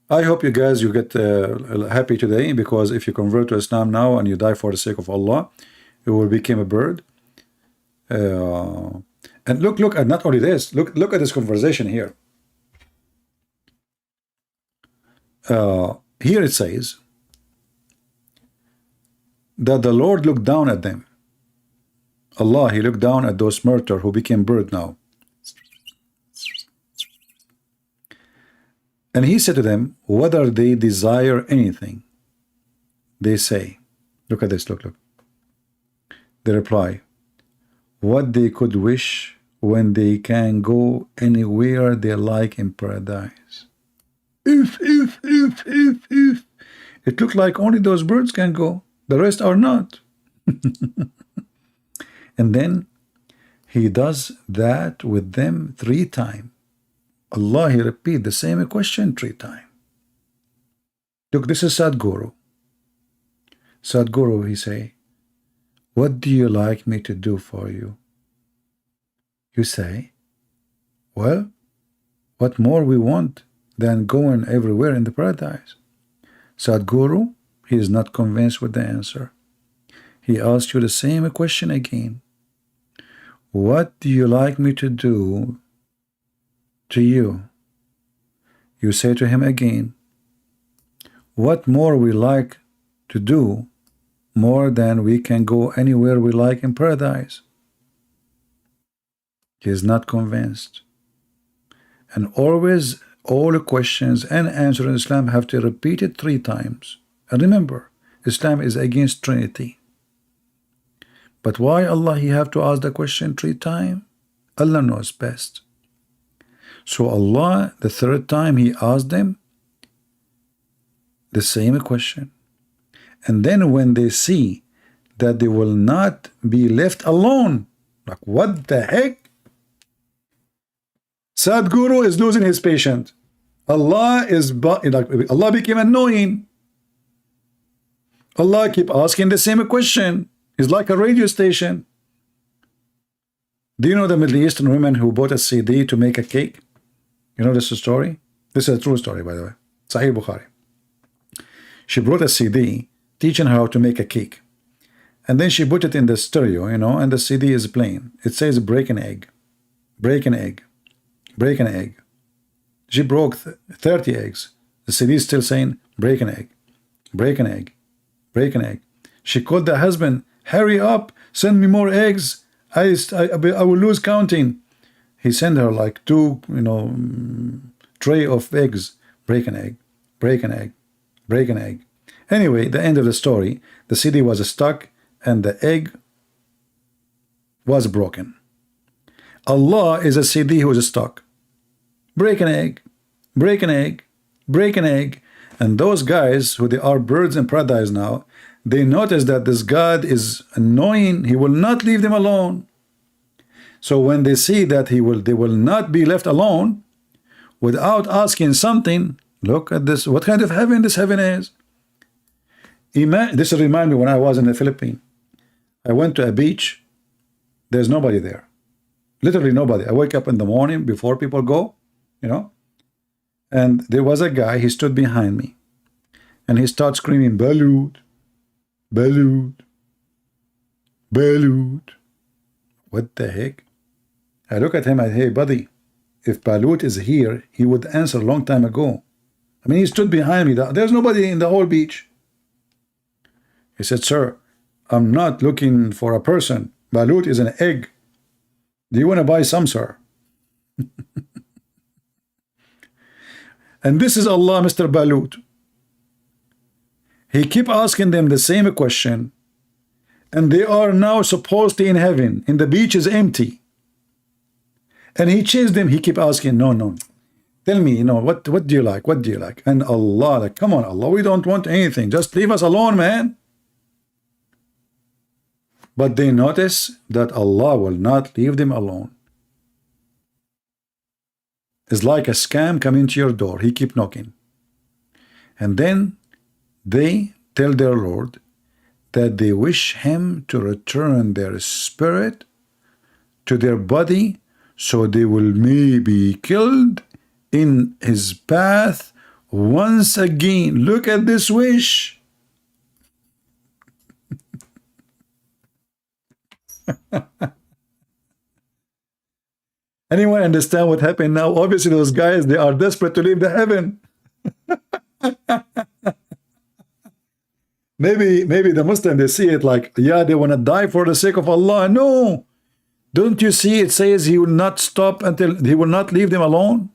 I hope you guys, you get happy today, because if you convert to Islam now and you die for the sake of Allah, you will become a bird. And look at not only this, look at this conversation here. Here it says that the Lord looked down at them. Allah, he looked down at those murderers who became bird now. And he said to them, whether they desire anything, they say, look at this, look. They reply, what they could wish when they can go anywhere they like in paradise. If. It looked like only those birds can go, the rest are not. And then he does that with them 3 times. Allah, he repeat the same question 3 times. Look, this is Sadhguru. Sadhguru, he say, what do you like me to do for you? You say, well, what more we want than going everywhere in the paradise? Sadhguru, he is not convinced with the answer. He asks you the same question again. What do you like me to do to you? You say to him again, what more we like to do more than we can go anywhere we like in paradise. He is not convinced. And always, all the questions and answers in Islam have to repeat it 3 times. And remember, Islam is against Trinity. But why Allah he have to ask the question 3 times? Allah knows best. So Allah, the 3rd time he asked them the same question. And then when they see that they will not be left alone, like what the heck? Sadhguru is losing his patient. Allah became annoying. Allah keep asking the same question. It's like a radio station. Do you know the Middle Eastern women who bought a CD to make a cake? You know this story? This is a true story, by the way. Sahih Bukhari. She brought a CD teaching her how to make a cake. And then she put it in the stereo, you know, and the CD is playing. It says break an egg. Break an egg. Break an egg. She broke 30 eggs. The CD is still saying break an egg. Break an egg. Break an egg. She called the husband, hurry up, send me more eggs. I will lose counting. He sent her like 2, you know, tray of eggs. Break an egg. Break an egg. Break an egg. Anyway, the end of the story, the CD was stuck and the egg was broken. Allah is a CD who is stuck. Break an egg. Break an egg. Break an egg. And those guys who they are birds in paradise now, they notice that this God is annoying. He will not leave them alone. So when they see that they will not be left alone without asking something, look at this. What kind of heaven this heaven is? This reminds me when I was in the Philippines. I went to a beach. There's nobody there. Literally nobody. I wake up in the morning before people go, you know, and there was a guy. He stood behind me and he started screaming, Balut, Balut, Balut. What the heck? I look at him and hey, buddy, if Balut is here, he would answer a long time ago. I mean, he stood behind me. There's nobody in the whole beach. He said, sir, I'm not looking for a person. Balut is an egg. Do you want to buy some, sir? And this is Allah, Mr. Balut. He keep asking them the same question. And they are now supposedly in heaven. And the beach is empty. And he chased them. He keep asking, no. Tell me, you know, what do you like? What do you like? And Allah, like, come on, Allah, we don't want anything. Just leave us alone, man. But they notice that Allah will not leave them alone. It's like a scam coming to your door. He keep knocking. And then they tell their Lord that they wish him to return their spirit to their body so they will maybe be killed in his path once again. Look at this wish. Anyone understand what happened now? Obviously those guys, they are desperate to leave the heaven. maybe the Muslim, they see it like, yeah, they want to die for the sake of Allah. No, don't you see it says he will not stop until he will not leave them alone?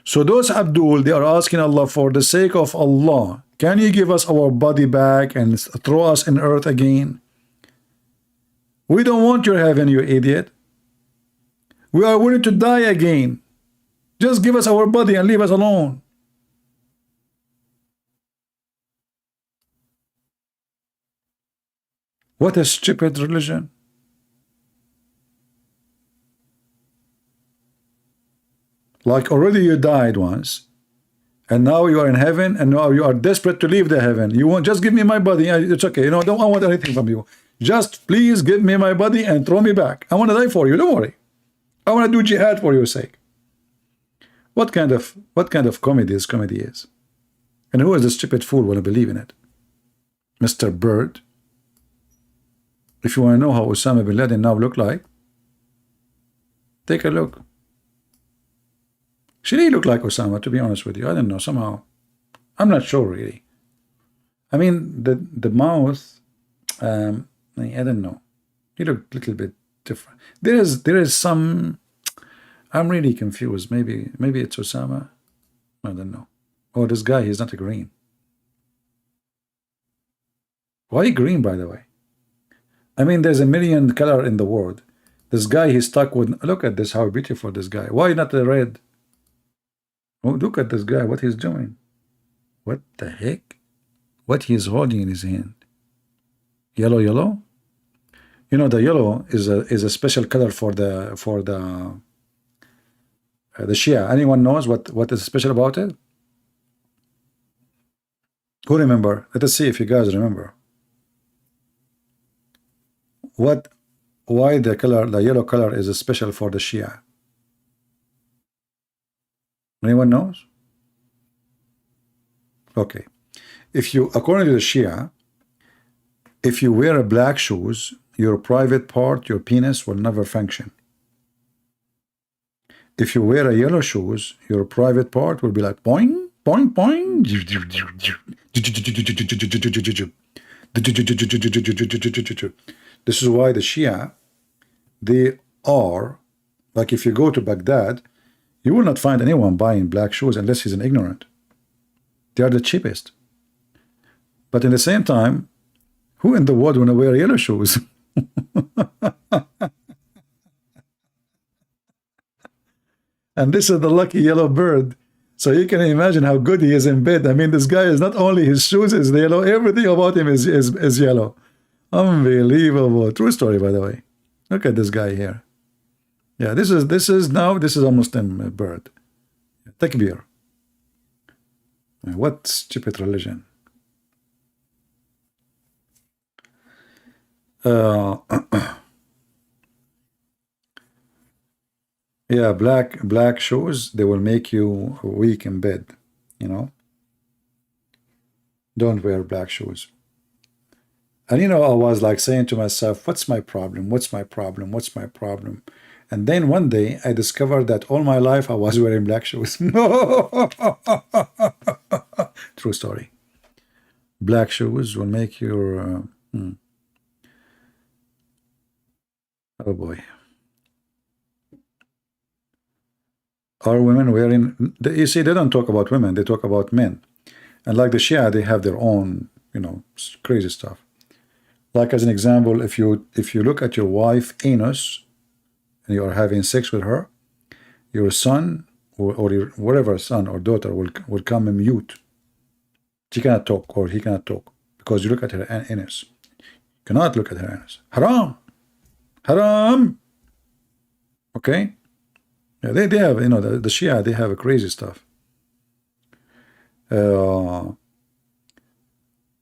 So those Abdul, they are asking Allah, for the sake of Allah, can you give us our body back and throw us in earth again? We don't want your heaven, you idiot. We are willing to die again. Just give us our body and leave us alone. What a stupid religion. Like already you died once, and now you are in heaven, and now you are desperate to leave the heaven. You want, just give me my body. It's okay. You know, I don't want anything from you. Just please give me my body and throw me back. I want to die for you. Don't worry. I want to do jihad for your sake. What kind of comedy is? And who is the stupid fool want to believe in it? Mr. Bird. If you want to know how Osama bin Laden now look like, take a look. Should he look like Osama, to be honest with you? I don't know, somehow. I'm not sure, really. I mean, the mouth, I don't know. He looked a little bit different. There is some. I'm really confused. Maybe it's Osama. I don't know. Oh, this guy, he's not a green. Why green, by the way? I mean, there's a million color in the world. This guy, he's stuck with. Look at this. How beautiful this guy. Why not the red? Oh, look at this guy. What he's doing? What the heck? What he's holding in his hand? Yellow. You know, the yellow is a special color for the Shia. Anyone knows what is special about it? Who remember? Let us see if you guys remember. Why the yellow color is special for the Shia? Anyone knows? Okay. If you, according to the Shia, if you wear a black shoes, your private part, your penis, will never function. If you wear a yellow shoes, your private part will be like boing, boing, boing. This is why the Shia, they are, like if you go to Baghdad, you will not find anyone buying black shoes unless he's an ignorant. They are the cheapest. But in the same time, who in the world want to wear yellow shoes? And this is the lucky yellow bird. So you can imagine how good he is in bed. I mean, this guy is not only his shoes is yellow, everything about him is yellow. Unbelievable. True story, by the way. Look at this guy here. Yeah, this is a Muslim bird. Takbir. What stupid religion. Yeah, black shoes, they will make you weak in bed, you know. Don't wear black shoes. And you know, I was like saying to myself, what's my problem? What's my problem? What's my problem? And then one day I discovered that all my life I was wearing black shoes. True story. Black shoes will make your oh boy. Are women wearing, you see, they don't talk about women, they talk about men. And like the Shia, they have their own, you know, crazy stuff. Like as an example, if you look at your wife anus and you are having sex with her, your son or your whatever son or daughter will come and mute. She cannot talk or he cannot talk because you look at her anus. You cannot look at her anus. Haram! Haram! Okay? Yeah, they have, you know, the Shia, they have a crazy stuff.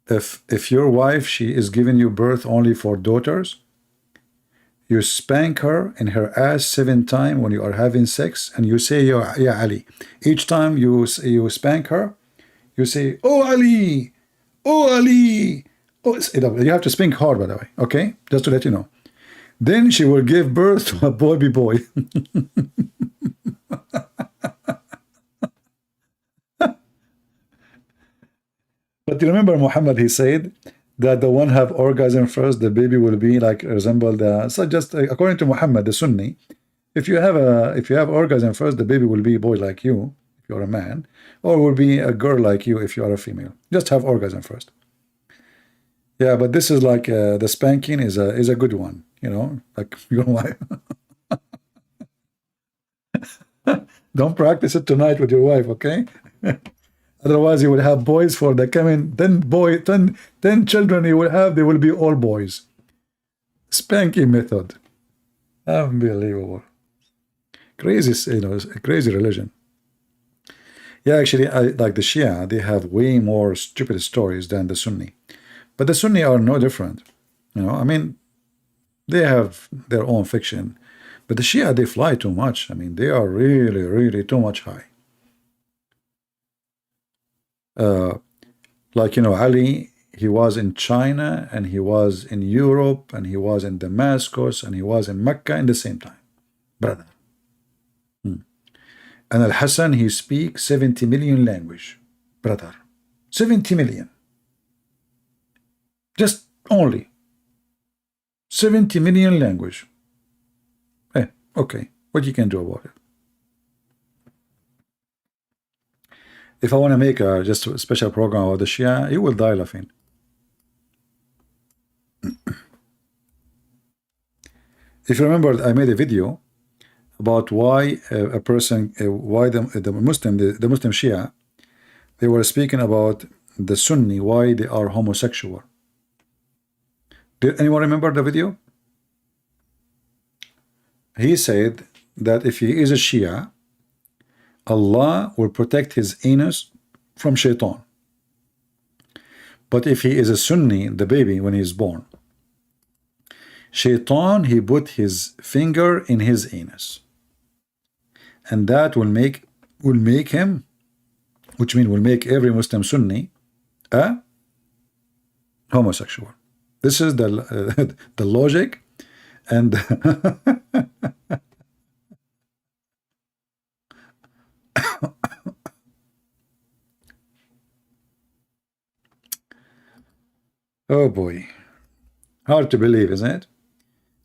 If your wife, she is giving you birth only for daughters, you spank her in her ass 7 times when you are having sex, and you say, Ya Ali. Each time you spank her, you say, Oh Ali, oh Ali. Oh, you have to spank hard, by the way, okay? Just to let you know. Then she will give birth to a baby boy. But you remember Muhammad, he said that the one have orgasm first, the baby will be like resemble the. So just according to Muhammad, the Sunni, if you have orgasm first, the baby will be a boy like you if you're a man, or will be a girl like you if you are a female. Just have orgasm first. Yeah, but this is like the spanking is a good one, you know, like your wife. Don't practice it tonight with your wife, okay? Otherwise, you will have boys for the coming 10 children you will have, they will be all boys. Spanking method. Unbelievable. Crazy, you know, crazy religion. Yeah, actually, like the Shia, they have way more stupid stories than the Sunni. But the Sunni are no different. You know, I mean, they have their own fiction. But the Shia, they fly too much. I mean, they are really, really too much high. Like, you know, Ali, he was in China, and he was in Europe, and he was in Damascus, and he was in Mecca in the same time. Brother. And Al-Hassan, he speaks 70 million language. Brother. 70 million. Just only 70 million language. Hey, okay, what you can do about it? If I want to make just a special program about the Shia, you will die laughing. If you remember, I made a video about why a person, why the Muslim Shia, they were speaking about the Sunni, why they are homosexual. Did anyone remember the video? He said that if he is a Shia, Allah will protect his anus from shaitan. But if he is a Sunni, the baby, when he is born, shaitan, he put his finger in his anus. And that will make him, which means will make every Muslim Sunni a homosexual. This is the the logic and oh boy, hard to believe, isn't it?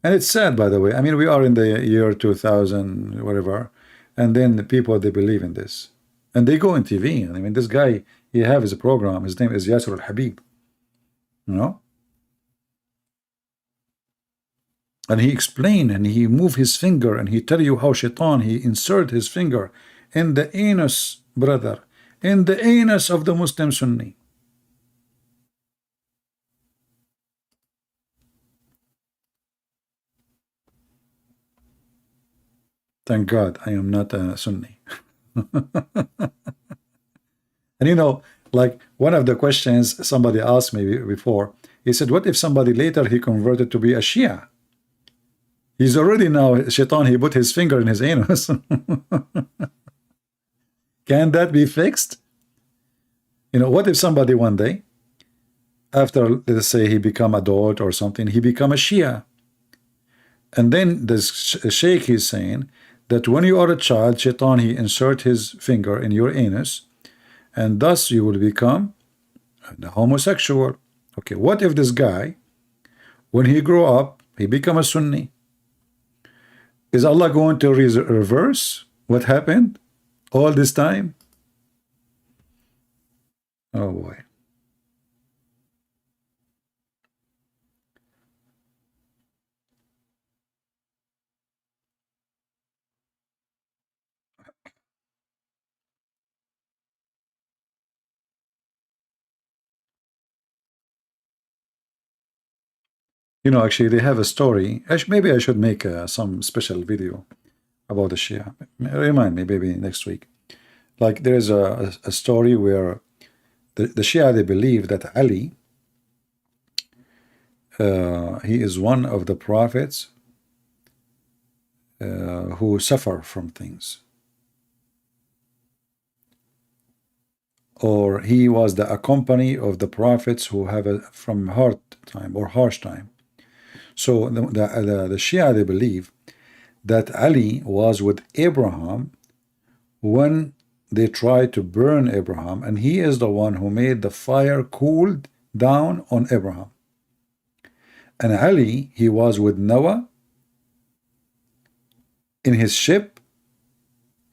And it's sad, by the way. I mean, we are in the year 2000, whatever, and then the people, they believe in this, and they go on TV. I mean, this guy, he have his program. His name is Yasser al-Habib, you know, and he explained, and he move his finger, and he tell you how shaitan, he insert his finger in the anus, brother, in the anus of the Muslim Sunni. Thank God I am not a Sunni. And you know, like one of the questions somebody asked me before, he said, what if somebody later he converted to be a Shia? He's already now, shaitan, he put his finger in his anus. Can that be fixed? You know, what if somebody one day, after, let's say, he become adult or something, he become a Shia? And then the sheikh is saying that when you are a child, shaitan, he insert his finger in your anus, and thus you will become a homosexual. Okay, what if this guy, when he grow up, he become a Sunni? Is Allah going to reverse what happened all this time? Oh boy. You know, actually, they have a story. Maybe I should make some special video about the Shia. Remind me, maybe next week. Like, there is a story where the Shia, they believe that Ali, he is one of the prophets who suffer from things. Or he was the accompany of the prophets who have from hard time or harsh time. So the Shia, they believe that Ali was with Abraham when they tried to burn Abraham, and he is the one who made the fire cooled down on Abraham. And Ali, he was with Noah in his ship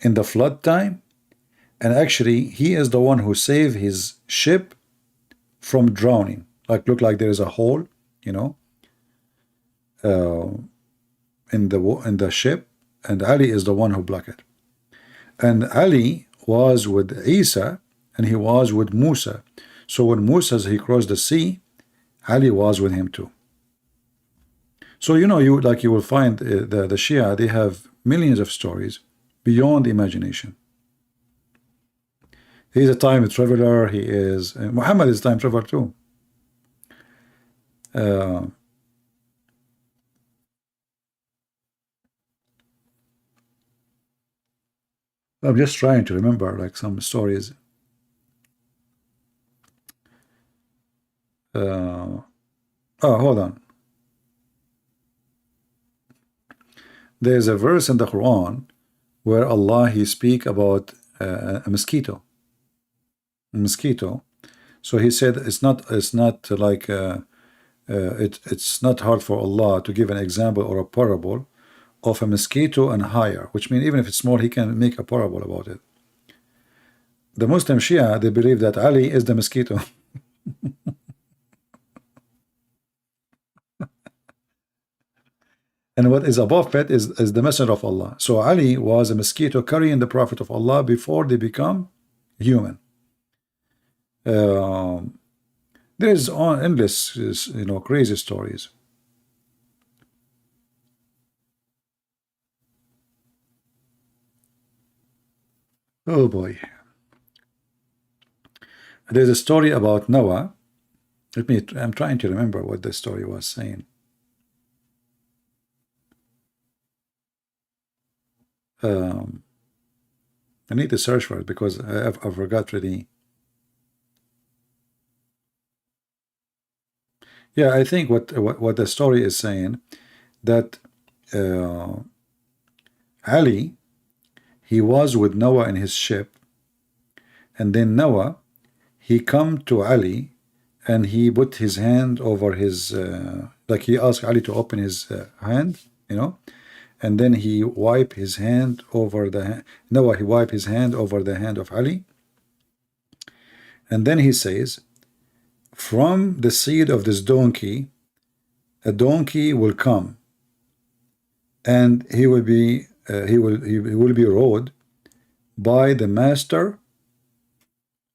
in the flood time, and actually he is the one who saved his ship from drowning. Like, look like there is a hole, you know, in the ship, and Ali is the one who blocked it. And Ali was with Isa, and he was with Musa. So when Musa, he crossed the sea, Ali was with him too. So you know, you will find the Shia, they have millions of stories beyond imagination. He's a time traveler. He is Muhammad is a time traveler too. I'm just trying to remember like some stories. Oh, hold on. There's a verse in the Quran where Allah, he speak about a mosquito. A mosquito. So he said it's not like it's not hard for Allah to give an example or a parable of a mosquito and higher, which means even if it's small, He can make a parable about it. The Muslim Shia, they believe that Ali is the mosquito. And what is above it is the messenger of Allah. So Ali was a mosquito carrying the Prophet of Allah before they become human. There is endless, crazy stories. Oh boy. There's a story about Noah. I'm trying to remember what the story was saying. I need to search for it because I forgot really. Yeah, I think what the story is saying, that Ali, he was with Noah in his ship, and then Noah, he come to Ali, and he put his hand over his, like he asked Ali to open his hand, and then he wiped his hand over the Noah, he wiped his hand over the hand of Ali, and then he says, from the seed of this donkey, a donkey will come, and he will be rode by the master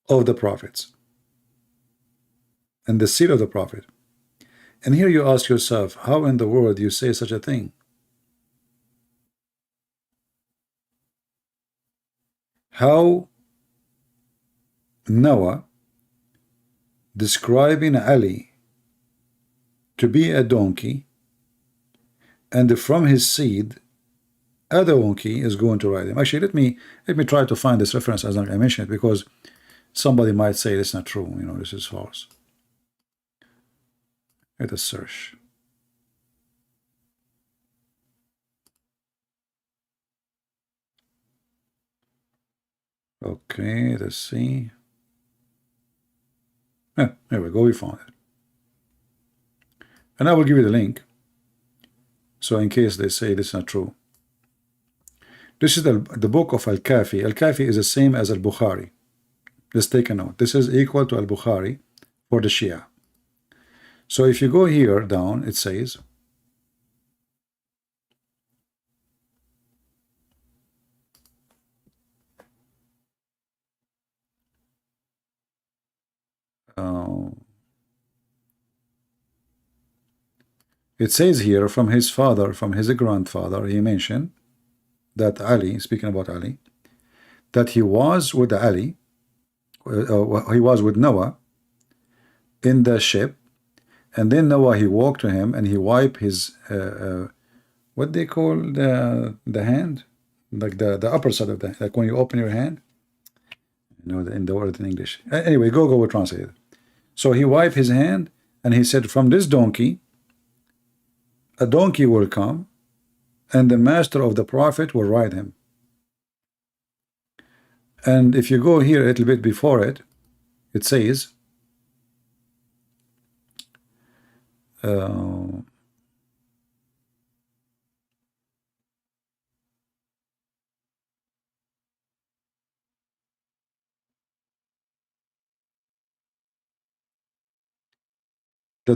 of the prophets and the seed of the prophet. And here you ask yourself, how in the world you say such a thing? How Noah describing Ali to be a donkey, and from his seed a donkey is going to ride him. Actually, let me try to find this reference as I mentioned it, because somebody might say it's not true, this is false. Let us search. Okay, let's see. There we go, we found it. And I will give you the link, so in case they say this is not true. This is the book of Al-Kafi. Al-Kafi is the same as Al-Bukhari. Let's take a note. This is equal to Al-Bukhari for the Shia. So if you go here down, it says, it says here, from his father, from his grandfather, he mentioned that Ali, speaking about Ali, that he was with Ali, he was with Noah in the ship, and then Noah, he walked to him and he wiped his, what they call the hand, like the upper side of the, like when you open your hand, in the word in English. Anyway, go will translate it. So he wiped his hand and he said, from this donkey, a donkey will come, and the master of the prophet will ride him. And if you go here a little bit before it, it says, that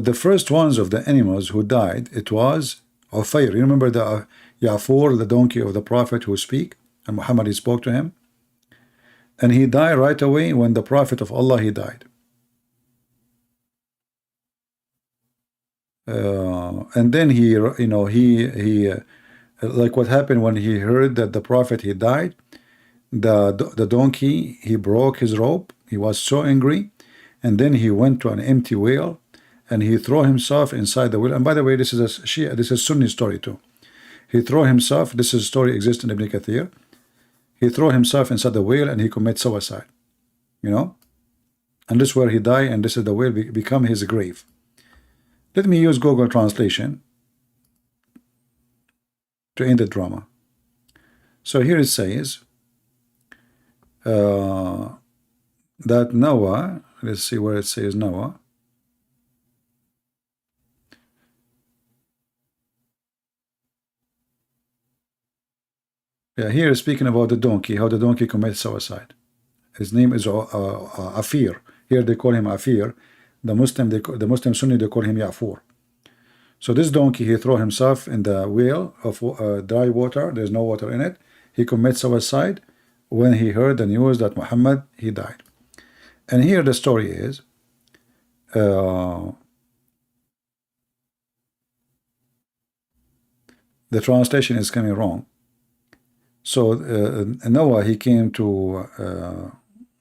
the first ones of the animals who died, it was Ufayr. You remember the Ya'fur, the donkey of the prophet who speak, and Muhammad, he spoke to him, and he died right away when the prophet of Allah, he died. And then he like what happened when he heard that the prophet, he died, the donkey, he broke his rope. He was so angry, and then he went to an empty well, and he threw himself inside the well. And by the way, this is a Shia, this is Sunni story too. He threw himself, this is a story exists in Ibn Kathir. He threw himself inside the well and he commit suicide, and this is where he died, and this is the well become his grave. Let me use Google translation to end the drama. So here it says that Noah, let's see where it says Noah. Yeah, here speaking about the donkey, how the donkey commits suicide. His name is Afir. Here they call him Afir. The Muslim Sunni, they call him Ya'fur. So this donkey, he throw himself in the well of dry water. There's no water in it. He commits suicide when he heard the news that Muhammad, he died. And here the story is, the translation is coming wrong. So Noah, he came to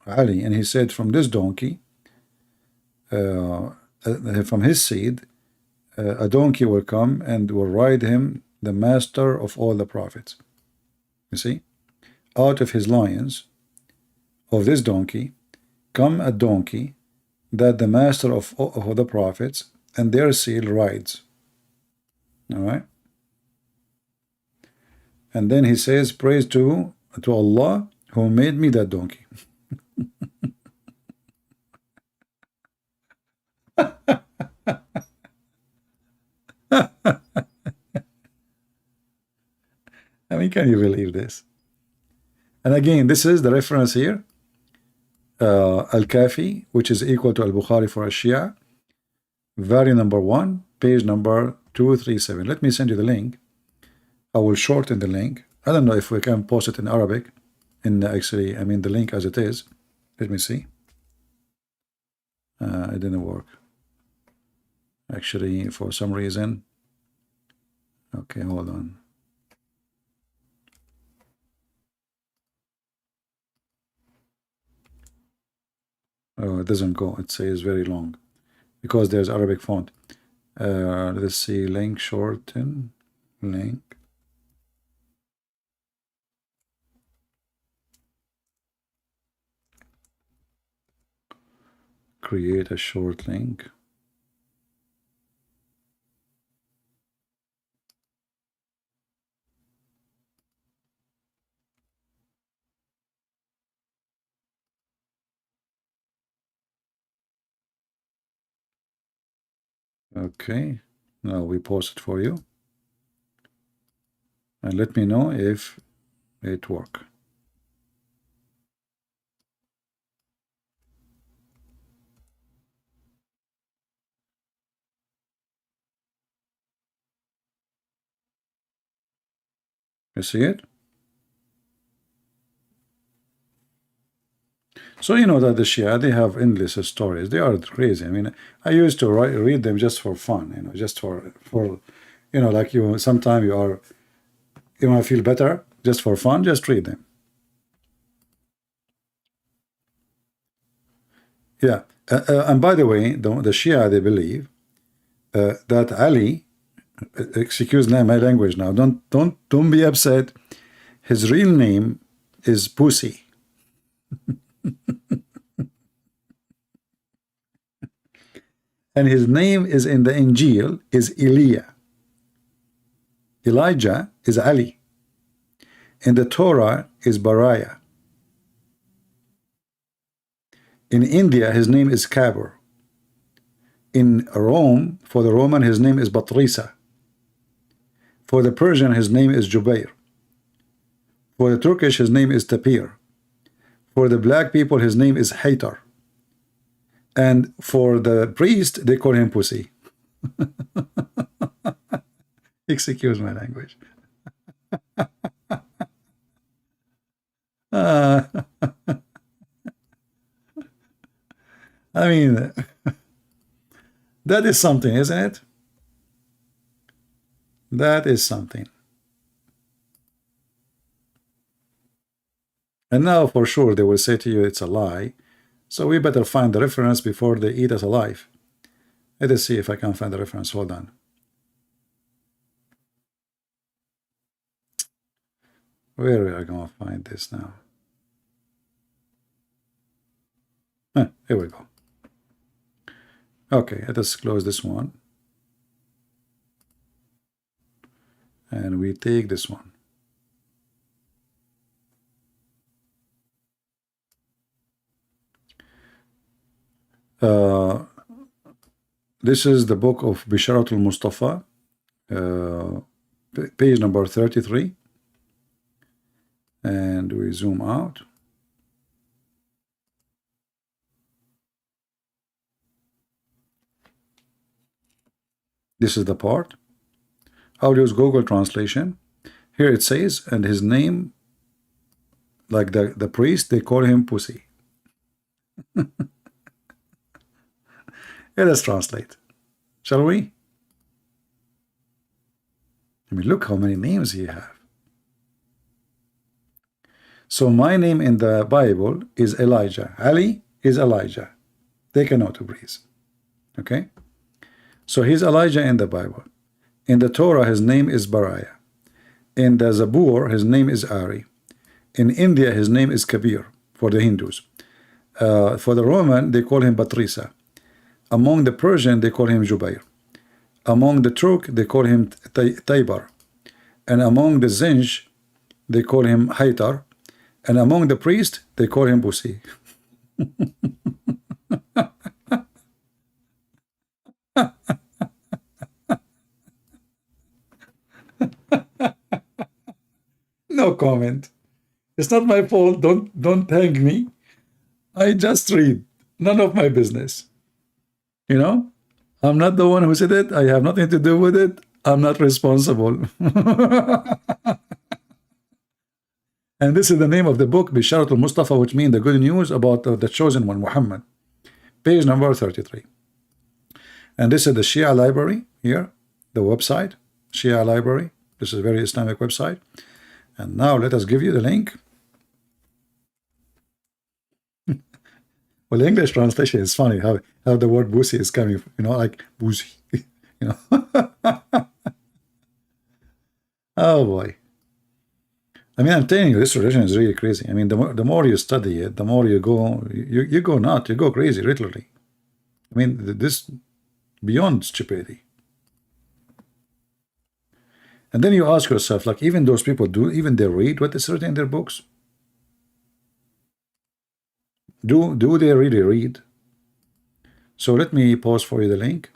Ali and he said, from this donkey, from his seed, a donkey will come and will ride him, the master of all the prophets. You see, out of his lions, of this donkey, come a donkey that the master of the prophets and their seed rides. All right. And then he says, praise to Allah who made me that donkey. I mean, can you believe this? And again, this is the reference here, Al-Kafi, which is equal to Al-Bukhari for a Shia, volume number 1, page number 237. Let me send you the link. I will shorten the link. I don't know if we can post it in Arabic. Actually, I mean the link as it is. Let me see. It didn't work. Actually, for some reason. Okay, hold on. Oh, it doesn't go. It says very long because there's Arabic font. Let's see, link, shorten, link. Create a short link. Okay, now we post it for you. And let me know if it works. You see it? So you know that the Shia, they have endless stories. They are crazy. I mean, I used to read them just for fun, you know, just for you know, like you, sometimes you want to feel better, just for fun, just read them. Yeah, and by the way, the Shia, they believe that Ali, excuse my language now, don't be upset. His real name is Pussy. And his name is in the Injil is Elijah. Elijah is Ali. In the Torah is Bariah. In India, his name is Kabur. In Rome, for the Roman, his name is Batrisa. For the Persian, his name is Jubair. For the Turkish, his name is Tapir. For the black people, his name is Haytar. And for the priest, they call him Pussy. Excuse my language. I mean, that is something, isn't it? That is something. And now for sure they will say to you it's a lie. So we better find the reference before they eat us alive. Let us see if I can find the reference. Hold on. Where are we going to find this now? Here we go. Okay, let us close this one. And we take this one. This is the book of Bisharatul Mustafa, page number 33. and we zoom out. This is the part. I'll use Google Translation. Here it says, and his name, like the priest, they call him Pussy. Yeah, let's translate. Shall we? I mean, look how many names he have. So my name in the Bible is Elijah. Ali is Elijah. Take a note, please. Okay? So he's Elijah in the Bible. In the Torah, his name is Bariah. In the Zabur, his name is Ari. In India, his name is Kabir for the Hindus. For the Roman, they call him Batrisa. Among the Persian, they call him Jubair. Among the Turk, they call him Taybar. And among the Zinj, they call him Haytar. And among the priest, they call him Busi. No comment. It's not my fault. Don't hang me. I just read. None of my business. You know? I'm not the one who said it. I have nothing to do with it. I'm not responsible. And this is the name of the book, Bisharatul Mustafa, which means the good news about the chosen one, Muhammad. Page number 33. And this is the Shia library here, the website, Shia library. This is a very Islamic website. And now let us give you the link. Well, the English translation is funny how the word Busi is coming, you know, like Busi, you know. Oh boy. I mean, I'm telling you, this religion is really crazy. I mean, the more you study it, the more you go nuts, you go crazy, literally. I mean, this beyond stupidity. And then you ask yourself, like, even those people even they read what is written in their books? Do they really read? So let me pause for you the link.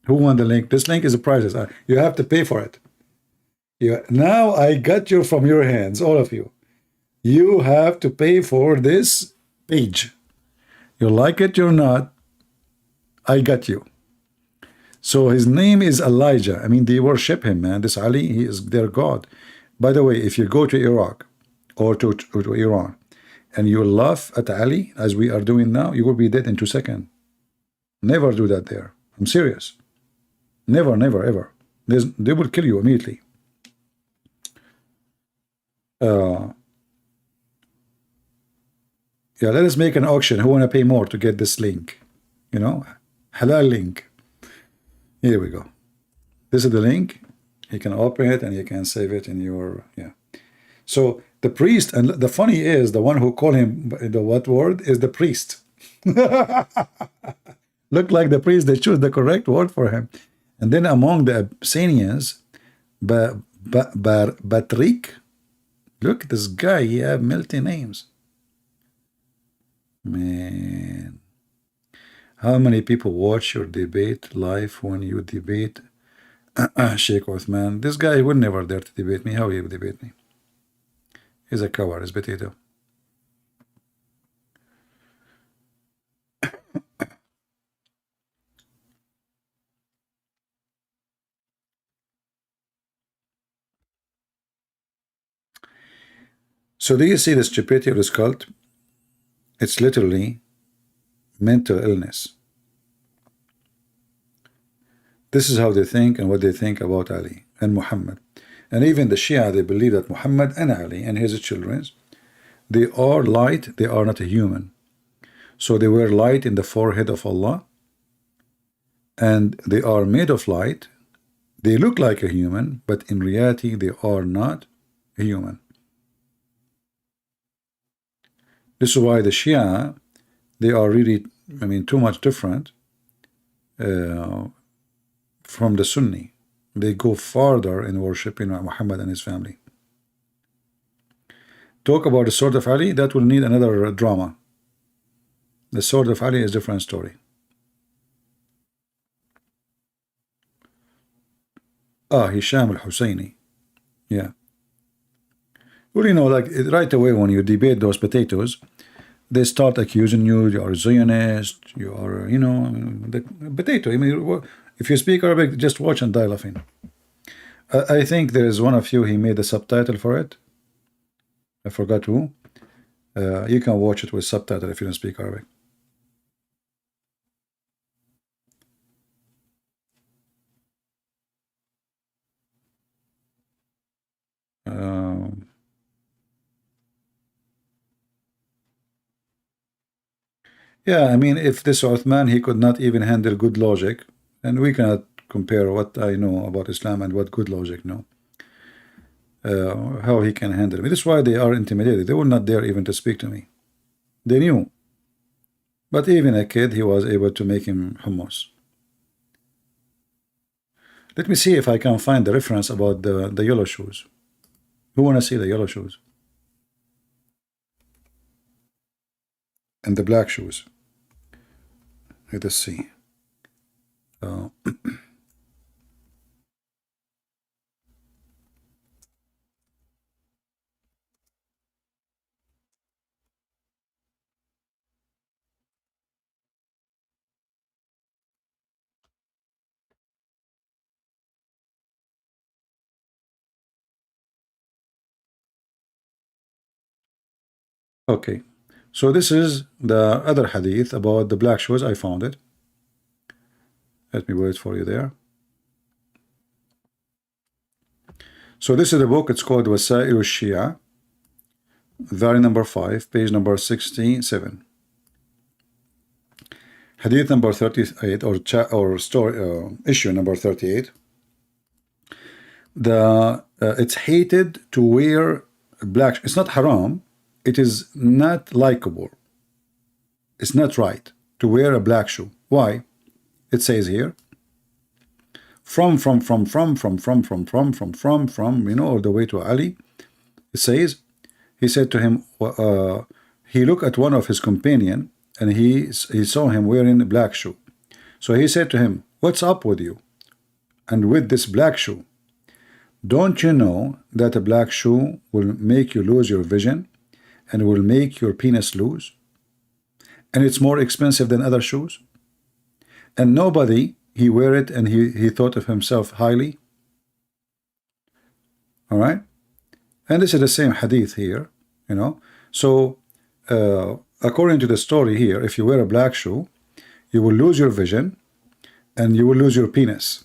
Who won the link? This link is a prize. You have to pay for it. Now I got you from your hands, all of you. You have to pay for this page. You like it or not, I got you. So his name is Elijah. I mean, they worship him, man. This Ali, he is their God. By the way, if you go to Iraq or to Iran and you laugh at Ali, as we are doing now, you will be dead in 2 seconds. Never do that there. I'm serious. Never, never, ever. They will kill you immediately. Yeah, let us make an auction. Who want to pay more to get this link? You know, halal link. Here we go. This is the link. You can open it and you can save it in your, yeah. So the priest, and the funny is, the one who called him the what word is the priest. Look like the priest, they choose the correct word for him. And then among the Abyssinians, Batrik, look, this guy, he have multi names. Man. How many people watch your debate live when you debate Sheikh Othman? This guy would never dare to debate me. How he would debate me? He's a coward, he's potato. So do you see the stupidity of this cult? It's literally mental illness. This is how they think and what they think about Ali and Muhammad. And even the Shia, they believe that Muhammad and Ali and his children, they are light, they are not a human. So they were light in the forehead of Allah, and they are made of light. They look like a human, but in reality they are not a human. This is why the Shia, they are really, I mean, too much different from the Sunni. They go farther in worshiping Muhammad and his family. Talk about the sword of Ali, that will need another drama. The sword of Ali is a different story. Hisham al-Husayni. Yeah. Well, you know, like right away when you debate those potatoes, they start accusing you. You are a Zionist. You are, you know, the potato. I mean, if you speak Arabic, just watch and die laughing. I think there is one of you. He made a subtitle for it. I forgot who. You can watch it with subtitle if you don't speak Arabic. Yeah, I mean, if this Uthman, he could not even handle good logic, and we cannot compare what I know about Islam and what good logic know. How he can handle me. That's why they are intimidated. They will not dare even to speak to me. They knew. But even a kid, he was able to make him hummus. Let me see if I can find the reference about the yellow shoes. Who want to see the yellow shoes? And the black shoes. Let us see. Okay, so this is the other hadith about the black shoes. I found it. Let me wait for you there. So this is the book. It's called Wasa'il al-Shia, volume number 5, page number 67. Hadith number 38, or story, issue number 38. It's hated to wear black. It's not haram. It is not likable. It's not right to wear a black shoe. Why? It says here, from, you know, all the way to Ali. It says, he said to him, he looked at one of his companion, and he saw him wearing a black shoe. So he said to him, what's up with you and with this black shoe? Don't you know that a black shoe will make you lose your vision and will make your penis loose? And it's more expensive than other shoes? And nobody, he wear it and he thought of himself highly. All right? And this is the same hadith here, you know. So, according to the story here, if you wear a black shoe, you will lose your vision and you will lose your penis.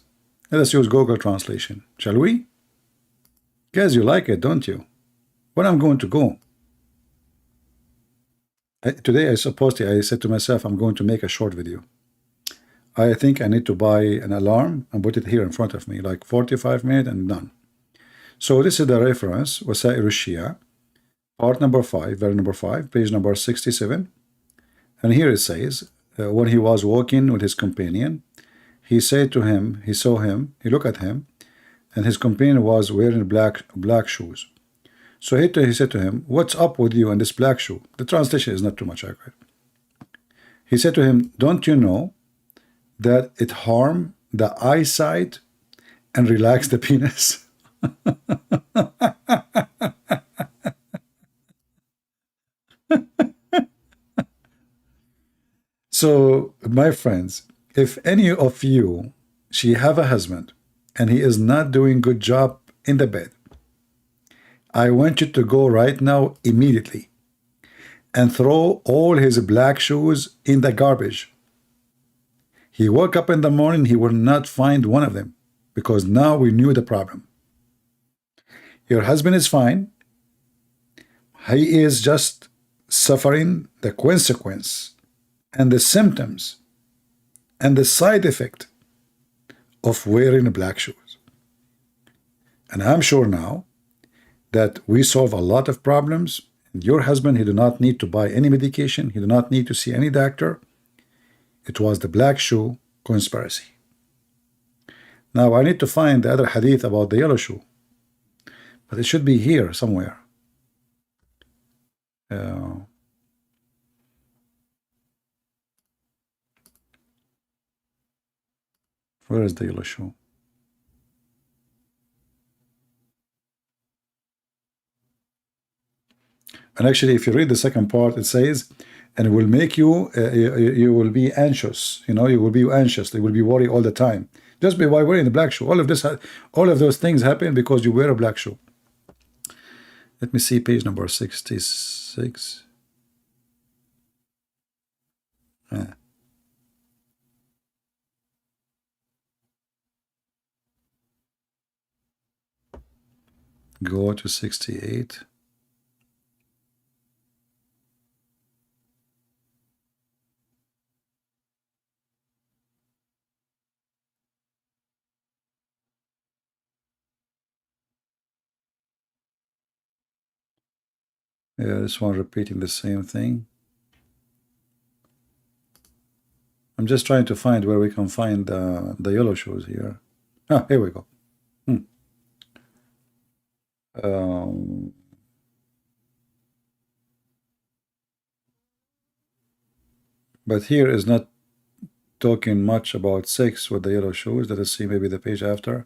Let us use Google translation, shall we? Guys, you like it, don't you? When I'm going to go? Today, I said to myself, I'm going to make a short video. I think I need to buy an alarm and put it here in front of me, like 45 minutes and done. So this is the reference, Wasa'il al-Shia, part number 5, volume number 5, page number 67. And here it says, when he was walking with his companion, he said to him, he saw him, he looked at him, and his companion was wearing black shoes. So he said to him, what's up with you and this black shoe? The translation is not too much accurate. He said to him, don't you know that it harm the eyesight and relax the penis? So, my friends, if any of you, she have a husband and he is not doing good job in the bed, I want you to go right now immediately and throw all his black shoes in the garbage. He woke up in the morning, he will not find one of them because now we knew the problem. Your husband is fine. He is just suffering the consequence and the symptoms and the side effect of wearing black shoes. And I'm sure now that we solve a lot of problems. And your husband, he do not need to buy any medication. He do not need to see any doctor. It was the black shoe conspiracy. Now I need to find the other hadith about the yellow shoe, but it should be here somewhere. Where is the yellow shoe? And actually, if you read the second part, it says, and it will make you, you will be anxious. You know, you will be anxious. You will be worried all the time. Just by wearing the black shoe. All of this, all of those things happen because you wear a black shoe. Let me see page number 66. Go to 68. Yeah, this one repeating the same thing. I'm just trying to find where we can find the yellow shoes here. Ah, here we go. But here is not talking much about 6 with the yellow shoes. Let us see maybe the page after.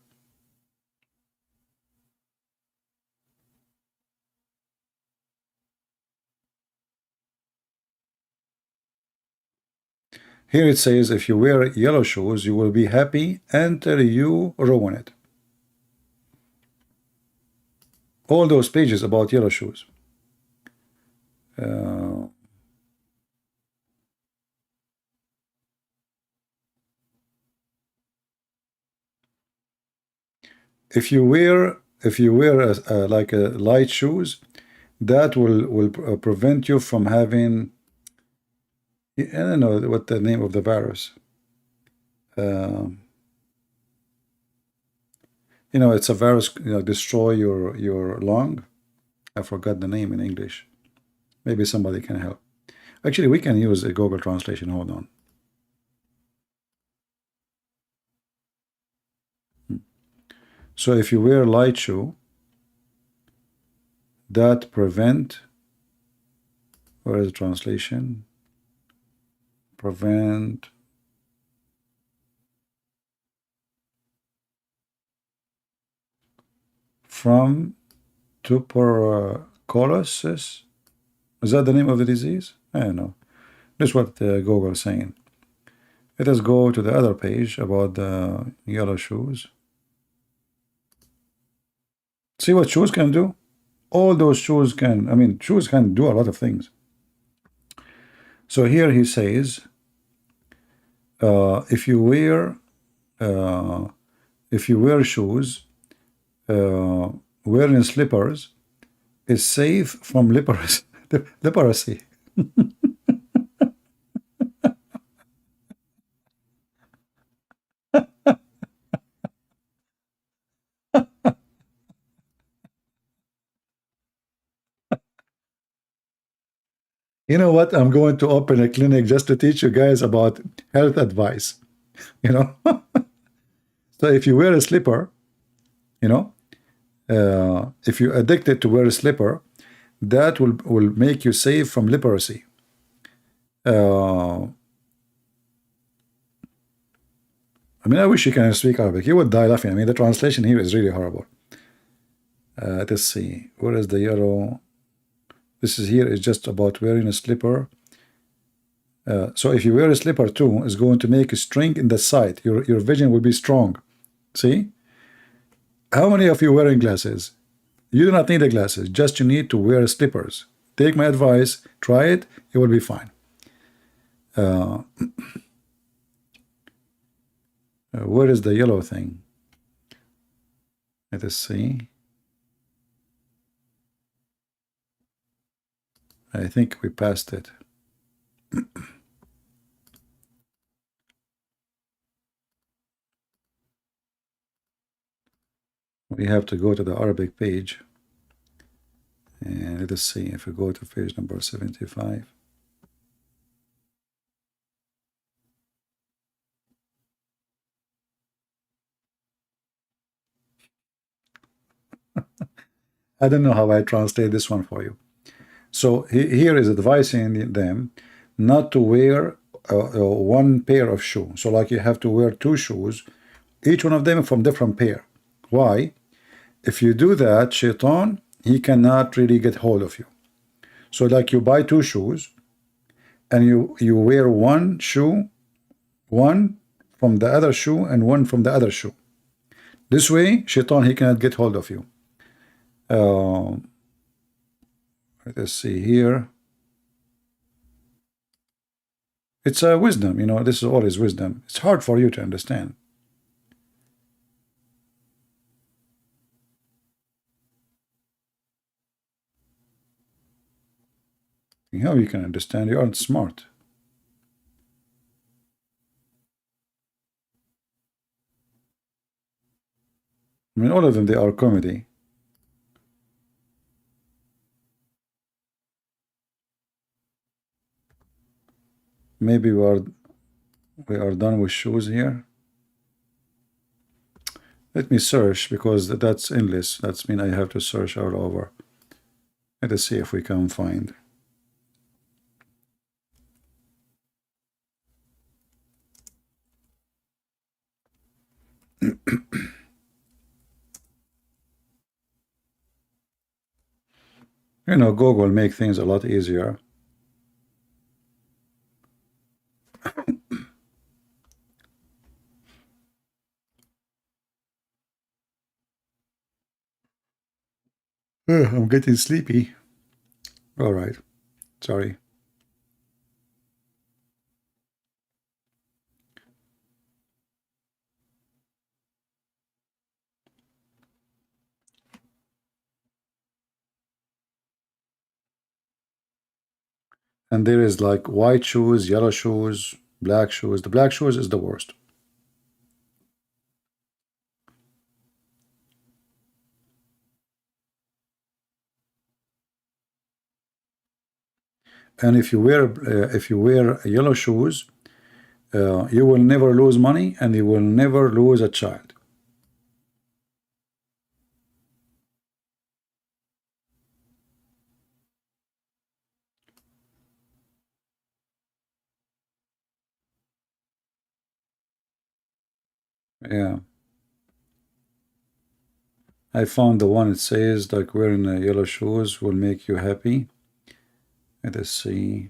Here it says, if you wear yellow shoes, you will be happy until you ruin it. All those pages about yellow shoes. If you wear like a light shoes, that will prevent you from having, I don't know what the name of the virus. You know, it's a virus, you know, destroy your lung. I forgot the name in English. Maybe somebody can help. Actually, we can use a Google translation. Hold on. So if you wear light shoe, that prevent, where is the translation? Prevent from tuberculosis. Is that the name of the disease? I don't know. This is what Google is saying. Let us go to the other page about the yellow shoes. See what shoes can do? All those shoes can, I mean, shoes can do a lot of things. So here he says, if you wear shoes, wearing slippers is safe from leprosy. You know what? I'm going to open a clinic just to teach you guys about health advice. You know, so if you wear a slipper, you know, if you're addicted to wear a slipper, that will make you safe from leprosy. I mean, I wish you can speak Arabic. You would die laughing. I mean, the translation here is really horrible. Let's see. Where is the yellow? This is here is just about wearing a slipper. So if you wear a slipper too, it's going to make a strength in the sight. Your vision will be strong. See? How many of you are wearing glasses? You do not need the glasses. Just you need to wear slippers. Take my advice. Try it. It will be fine. Where is the yellow thing? Let us see. I think we passed it. We have to go to the Arabic page. And let us see if we go to page number 75. I don't know how I translate this one for you. So here is advising them not to wear one pair of shoes. So like you have to wear 2 shoes, each one of them from different pair. Why? If you do that, Shaitan, he cannot really get hold of you. So like you buy two shoes and you wear one shoe, one from the other shoe and one from the other shoe. This way, Shaitan, he cannot get hold of you. Let's see here. It's a wisdom, you know, this is always wisdom. It's hard for you to understand. How you can understand? You aren't smart. I mean, all of them, they are comedy. Maybe we are done with shoes here. Let me search, because that's endless. That's mean I have to search all over. Let us see if we can find. You know, Google make things a lot easier. I'm getting sleepy. All right. Sorry. And there is like white shoes, yellow shoes, black shoes. The black shoes is the worst. And if you wear yellow shoes, you will never lose money and you will never lose a child. Yeah. I found the one. It says like wearing yellow shoes will make you happy. Let us see.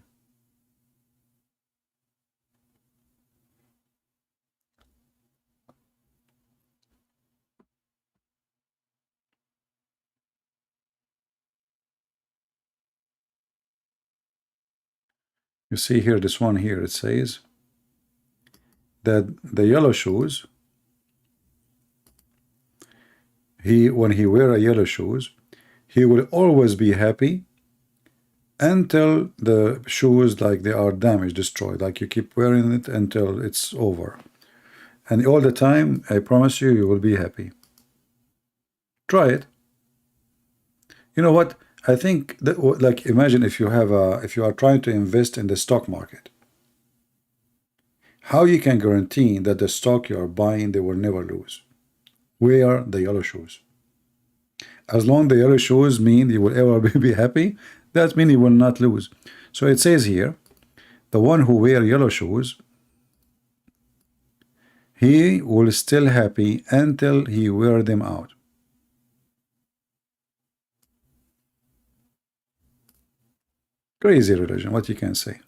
You see here, this one here, it says that the yellow shoes, when he wear a yellow shoes, he will always be happy until the shoes, like they are damaged, destroyed, like you keep wearing it until it's over. And all the time, I promise you, you will be happy. Try it. You know what? I think that, like, imagine if you are trying to invest in the stock market. How you can guarantee that the stock you are buying, they will never lose? Wear the yellow shoes. As long as the yellow shoes mean you will ever be happy, that means you will not lose. So it says here, the one who wear yellow shoes, he will still happy until he wear them out. Crazy religion, what you can say.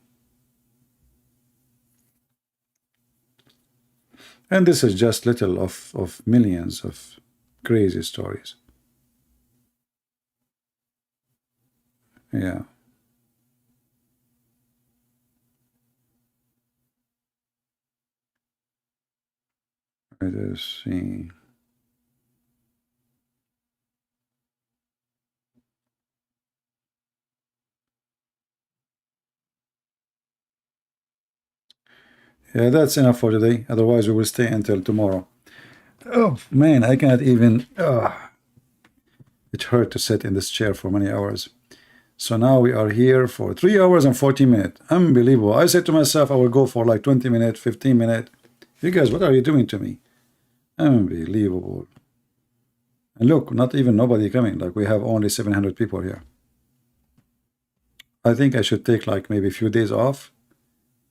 And this is just little of millions of crazy stories. Yeah. Let us see. Yeah, that's enough for today. Otherwise, we will stay until tomorrow. Oh, man, I cannot even... it hurt to sit in this chair for many hours. So now we are here for 3 hours and 40 minutes. Unbelievable. I said to myself, I will go for like 20 minutes, 15 minutes. You guys, what are you doing to me? Unbelievable. And look, not even nobody coming. Like, we have only 700 people here. I think I should take like maybe a few days off.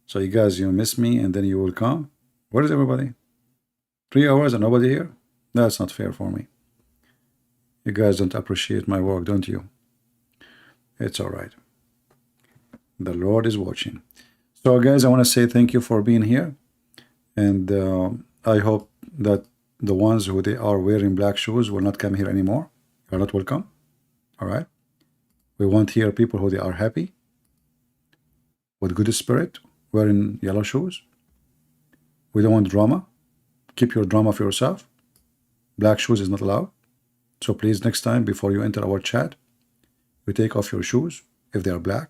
So you guys, you miss me and then you will come. Where is everybody? 3 hours and nobody here? That's not fair for me. You guys don't appreciate my work, don't you? It's all right. The Lord is watching. So guys, I want to say thank you for being here. And I hope that the ones who they are wearing black shoes will not come here anymore. You're not welcome. All right. We want here people who they are happy, with good spirit, wearing yellow shoes. We don't want drama. Keep your drama for yourself. Black shoes is not allowed. So please, next time before you enter our chat, you take off your shoes if they are black.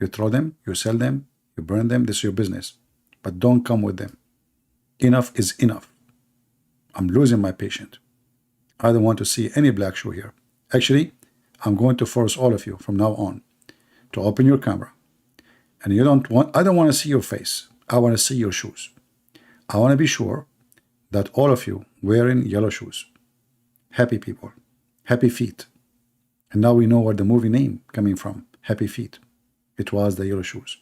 You throw them, you sell them, you burn them. This is your business. But don't come with them. Enough is enough. I'm losing my patience. I don't want to see any black shoe here. Actually, I'm going to force all of you from now on to open your camera. And I don't want to see your face. I want to see your shoes. I want to be sure that all of you wearing yellow shoes. Happy people. Happy feet. And now we know where the movie name coming from. Happy feet. It was the yellow shoes.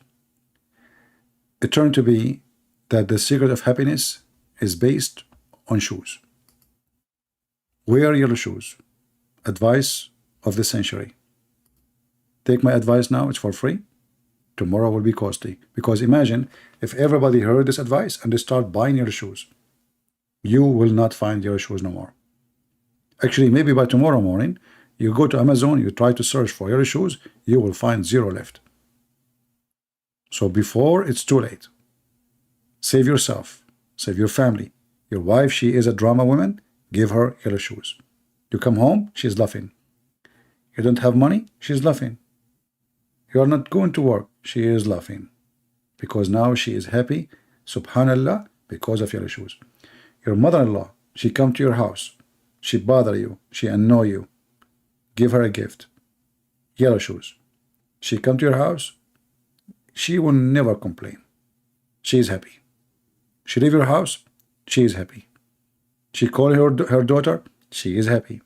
It turned to be that the secret of happiness is based on shoes. Wear yellow shoes. Advice of the century. Take my advice now, it's for free. Tomorrow will be costly. Because imagine if everybody heard this advice and they start buying yellow shoes. You will not find yellow shoes no more. Actually, maybe by tomorrow morning, you go to Amazon, you try to search for yellow shoes, you will find 0 left. So before it's too late, save yourself, save your family. Your wife, she is a drama woman, give her yellow shoes. You come home, she's laughing. You don't have money, she's laughing. You are not going to work, she is laughing. Because now she is happy, subhanallah, because of yellow shoes. Your mother-in-law, she come to your house, she bother you, she annoy you. Give her a gift. Yellow shoes. She come to your house, she will never complain. She is happy. She leave your house, she is happy. She call her daughter, she is happy.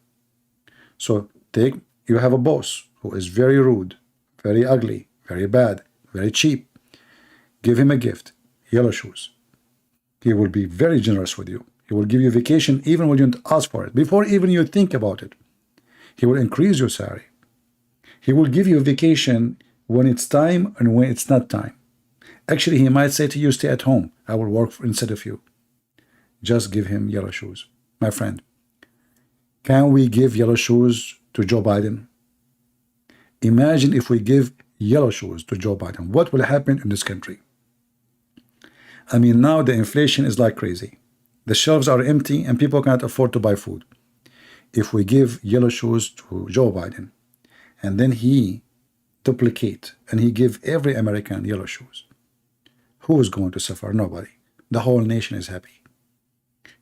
So you have a boss who is very rude, very ugly, very bad, very cheap. Give him a gift, yellow shoes. He will be very generous with you. He will give you vacation even when you don't ask for it. Before even you think about it. He will increase your salary. He will give you a vacation when it's time and when it's not time. Actually, he might say to you, stay at home. I will work instead of you. Just give him yellow shoes. My friend, can we give yellow shoes to Joe Biden? Imagine if we give yellow shoes to Joe Biden. What will happen in this country? I mean, now the inflation is like crazy. The shelves are empty and people cannot afford to buy food. If we give yellow shoes to Joe Biden and then he duplicate and he give every American yellow shoes, who is going to suffer? Nobody. The whole nation is happy.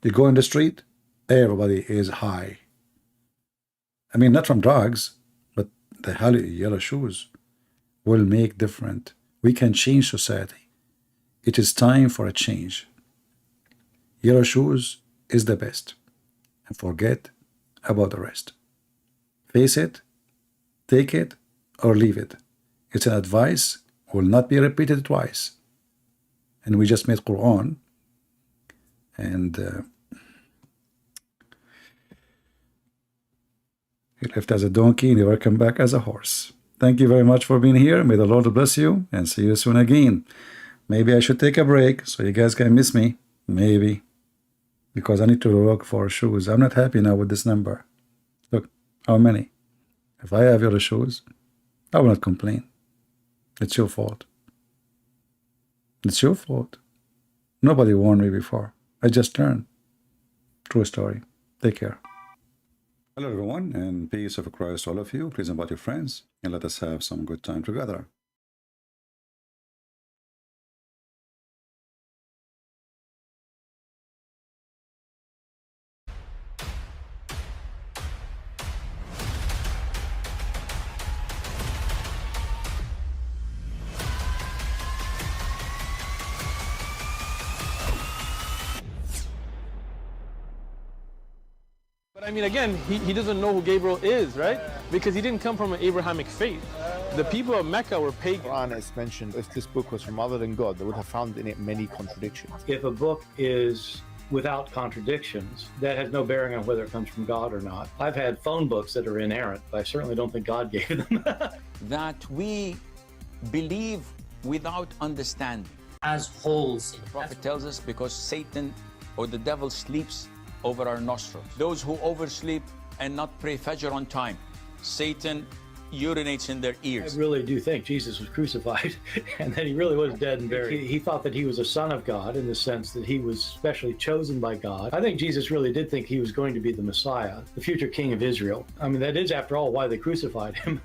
You go in the street, everybody is high. I mean, not from drugs, but the yellow shoes will make different. We can change society. It is time for a change. Yellow shoes is the best. And forget about the rest. Face it, take it, or leave it. It's an advice, will not be repeated twice. And we just made Quran. And he left as a donkey, never come back as a horse. Thank you very much for being here. May the Lord bless you and see you soon again. Maybe I should take a break so you guys can miss me. Maybe. Because I need to look for shoes. I'm not happy now with this number. Look, how many? If I have your shoes, I will not complain. It's your fault. It's your fault. Nobody warned me before. I just turned. True story. Take care. Hello everyone, and peace of Christ to all of you. Please invite your friends and let us have some good time together.
But I mean, again, he doesn't know who Gabriel is, right? Because he didn't come from an Abrahamic faith. The people of Mecca were pagan.
Quran is mentioned. If this book was from other than God, they would have found in it many contradictions.
If a book is without contradictions, that has no bearing on whether it comes from God or not. I've had phone books that are inerrant, but I certainly don't think God gave them.
That we believe without understanding.
As wholes.
The prophet tells us because Satan or the devil sleeps over our nostrils. Those who oversleep and not pray Fajr on time, Satan urinates in their ears.
I really do think Jesus was crucified and that he really was dead and buried. He thought that he was a son of God in the sense that he was specially chosen by God. I think Jesus really did think he was going to be the Messiah, the future king of Israel. I mean, that is, after all, why they crucified him.